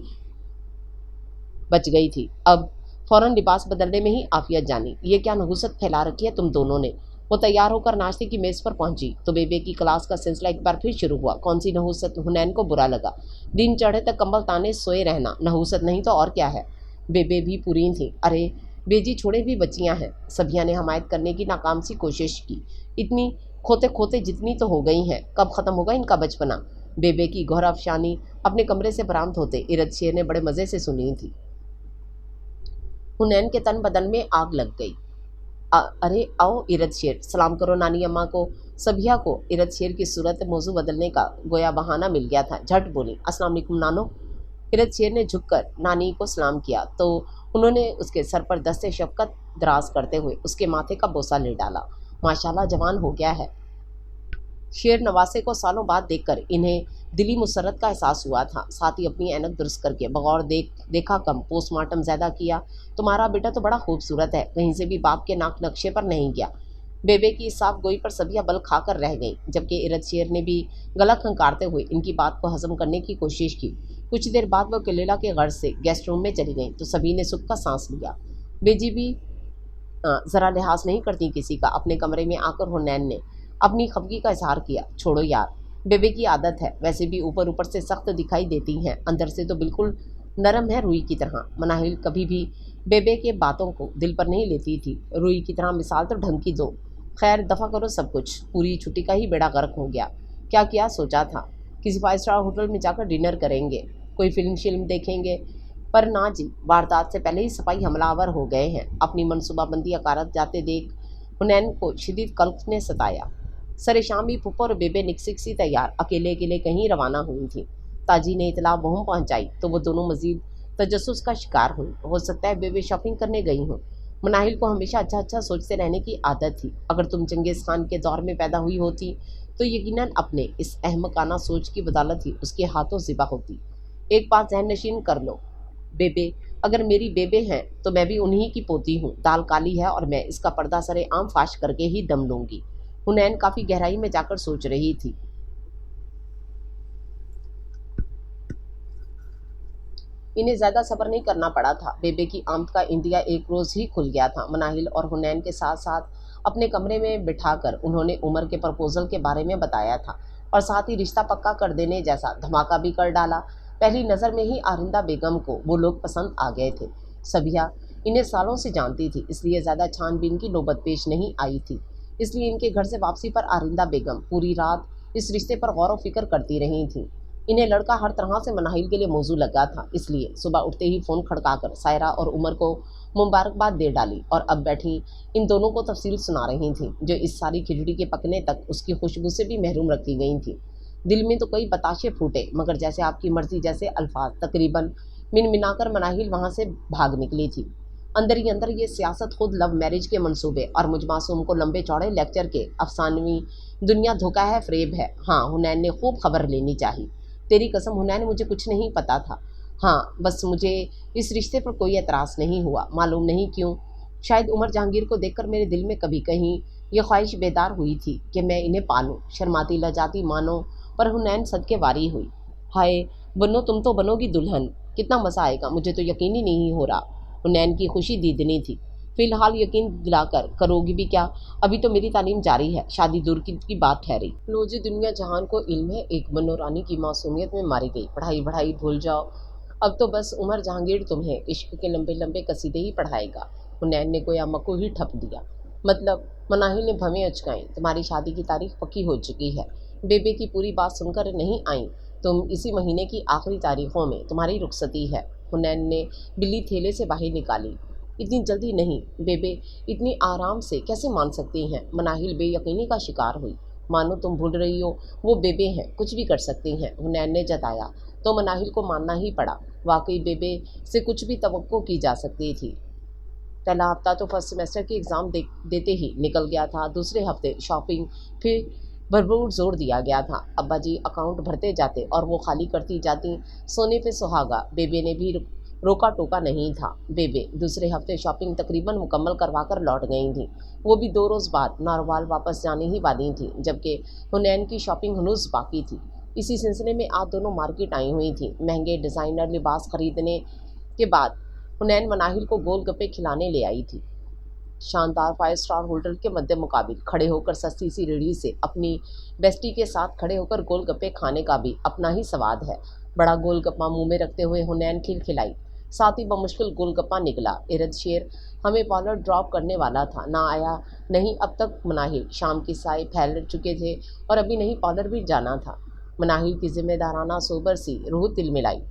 बच गई थी। अब फ़ौरन लिबास बदलने में ही आफियत जानी। ये क्या नहुसत फैला रखी है तुम दोनों ने? वो तैयार होकर नाश्ते की मेज़ पर पहुंची तो बेबे की क्लास का सिलसिला एक बार फिर शुरू हुआ। कौन सी नहुसत? हुनैन को बुरा लगा। दिन चढ़े तक कंबल ताने सोए रहना नहुसत नहीं तो और क्या है? बेबे भी पूरी थी। अरे बेजी छोड़े भी बच्चियां हैं। सभिया ने हमायत करने की नाकाम सी कोशिश की। इतनी खोते खोते जितनी तो हो गई हैं, कब ख़त्म होगा इनका बचपना? बेबे की गौर अफशानी अपने कमरे से बरामद होते इरद शेर ने बड़े मज़े से सुनी थी। हुनैन के तन बदन में आग लग गई। अरे आओ इरद शेर, सलाम करो नानी अम्मा को। सभिया को इरद शेर की सूरत मौजू बदलने का गोया बहाना मिल गया था। झट बोली, अस्सलाम वालेकुम नानो। इरद शेर ने झुककर नानी को सलाम किया तो उन्होंने उसके सर पर दस्ते शफ़क़त दराज करते हुए उसके माथे का बोसा ले डाला। माशाल्लाह जवान हो गया है। शेर नवासे को सालों बाद देखकर इन्हें दिली मुसरत का एहसास हुआ था। साथ ही अपनी ऐनक दुरुस्त करके बगौर देखा कम पोस्टमार्टम ज़्यादा किया। तुम्हारा बेटा तो बड़ा खूबसूरत है, कहीं से भी बाप के नाक नक्शे पर नहीं गया। बेबे की साफ गोई पर सभिया बल खाकर रह गई, जबकि इरद शेर ने भी गला खंकारते हुए इनकी बात को हजम करने की कोशिश की। कुछ देर बाद वह कलीला के गर्ज से गेस्ट रूम में चली गई तो सभी ने सुख का सांस लिया। बेजी भी ज़रा लिहाज नहीं करती किसी का। अपने कमरे में आकर हुनैन ने अपनी खफगी का इजहार किया। छोड़ो यार, बेबे की आदत है, वैसे भी ऊपर ऊपर से सख्त दिखाई देती हैं, अंदर से तो बिल्कुल नरम है रुई की तरह। मनाहिल कभी भी बेबे के बातों को दिल पर नहीं लेती थी। रुई की तरह मिसाल तो ढंग की दो। खैर दफ़ा करो सब कुछ, पूरी छुट्टी का ही बेड़ा गर्क हो गया। क्या किया सोचा था, किसी 5 स्टार होटल में जाकर डिनर करेंगे, कोई फिल्म देखेंगे, पर ना जी, वारदात से पहले ही सफाई हमलावर हो गए हैं। अपनी मनसूबाबंदी अकारत जाते देख हुनैन को शदीद कल्प ने सताया। सरे शाम ही फुप्पो और बेबे निकसिक सी तैयार अकेले अकेले कहीं रवाना हुई थी। ताजी ने इतला बहम पहुंचाई तो वो दोनों मजीद तजस्सुस का शिकार हुई। हो सकता है बेबे शॉपिंग करने गई हूँ। मनाहिल को हमेशा अच्छा अच्छा सोचते रहने की आदत थी। अगर तुम चंगेज़ खान के दौर में पैदा हुई होती तो यकीनन अपने इस अहमकाना सोच की बदौलत ही उसके हाथों ज़िबा होती। एक बात ज़हन नशीन कर लो, बेबे अगर मेरी बेबे हैं तो मैं भी उन्हीं की पोती हूँ। दाल काली है और मैं इसका पर्दा सरे आम फाश करके ही दम लूँगी। हुनैन काफ़ी गहराई में जाकर सोच रही थी। इन्हें ज़्यादा सब्र नहीं करना पड़ा था। बेबे की आमद का इंदिया एक रोज़ ही खुल गया था। मनाहिल और हुनैन के साथ साथ अपने कमरे में बिठाकर उन्होंने उमर के प्रपोज़ल के बारे में बताया था और साथ ही रिश्ता पक्का कर देने जैसा धमाका भी कर डाला। पहली नज़र में ही आरिंदा बेगम को वो लोग पसंद आ गए थे। सबिया इन्हें सालों से जानती थी, इसलिए ज़्यादा छानबीन की नौबत पेश नहीं आई थी। इसलिए इनके घर से वापसी पर आरिंदा बेगम पूरी रात इस रिश्ते पर गौर व फिक्र करती रही थी। इन्हें लड़का हर तरह से मनाहिल के लिए मौजू लगा था, इसलिए सुबह उठते ही फ़ोन खड़काकर सायरा और उमर को मुबारकबाद दे डाली और अब बैठी इन दोनों को तफसील सुना रही थी, जो इस सारी खिचड़ी के पकने तक उसकी खुशबू से भी महरूम रखी गई थी। दिल में तो कई बताशे फूटे, मगर जैसे आपकी मर्जी जैसे अल्फाज तकरीबन मिन मिनाकर मनाहिल वहाँ से भाग निकली थी। अंदर ही अंदर ये सियासत खुद लव मैरिज के मंसूबे और मुझ मासूम को लंबे चौड़े लेक्चर के अफसानवी दुनिया धोखा है, फ्रेब है। हाँ, हुनैन ने खूब खबर लेनी चाहिए। तेरी कसम हुनैन, मुझे कुछ नहीं पता था। हाँ, बस मुझे इस रिश्ते पर कोई एतराज़ नहीं हुआ, मालूम नहीं क्यों। शायद उमर जहांगीर को देखकर मेरे दिल में कभी कहीं ये ख्वाहिश बेदार हुई थी कि मैं इन्हें पालूं। शर्माती लजाती मानो, पर हुनैन सदके वारी हुई। हाय बनो, तुम तो बनोगी दुल्हन, कितना मज़ा आएगा, मुझे तो यकीन ही नहीं हो रहा। हुनैन की खुशी दीदनी थी। फ़िलहाल यकीन दिलाकर करोगी भी क्या, अभी तो मेरी तालीम जारी है, शादी दूर की बात ठहरी। लो जी, दुनिया जहान को इल्म है, एक बनो रानी की मासूमियत में मारी गई। पढ़ाई बढ़ाई भूल जाओ, अब तो बस उमर जहांगीर तुम्हें इश्क के लंबे लंबे कसीदे ही पढ़ाएगा। हुनैन ने गोया मक्कू ही ठप दिया। मतलब, मनाहिल ने भवें अचकाई। तुम्हारी शादी की तारीख पक्की हो चुकी है। बेबे की पूरी बात सुनकर नहीं आई, तुम इसी महीने की आखिरी तारीखों में तुम्हारी रुखसती है। हुनैन ने बिल्ली थैले से बाहर निकाली। इतनी जल्दी नहीं बेबे, इतनी आराम से कैसे मान सकती हैं। मनाहिल बेयकीनी का शिकार हुई। मानो तुम भूल रही हो, वो बेबे हैं, कुछ भी कर सकती हैं, हुनैन ने जताया। तो मनाहिल को मानना ही पड़ा। वाकई बेबे से कुछ भी तवक्को की जा सकती थी। पहला हफ्ता तो फर्स्ट सेमेस्टर की एग्ज़ाम देते ही निकल गया था। दूसरे हफ्ते शॉपिंग, फिर भरपूर जोर दिया गया था। अब्बा जी अकाउंट भरते जाते और वो खाली करती जाती। सोने पे सुहागा, बेबे ने भी रोका टोका नहीं था। बेबे दूसरे हफ्ते शॉपिंग तकरीबन मुकम्मल करवा कर लौट गई थी। वो भी 2 रोज़ बाद नारवाल वापस जाने ही वाली थी, जबकि हुनैन की शॉपिंग हनूज़ बाकी थी। इसी सिलसिले में आज दोनों मार्केट आई हुई थी। महंगे डिज़ाइनर लिबास खरीदने के बाद हुनैन मनाहिल को गोलगप्पे खिलाने ले आई थी। शानदार 5 स्टार होटल के मद्दे मुकाबिल खड़े होकर सस्ती सी रेहड़ी से अपनी बेस्टी के साथ खड़े होकर गोलगप्पे खाने का भी अपना ही स्वाद है। बड़ा गोलगप्पा मुंह में रखते हुए हुनैन खिलखिलाई। साथ ही बमुश्किल गोलगप्पा निकला। इरद शेर हमें पार्लर ड्रॉप करने वाला था, ना आया। नहीं, अब तक मनाहिल शाम की साए फैल चुके थे और अभी नहीं पार्लर भी जाना था। मनाहिल की जिम्मेदाराना सोबर सी रूह तिलमिलाई।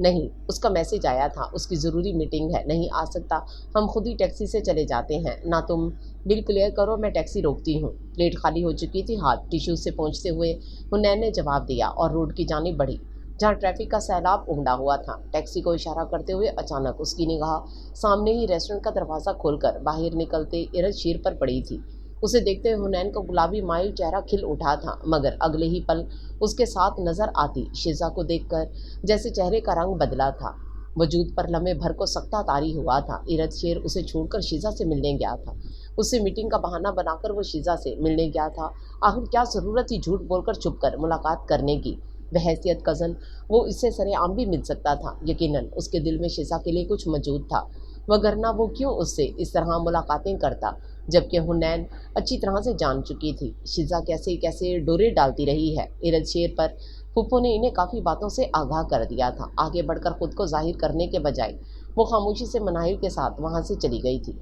नहीं, उसका मैसेज आया था, उसकी ज़रूरी मीटिंग है, नहीं आ सकता। हम खुद ही टैक्सी से चले जाते हैं ना, तुम बिल क्लियर करो, मैं टैक्सी रोकती हूँ। प्लेट खाली हो चुकी थी। हाथ टिश्यू से पोंछते हुए हुनैन ने जवाब दिया और रोड की जानिब बढ़ी, जहाँ ट्रैफिक का सैलाब उमड़ा हुआ था। टैक्सी को इशारा करते हुए अचानक उसकी निगाह सामने ही रेस्टोरेंट का दरवाज़ा खोलकर बाहर निकलते इरद शीर पर पड़ी थी। उसे देखते हुए हुनैन का गुलाबी माइल चेहरा खिल उठा था, मगर अगले ही पल उसके साथ नज़र आती शिजा को देखकर जैसे चेहरे का रंग बदला था। वजूद पर लम्हे भर को सख्ता तारी हुआ था। इरद शेर उसे छोड़कर शिजा से मिलने गया था। उससे मीटिंग का बहाना बनाकर वो शिजा से मिलने गया था। आखिर क्या ज़रूरत थी झूठ बोलकर छुपकर मुलाकात करने की। बहैसियत कज़न वो इससे सरेआम भी मिल सकता था। यकीनन उसके दिल में शिजा के लिए कुछ मौजूद था। वगरना वो क्यों उससे इस तरह मुलाकातें करता, जबकि हुनैन अच्छी तरह से जान चुकी थी शिजा कैसे कैसे डोरे डालती रही है इरद शेर पर। फूफो ने इन्हें काफ़ी बातों से आगाह कर दिया था। आगे बढ़कर खुद को जाहिर करने के बजाय वो खामोशी से मनाहिर के साथ वहाँ से चली गई थी।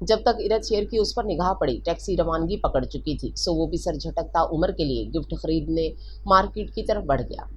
जब तक इरद शेर की उस पर निगाह पड़ी, टैक्सी रवानगी पकड़ चुकी थी, सो वो भी सर झटकता उमर के लिए गिफ्ट खरीदने मार्केट की तरफ बढ़ गया।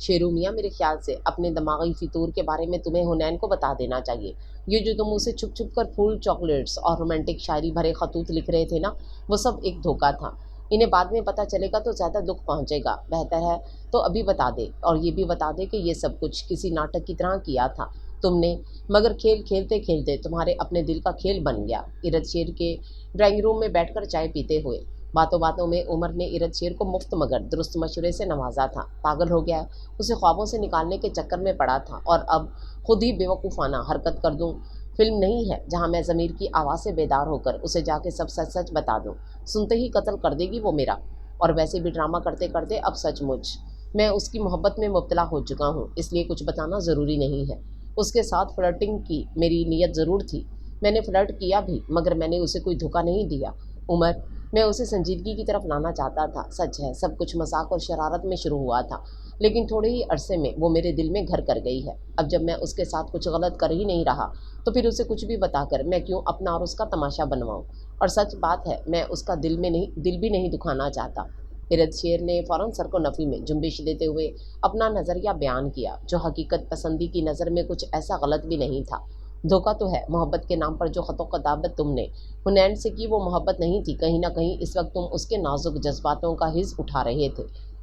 शेरू मियाँ, मेरे ख्याल से अपने दिमागी फितूर के बारे में तुम्हें हुनैन को बता देना चाहिए। ये जो तुम उसे छुप छुप कर फूल, चॉकलेट्स और रोमांटिक शायरी भरे खतूत लिख रहे थे ना, वो सब एक धोखा था। इन्हें बाद में पता चलेगा तो ज़्यादा दुख पहुंचेगा। बेहतर है तो अभी बता दे, और ये भी बता दे कि ये सब कुछ किसी नाटक की तरह किया था तुमने, मगर खेल खेलते खेलते तुम्हारे अपने दिल का खेल बन गया। इरद शेर के ड्राइंग रूम में बैठकर चाय पीते हुए बातों बातों में उमर ने इरद शेर को मुफ्त मगर दुरुस्त मशवरे से नवाजा था। पागल हो गया है, उसे ख्वाबों से निकालने के चक्कर में पड़ा था, और अब खुद ही बेवकूफ़ाना हरकत कर दूं। फिल्म नहीं है जहां मैं ज़मीर की आवाज़ से बेदार होकर उसे जाके सब सच सच बता दूं। सुनते ही कत्ल कर देगी वो मेरा। और वैसे भी ड्रामा करते करते अब सचमुच मैं उसकी मोहब्बत में मुब्तला हो चुका हूँ, इसलिए कुछ बताना ज़रूरी नहीं है। उसके साथ फ्लर्टिंग की मेरी नीयत ज़रूर थी, मैंने फ्लर्ट किया भी, मगर मैंने उसे कोई धोखा नहीं दिया। उमर, मैं उसे संजीदगी की तरफ लाना चाहता था। सच है, सब कुछ मजाक और शरारत में शुरू हुआ था, लेकिन थोड़े ही अरसे में वो मेरे दिल में घर कर गई है। अब जब मैं उसके साथ कुछ गलत कर ही नहीं रहा, तो फिर उसे कुछ भी बताकर मैं क्यों अपना और उसका तमाशा बनवाऊं। और सच बात है, मैं उसका दिल भी नहीं दुखाना चाहता। इरद शेर ने फ़ौरन सर को नफ़ी में जुम्बिश देते हुए अपना नज़रिया बयान किया, जो हकीकत पसंदी की नज़र में कुछ ऐसा गलत भी नहीं था। धोखा तो है, मोहब्बत के नाम पर जो ख़तो क़ताबत तुमने हुनैन से की वो मोहब्बत नहीं थी। कहीं ना कहीं इस वक्त तुम उसके नाजुक जज्बातों का हिस्स उठा रहे थे,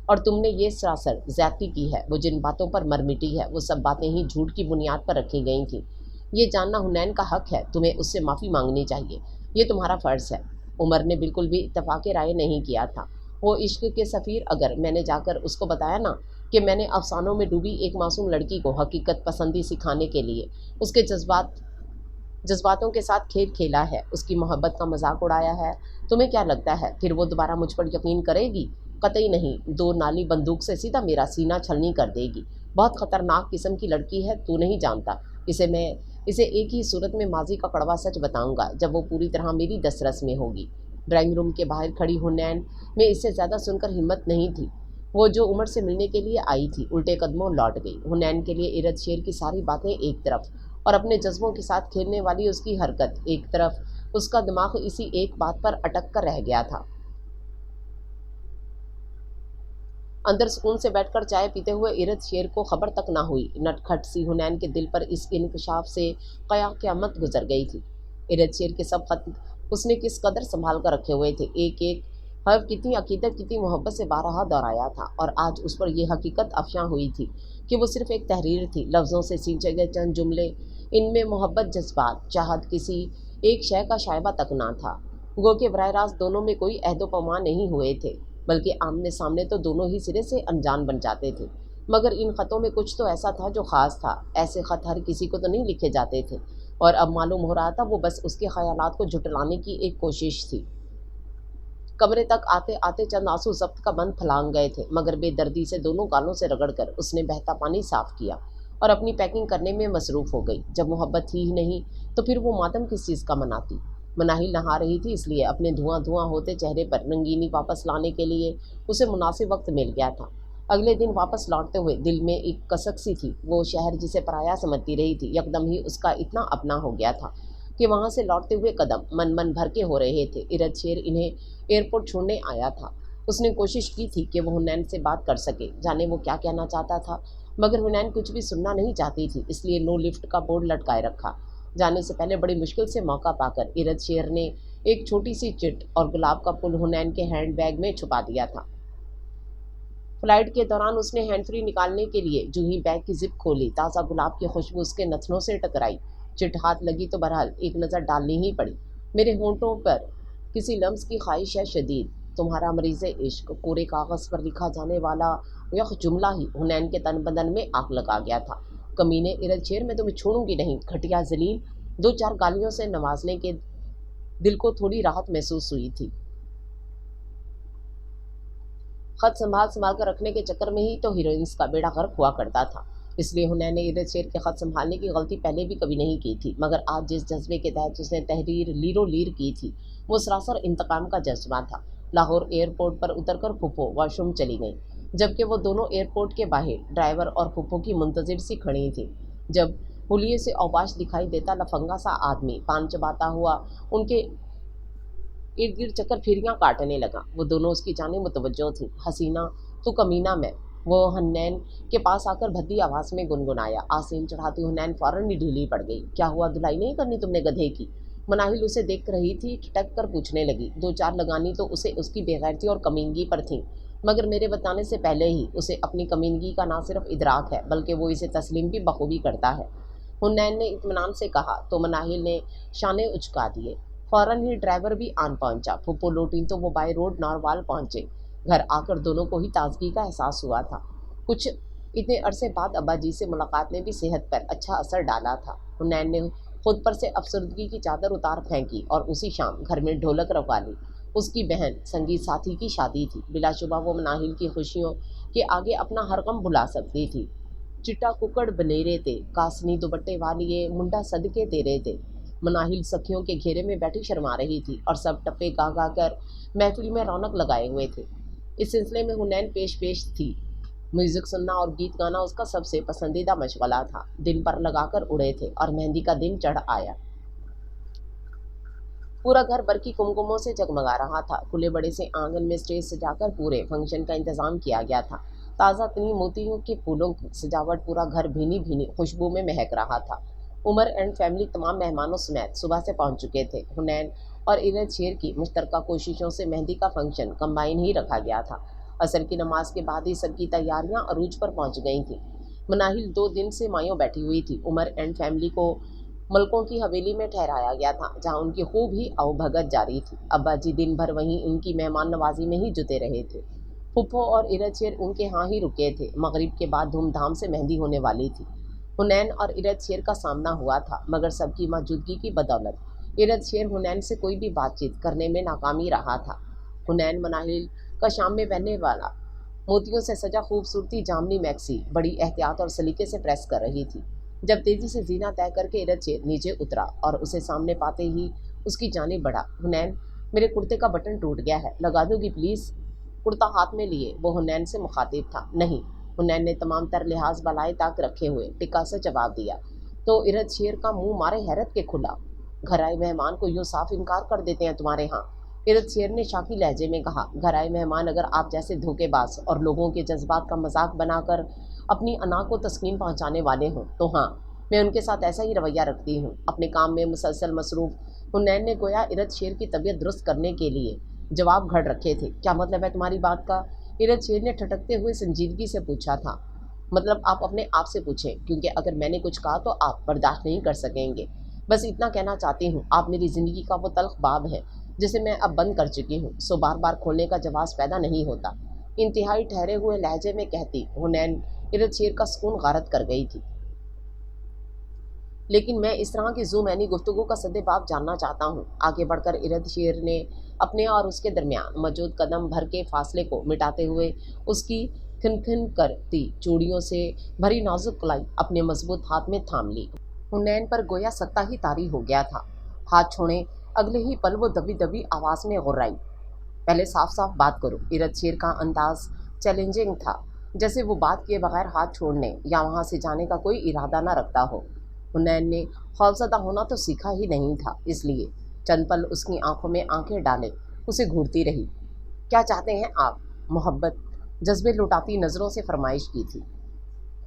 और तुमने ये सरासर ज़्यादती की है। वो जिन बातों पर मरमिटी है, वो सब बातें ही झूठ की बुनियाद पर रखी गई थी। ये जानना हुनैन का हक है, तुम्हें उससे माफ़ी मांगनी चाहिए, ये तुम्हारा फ़र्ज़ है। उमर ने बिल्कुल भी इत्तफाक राय नहीं किया था। वो इश्क के सफ़ीर, अगर मैंने जाकर उसको बताया ना कि मैंने अफसानों में डूबी एक मासूम लड़की को हकीकत पसंदी सिखाने के लिए उसके जज्बातों के साथ खेल खेला है, उसकी मोहब्बत का मजाक उड़ाया है, तुम्हें क्या लगता है फिर वो दोबारा मुझ पर यकीन करेगी? कतई नहीं। दो नाली बंदूक से सीधा मेरा सीना छलनी कर देगी। बहुत ख़तरनाक किस्म की लड़की है, तू नहीं जानता इसे एक ही सूरत में माजी का कड़वा सच बताऊंगा, जब वो पूरी तरह मेरी दस्तरस में होगी। ड्राइंग रूम के बाहर खड़ी हुनैन में इससे ज़्यादा सुनकर हिम्मत नहीं थी। वो जो उमर से मिलने के लिए आई थी, उल्टे कदमों लौट गई। हुनैन के लिए इरद शेर की सारी बातें एक तरफ, और अपने जज्बों के साथ खेलने वाली उसकी हरकत एक तरफ, उसका दिमाग इसी एक बात पर अटक कर रह गया था। अंदर सुकून से बैठकर चाय पीते हुए इरद शेर को खबर तक ना हुई नटखट सी हुनैन के दिल पर इस इंकशाफ से क़यामत गुजर गई थी। इरद शेर के सब खत उसने किस कदर संभाल कर रखे हुए थे, एक एक हर्फ कितनी अकीदत कितनी मोहब्बत से बारहा दोहराया था, और आज उस पर यह हकीकत अफशां हुई थी कि वो सिर्फ एक तहरीर थी, लफ्ज़ों से सींचे गए चंद जुमले। इनमें मोहब्बत, जज्बात, चाहत किसी एक शय का शायबा तक ना था। गो के बराह रास्त दोनों में कोई अहदो पमा नहीं हुए थे, बल्कि आमने सामने तो दोनों ही सिरे से अनजान बन जाते थे। मगर इन ख़तों में कुछ तो ऐसा था जो ख़ास था। ऐसे ख़त हर किसी को तो नहीं लिखे जाते थे, और अब मालूम हो रहा था वो बस उसके ख़यालात को झुटलाने की एक कोशिश थी। कमरे तक आते आते चंद आंसू जब्त का बंद फलांग गए थे, मगर बेदर्दी से दोनों गालों से रगड़कर उसने बहता पानी साफ किया और अपनी पैकिंग करने में मसरूफ़ हो गई। जब मोहब्बत थी ही नहीं तो फिर वो मातम किस चीज़ का मनाती। मनाही नहा रही थी, इसलिए अपने धुआं धुआं होते चेहरे पर रंगीनी वापस लाने के लिए उसे मुनासिब वक्त मिल गया था। अगले दिन वापस लौटते हुए दिल में एक कसक सी थी। वो शहर जिसे पराया समझती रही थी, यकदम ही उसका इतना अपना हो गया था कि वहाँ से लौटते हुए कदम मन मन भर के हो रहे थे। इरद शेर इन्हें एयरपोर्ट छोड़ने आया था। उसने कोशिश की थी कि वो हुनैन से बात कर सके, जाने वो क्या कहना चाहता था, मगर हुनैन कुछ भी सुनना नहीं चाहती थी, इसलिए नो लिफ्ट का बोर्ड लटकाए रखा। जाने से पहले बड़ी मुश्किल से मौका पाकर इरद शेर ने एक छोटी सी चिट और गुलाब का फूल हुनैन के हैंड बैग में छुपा दिया था। फ्लाइट के दौरान उसने हैंड फ्री निकालने के लिए जो ही बैग की जिप खोली, ताज़ा गुलाब की खुशबू उसके नथनों से टकराई। चिट हाथ लगी तो बहरहाल एक नज़र डालनी ही पड़ी। मेरे होंठों पर किसी लम्स की ख्वाहिश है शदीद, तुम्हारा मरीज़ इश्क। पूरे कागज़ पर लिखा जाने वाला यह जुमला ही हुनैन के तन बदन में आग लगा गया था। कमीने, इरद शेर, मैं तुम्हें छोड़ूंगी नहीं, घटिया जलील। दो चार गालियों से नवाजने के दिल को थोड़ी राहत महसूस हुई थी। खत संभाल संभाल कर रखने के चक्कर में ही तो हीरोइंस का बेड़ा गर्क हुआ करता था। اس لیے حنین نے عرت شیر کے خط سنبھالنے کی غلطی پہلے بھی کبھی نہیں کی تھی، مگر آج جس جذبے کے تحت اس نے تحریر لیرو لیر کی تھی وہ سراسر انتقام کا جذبہ تھا۔ لاہور ایئرپورٹ پر اتر کر پھپھو واش روم چلی گئیں، جبکہ وہ دونوں ایئرپورٹ کے باہر ڈرائیور اور پھپھو کی منتظر سی کھڑی تھیں۔ جب حلیے سے اوباش دکھائی دیتا لفنگا سا آدمی پان چباتا ہوا ان کے ارد گرد چکر پھریاں کاٹنے لگا، وہ دونوں اس کی جانب متوجہ تھیں۔ حسینہ تو کمینہ میں، وہ حنین کے پاس آ کر بھدی آواز میں گنگنایا۔ آسین چڑھاتی حنین فوراً ہی ڈھیلی پڑ گئی۔ کیا ہوا، دھلائی نہیں کرنی تم نے گدھے کی؟ مناہل اسے دیکھ رہی تھی، ٹھٹک کر پوچھنے لگی۔ دو چار لگانی تو اسے اس کی بے غیرتی اور کمینگی پر تھیں، مگر میرے بتانے سے پہلے ہی اسے اپنی کمینگی کا نہ صرف ادراک ہے بلکہ وہ اسے تسلیم بھی بخوبی کرتا ہے، حنین نے اطمینان سے کہا۔ تو مناہل نے شانے اچکا دیے۔ فوراً ہی ڈرائیور بھی آن پہنچا۔ پھپھو لوٹیں تو وہ بائی روڈ ناروال پہنچے۔ گھر آ کر دونوں کو ہی تازگی کا احساس ہوا تھا۔ کچھ اتنے عرصے بعد ابا جی سے ملاقات نے بھی صحت پر اچھا اثر ڈالا تھا۔ حنین نے خود پر سے افسردگی کی چادر اتار پھینکی اور اسی شام گھر میں ڈھولک رکھوا لی۔ اس کی بہن سنگیت ساتھی کی شادی تھی۔ بلا شبہ وہ مناہل کی خوشیوں کے آگے اپنا ہر غم بھلا سکتی تھی۔ چٹا ککڑ بنیرے تے، کاسنی دوپٹے والیے، منڈا صدقے تیرے تے۔ مناہل سکھیوں کے گھیرے میں بیٹھی شرما رہی تھی اور سب ٹپے گا گا کر محفل میں رونق لگائے ہوئے تھے۔ اس سلسلے میں حنین پیش تھی۔ میوزک سننا اور گیت گانا اس کا سب سے پسندیدہ مشغلہ تھا۔ دن پر لگا کر اڑے تھے اور مہندی کا دن چڑھ آیا۔ پورا گھر برقی کمکموں سے جگمگا رہا تھا۔ کھلے بڑے سے آنگن میں اسٹیج سجا کر پورے فنکشن کا انتظام کیا گیا تھا۔ تازہ تنی موتیوں کے پھولوں کی سجاوٹ پورا گھر بھینی بھینی خوشبو میں مہک رہا تھا۔ عمر اینڈ فیملی تمام مہمانوں سمیت صبح سے پہنچ چکے تھے۔ حنین اور عرت شیر کی مشترکہ کوششوں سے مہندی کا فنکشن کمبائن ہی رکھا گیا تھا۔ عصر کی نماز کے بعد ہی سب کی تیاریاں عروج پر پہنچ گئی تھیں۔ مناہل 2 دن سے مایوں بیٹھی ہوئی تھی۔ عمر اینڈ فیملی کو ملکوں کی حویلی میں ٹھہرایا گیا تھا، جہاں ان کی خوب ہی اوبھگت جاری تھی۔ ابا جی دن بھر وہیں ان کی مہمان نوازی میں ہی جٹے رہے تھے۔ پھپھو اور عرت شیر ان کے ہاں ہی رکے تھے۔ مغرب کے بعد دھوم دھام سے مہندی ہونے والی تھی۔ حنین اور عرت شیر کا سامنا ہوا تھا، مگر سب کی موجودگی کی بدولت عرت شیر حنین سے کوئی بھی بات چیت کرنے میں ناکامی رہا تھا۔ حنین مناہل کا شام میں پہننے والا موتیوں سے سجا خوبصورتی جامنی میکسی بڑی احتیاط اور سلیقے سے پریس کر رہی تھی، جب تیزی سے زینہ طے کر کے عرت شیر نیچے اترا اور اسے سامنے پاتے ہی اس کی جانب بڑھا۔ حنین، میرے کرتے کا بٹن ٹوٹ گیا ہے، لگا دو گی پلیز؟ کرتا ہاتھ میں لیے وہ حنین سے مخاطب تھا۔ نہیں، حنین نے تمام تر لحاظ بالائے طاق رکھے ہوئے ٹکا سے جواب دیا۔ تو عرت شیر کا منہ مارے حیرت کے کھلا۔ گھر آئے مہمان کو یوں صاف انکار کر دیتے ہیں تمہارے ہاں؟ عرت شیر نے شاکی لہجے میں کہا۔ گھر آئے مہمان اگر آپ جیسے دھوکے باز اور لوگوں کے جذبات کا مذاق بنا کر اپنی انا کو تسکین پہنچانے والے ہوں تو ہاں، میں ان کے ساتھ ایسا ہی رویہ رکھتی ہوں۔ اپنے کام میں مسلسل مصروف حنین نے گویا عرت شیر کی طبیعت درست کرنے کے لیے جواب گھڑ رکھے تھے۔ کیا مطلب ہے تمہاری بات کا؟ عرت شیر نے ٹھٹکتے ہوئے سنجیدگی سے پوچھا تھا۔ مطلب آپ اپنے آپ سے پوچھیں، کیونکہ اگر میں نے کچھ کہا تو آپ برداشت نہیں کر سکیں گے۔ بس اتنا کہنا چاہتی ہوں، آپ میری زندگی کا وہ تلخ باب ہے جسے میں اب بند کر چکی ہوں، سو بار بار کھولنے کا جواز پیدا نہیں ہوتا۔ انتہائی ٹھہرے ہوئے لہجے میں کہتی حنین عرت شیر کا سکون غارت کر گئی تھی۔ لیکن میں اس طرح کی ذو معنی گفتگو کا سد باب جاننا چاہتا ہوں۔ آگے بڑھ کر عرت شیر نے اپنے اور اس کے درمیان موجود قدم بھر کے فاصلے کو مٹاتے ہوئے اس کی کھن کرتی چوڑیوں سے بھری نازک کلائی اپنے مضبوط ہاتھ میں تھام لی۔ حنین پر گویا سکتہ ہی طاری ہو گیا تھا۔ ہاتھ چھوڑیں، اگلے ہی پل وہ دبی دبی آواز میں غرائی۔ پہلے صاف صاف بات کرو۔ عرت شیر کا انداز چیلنجنگ تھا، جیسے وہ بات کیے بغیر ہاتھ چھوڑنے یا وہاں سے جانے کا کوئی ارادہ نہ رکھتا ہو۔ حنین نے خوفزدہ ہونا تو سیکھا ہی نہیں تھا، اس لیے چند پل اس کی آنکھوں میں آنکھیں ڈالے اسے گھورتی رہی۔ کیا چاہتے ہیں آپ؟ محبت، جذبے لٹاتی نظروں سے فرمائش کی تھی۔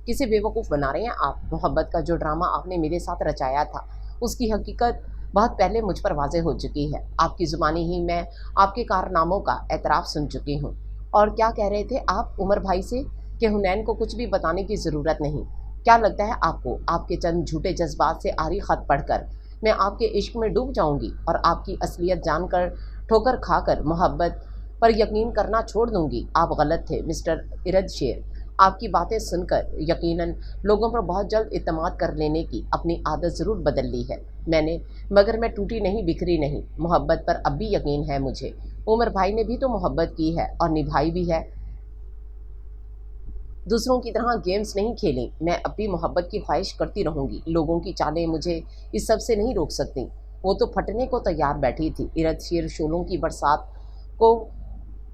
کسے بیوقوف بنا رہے ہیں آپ؟ محبت کا جو ڈرامہ آپ نے میرے ساتھ رچایا تھا اس کی حقیقت بہت پہلے مجھ پر واضح ہو چکی ہے۔ آپ کی زبانی ہی میں آپ کے کارناموں کا اعتراف سن چکی ہوں۔ اور کیا کہہ رہے تھے آپ عمر بھائی سے؟ کہ حنین کو کچھ بھی بتانے کی ضرورت نہیں۔ کیا لگتا ہے آپ کو آپ کے چند جھوٹے جذبات سے آری خط پڑھ کر میں آپ کے عشق میں ڈوب جاؤں گی اور آپ کی اصلیت جان کر ٹھوکر کھا کر محبت پر یقین کرنا چھوڑ دوں گی؟ آپ غلط تھے مسٹر عرت شیر۔ آپ کی باتیں سن کر یقیناً لوگوں پر بہت جلد اعتماد کر لینے کی اپنی عادت ضرور بدل لی ہے میں نے، مگر میں ٹوٹی نہیں بکھری نہیں۔ محبت پر اب بھی یقین ہے مجھے۔ عمر بھائی نے بھی تو محبت کی ہے اور نبھائی بھی ہے۔ दूसरों की तरह गेम्स नहीं खेलें, मैं अब भी मोहब्बत की ख्वाहिश करती रहूंगी। लोगों की चालें मुझे इस सब से नहीं रोक सकती। वो तो फटने को तैयार बैठी थी। इरद शेर शोलों की बरसात को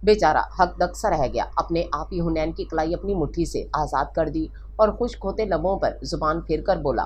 बेचारा हकदक सा रह गया। अपने आप ही हुनैन की कलाई अपनी मुट्ठी से आज़ाद कर दी और खुश्क होते लबों पर जुबान फेर कर बोला,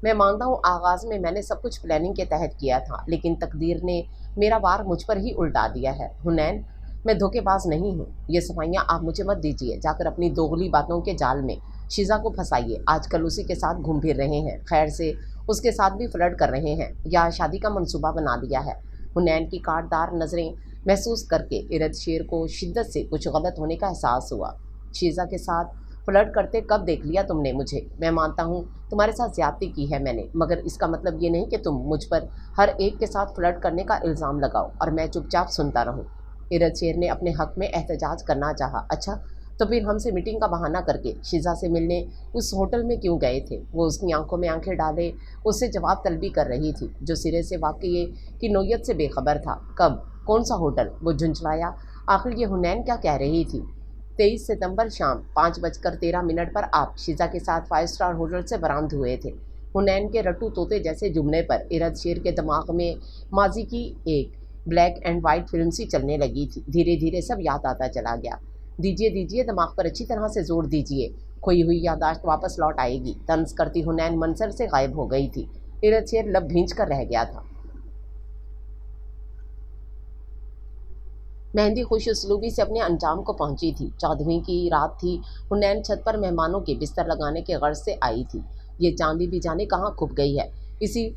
मैं मानता हूँ आगाज़ में मैंने सब कुछ प्लानिंग के तहत किया था, लेकिन तकदीर ने मेरा वार मुझ पर ही उल्टा दिया है। हुनैन, मैं धोखेबाज नहीं हूँ। ये सफाइयाँ आप मुझे मत दीजिए। जाकर अपनी दोगली बातों के जाल में शीज़ा को फंसाइए। आजकल उसी के साथ घूम फिर रहे हैं, खैर से उसके साथ भी फ्लर्ट कर रहे हैं या शादी का मंसूबा बना लिया है। हुनैन की काटदार नज़रें महसूस करके इरद शेर को शिद्दत से कुछ गलत होने का एहसास हुआ। शीज़ा के साथ फ्लर्ट करते कब देख लिया तुमने मुझे? मैं मानता हूँ तुम्हारे साथ ज़्यादती की है मैंने, मगर इसका मतलब ये नहीं कि तुम मुझ पर हर एक के साथ फ्लर्ट करने का इल्ज़ाम लगाओ और मैं चुपचाप सुनता रहूँ। इरद शेर ने अपने हक में एहतजाज करना चाहा। अच्छा, तो फिर हमसे मीटिंग का बहाना करके शीज़ा से मिलने उस होटल में क्यों गए थे? वो उसकी आंखों में आंखें डाले उससे जवाब तलबी कर रही थी, जो सिरे से वाकई की नोयत से बेखबर था। कब? कौन सा होटल? वो झुंझलाया। आखिर ये हुनैन क्या कह रही थी? 23 सितंबर शाम 5:13 पर आप शीज़ा के साथ 5 स्टार होटल से बरामद हुए थे। हुनैन के रट्टू तोते जैसे जुमले पर इरद शेर के दिमाग में माजी की एक ब्लैक एंड वाइट फिल्म सी चलने लगी थी। धीरे धीरे सब याद आता चला गया। दीजिए दीजिए, दिमाग पर अच्छी तरह से जोर दीजिए, खोई हुई यादाश्त वापस लौट आएगी। तंज करती हुनैन मंजर से गायब हो गई थी। इरद शेर लब भींच कर रह गया था। मेहंदी खुश उसलूबी से अपने अंजाम को पहुंची थी। 14वीं की रात थी। हुनैन छत पर मेहमानों के बिस्तर लगाने के गर्ज से आई थी। ये चांदी भी जाने कहाँ खुप गई है। इसी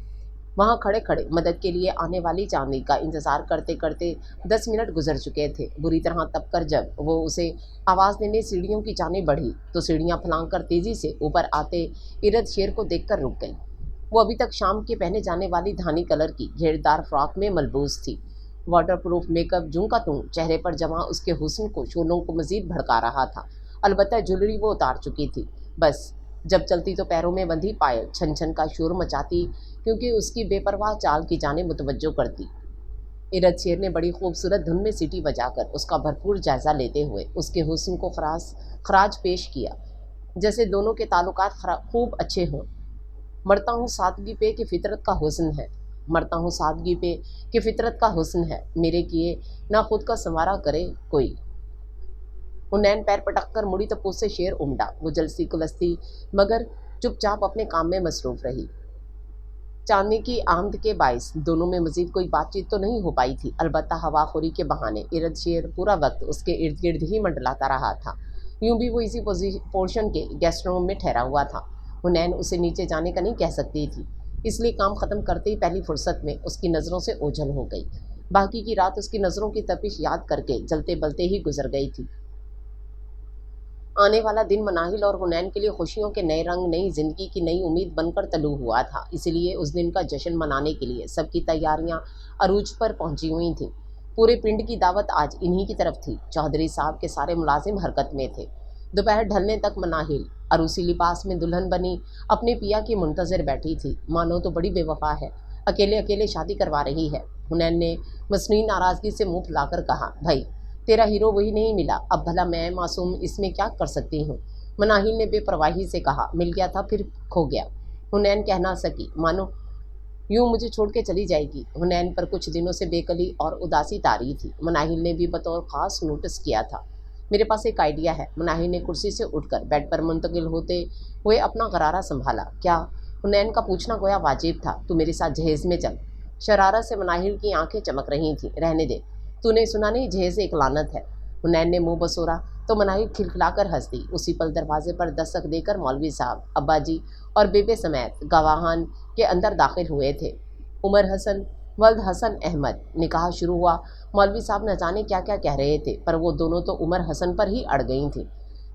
वहाँ खड़े खड़े मदद के लिए आने वाली चांदी का इंतजार करते करते 10 मिनट गुजर चुके थे। बुरी तरह तप कर जब वो उसे आवाज़ देने सीढ़ियों की जाने बढ़ी तो सीढ़ियाँ फलांग कर तेज़ी से ऊपर आते इरद शेर को देखकर रुक गई। वो अभी तक शाम के पहने जाने वाली धानी कलर की घेरदार फ्रॉक में मलबूस थी। वाटर प्रूफ मेकअप जूं का तूं चेहरे पर जमा उसके हुस्न को शोलों को मजीद भड़का रहा था। अलबत्ता ज्वेलरी वो उतार चुकी थी। बस जब चलती तो पैरों में बंधी पायल छन छन का शोर मचाती, क्योंकि उसकी बेपरवाह चाल की जाने मुतवज्जो करती। इरद शेर ने बड़ी खूबसूरत धुन में सीटी बजाकर उसका भरपूर जायजा लेते हुए उसके हुस्न को खराज पेश किया, जैसे दोनों के ताल्लुकात खूब अच्छे हों। मरता हूँ सादगी पे कि फितरत का हुस्न है, मरता हूँ सादगी पे कि फितरत का हुस्न है, मेरे किए ना खुद का संवारा करे कोई। हुनैन पैर पटक कर मुड़ी तो पूछ से शेर उमड़ा। वो जलसी कुलस्ती मगर चुपचाप अपने काम में मसरूफ रही। चांदनी की आमद के बाइस दोनों में मजीद कोई बातचीत तो नहीं हो पाई थी। अलबत्ता हवाखोरी के बहाने इरद शेर पूरा वक्त उसके इर्द गिर्द ही मंडलाता रहा था। यूं भी वो इसी पोर्शन के गेस्ट रूम में ठहरा हुआ था। हुनैन उसे नीचे जाने का नहीं कह सकती थी, इसलिए काम ख़त्म करते ही पहली फुर्सत में उसकी नज़रों से ओझल हो गई। बाकी की रात उसकी नज़रों की तपिश याद करके जलते बलते ही गुजर गई थी। आने वाला दिन मनाहिल और हुनैन के लिए खुशियों के नए रंग, नई जिंदगी की नई उम्मीद बनकर तलू हुआ था। इसलिए उस दिन का जश्न मनाने के लिए सबकी तैयारियां अरूज पर पहुंची हुई थीं। पूरे पिंड की दावत आज इन्हीं की तरफ थी। चौधरी साहब के सारे मुलाजिम हरकत में थे। दोपहर ढलने तक मनाहिल अरूसी लिबास में दुल्हन बनी अपने पिया की मुंतजर बैठी थी। मानो तो बड़ी बेवफा है, अकेले अकेले शादी करवा रही है। हुनैन ने मसनूई नाराज़गी से मुंह फुलाकर कहा, भाई तेरा हीरो वही नहीं मिला, अब भला मैं मासूम इसमें क्या कर सकती हूँ। मनाहिल ने बेपरवाही से कहा, मिल गया था फिर खो गया। हुनैन कह ना सकी, मानो यूं मुझे छोड़ के चली जाएगी। हुनैन पर कुछ दिनों से बेकली और उदासी तारी थी। मनाहिल ने भी बतौर खास नोटिस किया था। मेरे पास एक आइडिया है। मनाहिल ने कुर्सी से उठकर बेड पर मुंतकिल होते हुए अपना गरारा संभाला। क्या? हुनैन का पूछना गोया वाजिब था। तू मेरे साथ जहेज में चल। शरारत से मनाहिल की आंखें चमक रही थीं। रहने दे, तूने सुना नहीं जहेज एक लानत है। हुनैन ने मुंह बसोरा तो मनाहिल खिलखिलाकर हंस दी। उसी पल दरवाजे पर दस्तक देकर मौलवी साहब, अब्बा जी और बेबे समेत गवाहान के अंदर दाखिल हुए थे। उमर हसन वल्द हसन अहमद। निकाह शुरू हुआ। मौलवी साहब न जाने क्या क्या कह रहे थे, पर वो दोनों तो उमर हसन पर ही अड़ गई थीं।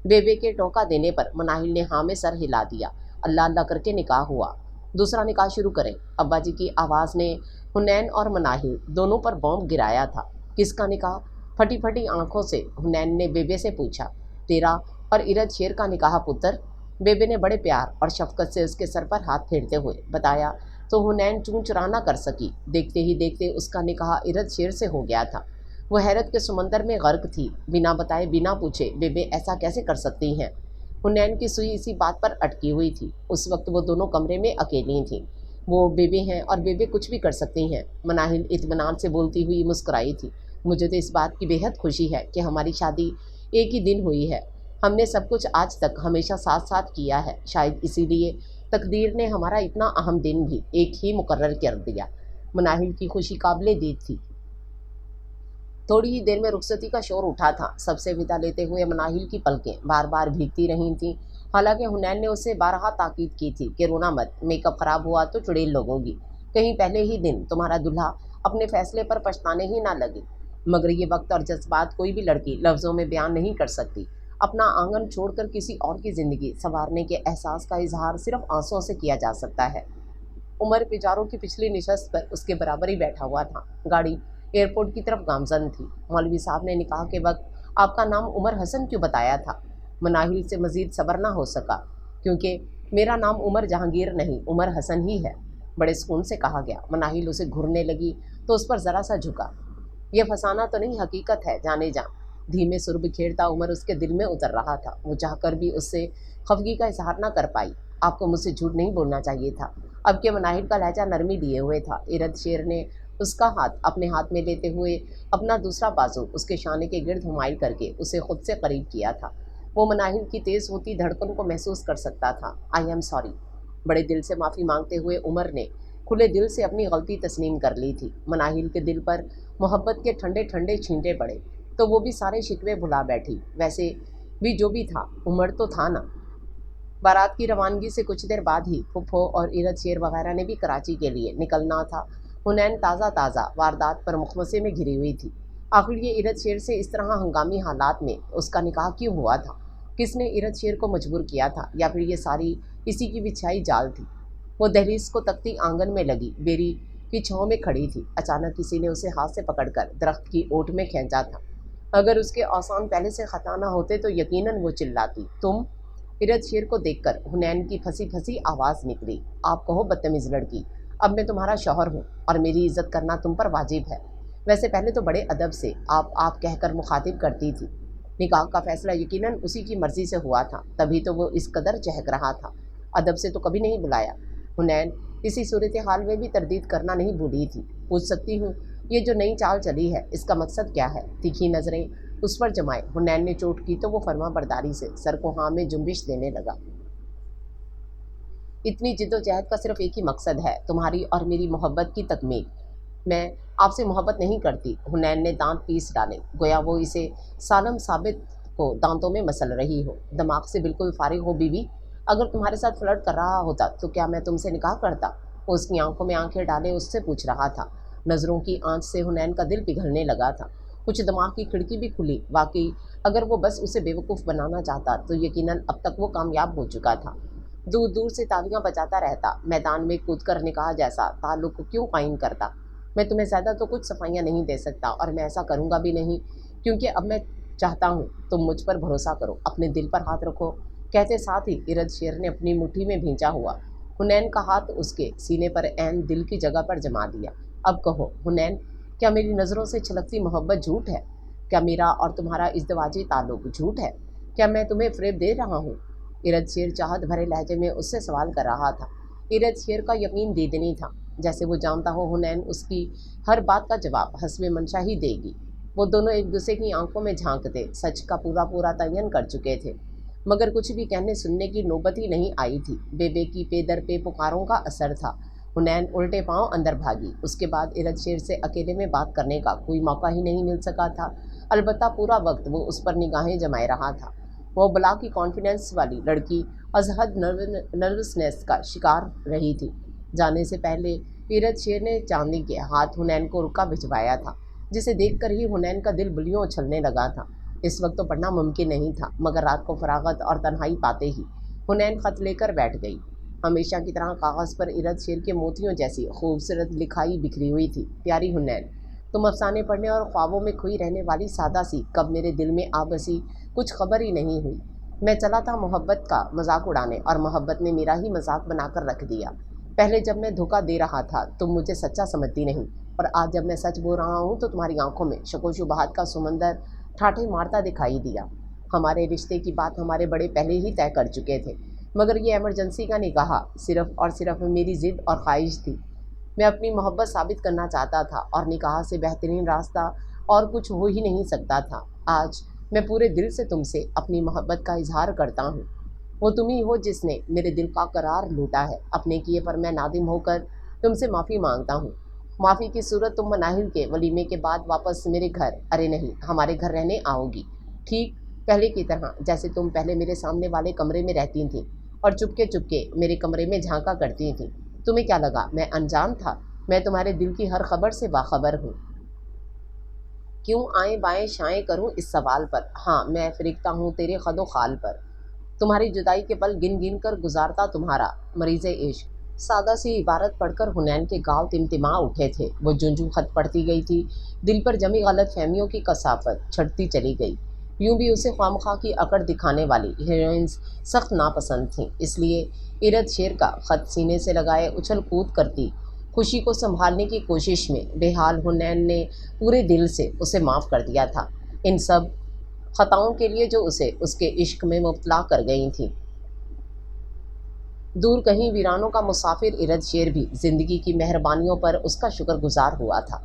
बेबे के टोका देने पर मनाहिल ने हाँ में सर हिला दिया। अल्लाह अल्लाह करके निकाह हुआ। दूसरा निकाह शुरू करें। अब्बा जी की आवाज़ ने हुनैन और मनाहिल दोनों पर बॉम्ब गिराया था। किसका निकाह? फटी फटी आंखों से हुनैन ने बेबे से पूछा। तेरा और इरद शेर का निकाह पुत्र। बेबे ने बड़े प्यार और शफकत से उसके सर पर हाथ फेरते हुए बताया तो हुनैन चूं चुरा ना कर सकी। देखते ही देखते उसका निकाह इरद शेर से हो गया था। वो हैरत के समंदर में गर्क थी। बिना बताए बिना पूछे बेबे ऐसा कैसे कर सकती हैं? हुनैन की सुई इसी बात पर अटकी हुई थी। उस वक्त वो दोनों कमरे में अकेली थीं। वो बेबे हैं और बेबे कुछ भी कर सकती हैं। मनाहिल इत्मीनान से बोलती हुई मुस्कुराई थी। मुझे तो इस बात की बेहद खुशी है कि हमारी शादी एक ही दिन हुई है। हमने सब कुछ आज तक हमेशा साथ साथ किया है। शायद इसीलिए तकदीर ने हमारा इतना अहम दिन भी एक ही मुकर्रर कर दिया। मनाहिल की खुशी काबिले दीद थी। थोड़ी ही देर में रुखसती का शोर उठा था। सबसे विदा लेते हुए मनाहिल की पलकें बार बार भीगती रही थीं। हालांकि हुनैन ने उससे बारहा ताकीद की थी कि रोना मत, मेकअप खराब हुआ तो चुड़ैल लगोगी, कहीं पहले ही दिन तुम्हारा दूल्हा अपने फैसले पर पछताने ही ना लगे। मगर ये वक्त और जज्बात कोई भी लड़की लफ्ज़ों में बयान नहीं कर सकती। अपना आंगन छोड़कर किसी और की ज़िंदगी संवारने के एहसास का इजहार सिर्फ आंसुओं से किया जा सकता है। उमर पिजारों की पिछली निशस्त पर उसके बराबर ही बैठा हुआ था। गाड़ी एयरपोर्ट की तरफ गामजन थी। मौलवी साहब ने निकाह के वक्त आपका नाम उमर हसन क्यों बताया था? मनाहिल से मजीद सब्र ना हो सका। क्योंकि मेरा नाम उमर जहांगीर नहीं, उमर हसन ही है, बड़े सुकून से कहा गया। मनाहिल उसे घूरने लगी तो उस पर ज़रा सा झुका। यह फसाना तो नहीं, हकीकत है, जाने जा। धीमे सुर बिखेरता उमर उसके दिल में उतर रहा था। वो चाहकर भी उससे खफगी का इजहार न कर पाई। आपको मुझसे झूठ नहीं बोलना चाहिए था। अब के मनाहिल का लहजा नरमी लिए हुए था। इरद शेर ने उसका हाथ अपने हाथ में लेते हुए अपना दूसरा बाजू उसके शाने के गिर्द हुमाइल करके उसे खुद से करीब किया था। वो मनाहिल की तेज़ होती धड़कन को महसूस कर सकता था। I am sorry. बड़े दिल से माफ़ी मांगते हुए उमर ने खुले दिल से अपनी गलती तस्लीम कर ली थी। मनाहिल के दिल पर मोहब्बत के ठंडे ठंडे छींटे पड़े तो वो भी सारे शिकवे भुला बैठी। वैसे भी जो भी था, उमर तो था ना। बारात की रवानगी से कुछ देर बाद ही फुफ्फो और इरद शेर वगैरह ने भी कराची के लिए निकलना था। हुनैन ताज़ा ताज़ा वारदात पर मुखमसे में घिरी हुई थी। आखिर ये इरद शेर से इस तरह हंगामी हालात में उसका निकाह क्यों हुआ था? किसने इरद शेर को मजबूर किया था, या फिर ये सारी इसी की बिछाई जाल थी? वो दहलीज को तकती आंगन में लगी बेरी की छांव में खड़ी थी। अचानक किसी ने उसे हाथ से पकड़कर दरख्त की ओट में खींचा था। अगर उसके औसान पहले से खता न होते तो यकीनन वो चिल्लाती, तुम? इरद शेर को देखकर हुनैन की फंसी फंसी आवाज़ निकली, आप कहो बदतमीज़ लड़की, अब मैं तुम्हारा शौहर हूँ और मेरी इज्जत करना तुम पर वाजिब है। वैसे पहले तो बड़े अदब से आप कहकर मुखातिब करती थी। निकाह का फैसला यकीनन उसी की मर्ज़ी से हुआ था, तभी तो वो इस कदर चहक रहा था। अदब से तो कभी नहीं बुलाया। हुनैन इसी सूरत हाल में भी तरदीद करना नहीं भूली थी। पूछ सकती हूँ, ये जो नई चाल चली है, इसका मकसद क्या है? तीखी नज़रें उस पर जमाए हुनैन ने चोट की तो वो फरमा बरदारी से सर को हाँ में जुम्बिश देने लगा। इतनी जिद्दोजहद का सिर्फ एक ही मकसद है, तुम्हारी और मेरी मोहब्बत की तकमील। मैं आपसे मोहब्बत नहीं करती। हुनैन ने दांत पीस डाले, गोया वो इसे सालम साबित को दांतों में मसल रही हो। दिमाग से बिल्कुल फारिग हो बीवी। अगर तुम्हारे साथ फ्लर्ट कर रहा होता तो क्या मैं तुमसे निकाह करता? वो उसकी आंखों में आंखें डाले उससे पूछ रहा था। नज़रों की आंच से हुनैन का दिल पिघलने लगा था। कुछ दिमाग की खिड़की भी खुली। वाकई अगर वो बस उसे बेवकूफ़ बनाना चाहता तो यकीनन अब तक वो कामयाब हो चुका था। दूर दूर से तालियां बजाता रहता, मैदान में कूद कर निकाह जैसा ताल्लुक क्यों कायम करता। मैं तुम्हें ज़्यादा तो कुछ सफाइयाँ नहीं दे सकता और मैं ऐसा करूँगा भी नहीं, क्योंकि अब मैं चाहता हूँ तुम मुझ पर भरोसा करो, अपने दिल पर हाथ रखो। कहते साथ ही इरद शेर ने अपनी मुट्ठी में भींचा हुआ हुनैन का हाथ उसके सीने पर ऐन दिल की जगह पर जमा दिया। अब कहो हुनैन, क्या मेरी नज़रों से छलकती मोहब्बत झूठ है? क्या मेरा और तुम्हारा इज़्दवाजी ताल्लुक झूठ है? क्या मैं तुम्हें फ़रेब दे रहा हूँ? इरद शेर चाहत भरे लहजे में उससे सवाल कर रहा था। इरद शेर का यकीन दीदनी था, जैसे वो जानता हो हुनैन उसकी हर बात का जवाब हस्बे मंशा ही देगी। वो दोनों एक दूसरे की आंखों में झांकते सच का पूरा पूरा तयन कर चुके थे, मगर कुछ भी कहने सुनने की नौबत ही नहीं आई थी। बेबे की पे दर पे पुकारों का असर था। हुनैन उल्टे पांव अंदर भागी। उसके बाद इरद शेर से अकेले में बात करने का कोई मौका ही नहीं मिल सका था। अलबत्ता पूरा वक्त वो उस पर निगाहें जमाए रहा था। वो बला की कॉन्फिडेंस वाली लड़की अजहद नर्वसनेस का शिकार रही थी। जाने से पहले इरद शेर ने चांदी के हाथ हुनैन को रुका भिजवाया था, जिसे देखकर ही हुनैन का दिल बुलियों उछलने लगा था। इस वक्त तो पढ़ना मुमकिन नहीं था, मगर रात को फरागत और तन्हाई पाते ही हुनैन खत लेकर बैठ गई। हमेशा की तरह कागज़ पर इरद शेर के मोतियों जैसी खूबसूरत लिखाई बिखरी हुई थी। प्यारी हुनैन, तुम अफसाने पढ़ने और ख्वाबों में खोई रहने वाली सादा सी कब मेरे दिल में आ बसी, कुछ खबर ही नहीं हुई। मैं चला था मोहब्बत का मजाक उड़ाने और मोहब्बत ने मेरा ही मजाक बनाकर रख दिया। पहले जब मैं धोखा दे रहा था तुम मुझे सच्चा समझती नहीं, और आज जब मैं सच बोल रहा हूँ तो तुम्हारी आंखों में शको शुबहात का समंदर ठाठे मारता दिखाई दिया। हमारे रिश्ते की बात हमारे बड़े पहले ही तय कर चुके थे, मगर ये इमरजेंसी का निकाह सिर्फ़ और सिर्फ़ मेरी ज़िद और ख्वाहिश थी। मैं अपनी मोहब्बत साबित करना चाहता था और निकाह से बेहतरीन रास्ता और कुछ हो ही नहीं सकता था। आज मैं पूरे दिल से तुमसे अपनी मोहब्बत का इज़हार करता हूँ। वो तुम ही हो जिसने मेरे दिल का करार लूटा है। अपने किए पर मैं नादिम होकर तुमसे माफ़ी मांगता हूँ। माफ़ी की सूरत तुम मनाहिल के वलीमे के बाद वापस मेरे घर, अरे नहीं, हमारे घर रहने आओगी। ठीक पहले की तरह, जैसे तुम पहले मेरे सामने वाले कमरे में रहती थीं और चुपके चुपके मेरे कमरे में झांका करती थीं। तुम्हें क्या लगा मैं अनजान था? मैं तुम्हारे दिल की हर खबर से बाखबर हूँ। क्यों आए बाएं शाएं करूँ इस सवाल पर? हाँ, मैं फ़रिश्ता हूँ तेरे ख़दो ख़ाल पर। तुम्हारी जुदाई के पल गिन गिन कर गुजारता तुम्हारा मरीज़े इश्क। सादा सी इबारत पढ़कर हुनैन के गाँव तिमतिमा उठे थे। वो जुंजू खत पढ़ती गई थी। दिल पर जमी गलत फहमियों की कसाफत छटती चली गई। यूं भी उसे खामखा की अकड़ दिखाने वाली हीरोइंस सख्त नापसंद थीं, इसलिए इरद शेर का खत सीने से लगाए उछल कूद करती खुशी को संभालने की कोशिश में बेहाल हुनैन ने पूरे दिल से उसे माफ़ कर दिया था, इन सब खताओं के लिए जो उसे उसके इश्क में मुब्तला कर गई थी। दूर कहीं वीरानों का मुसाफिर इरद शेर भी ज़िंदगी की मेहरबानियों पर उसका शुक्रगुजार हुआ था।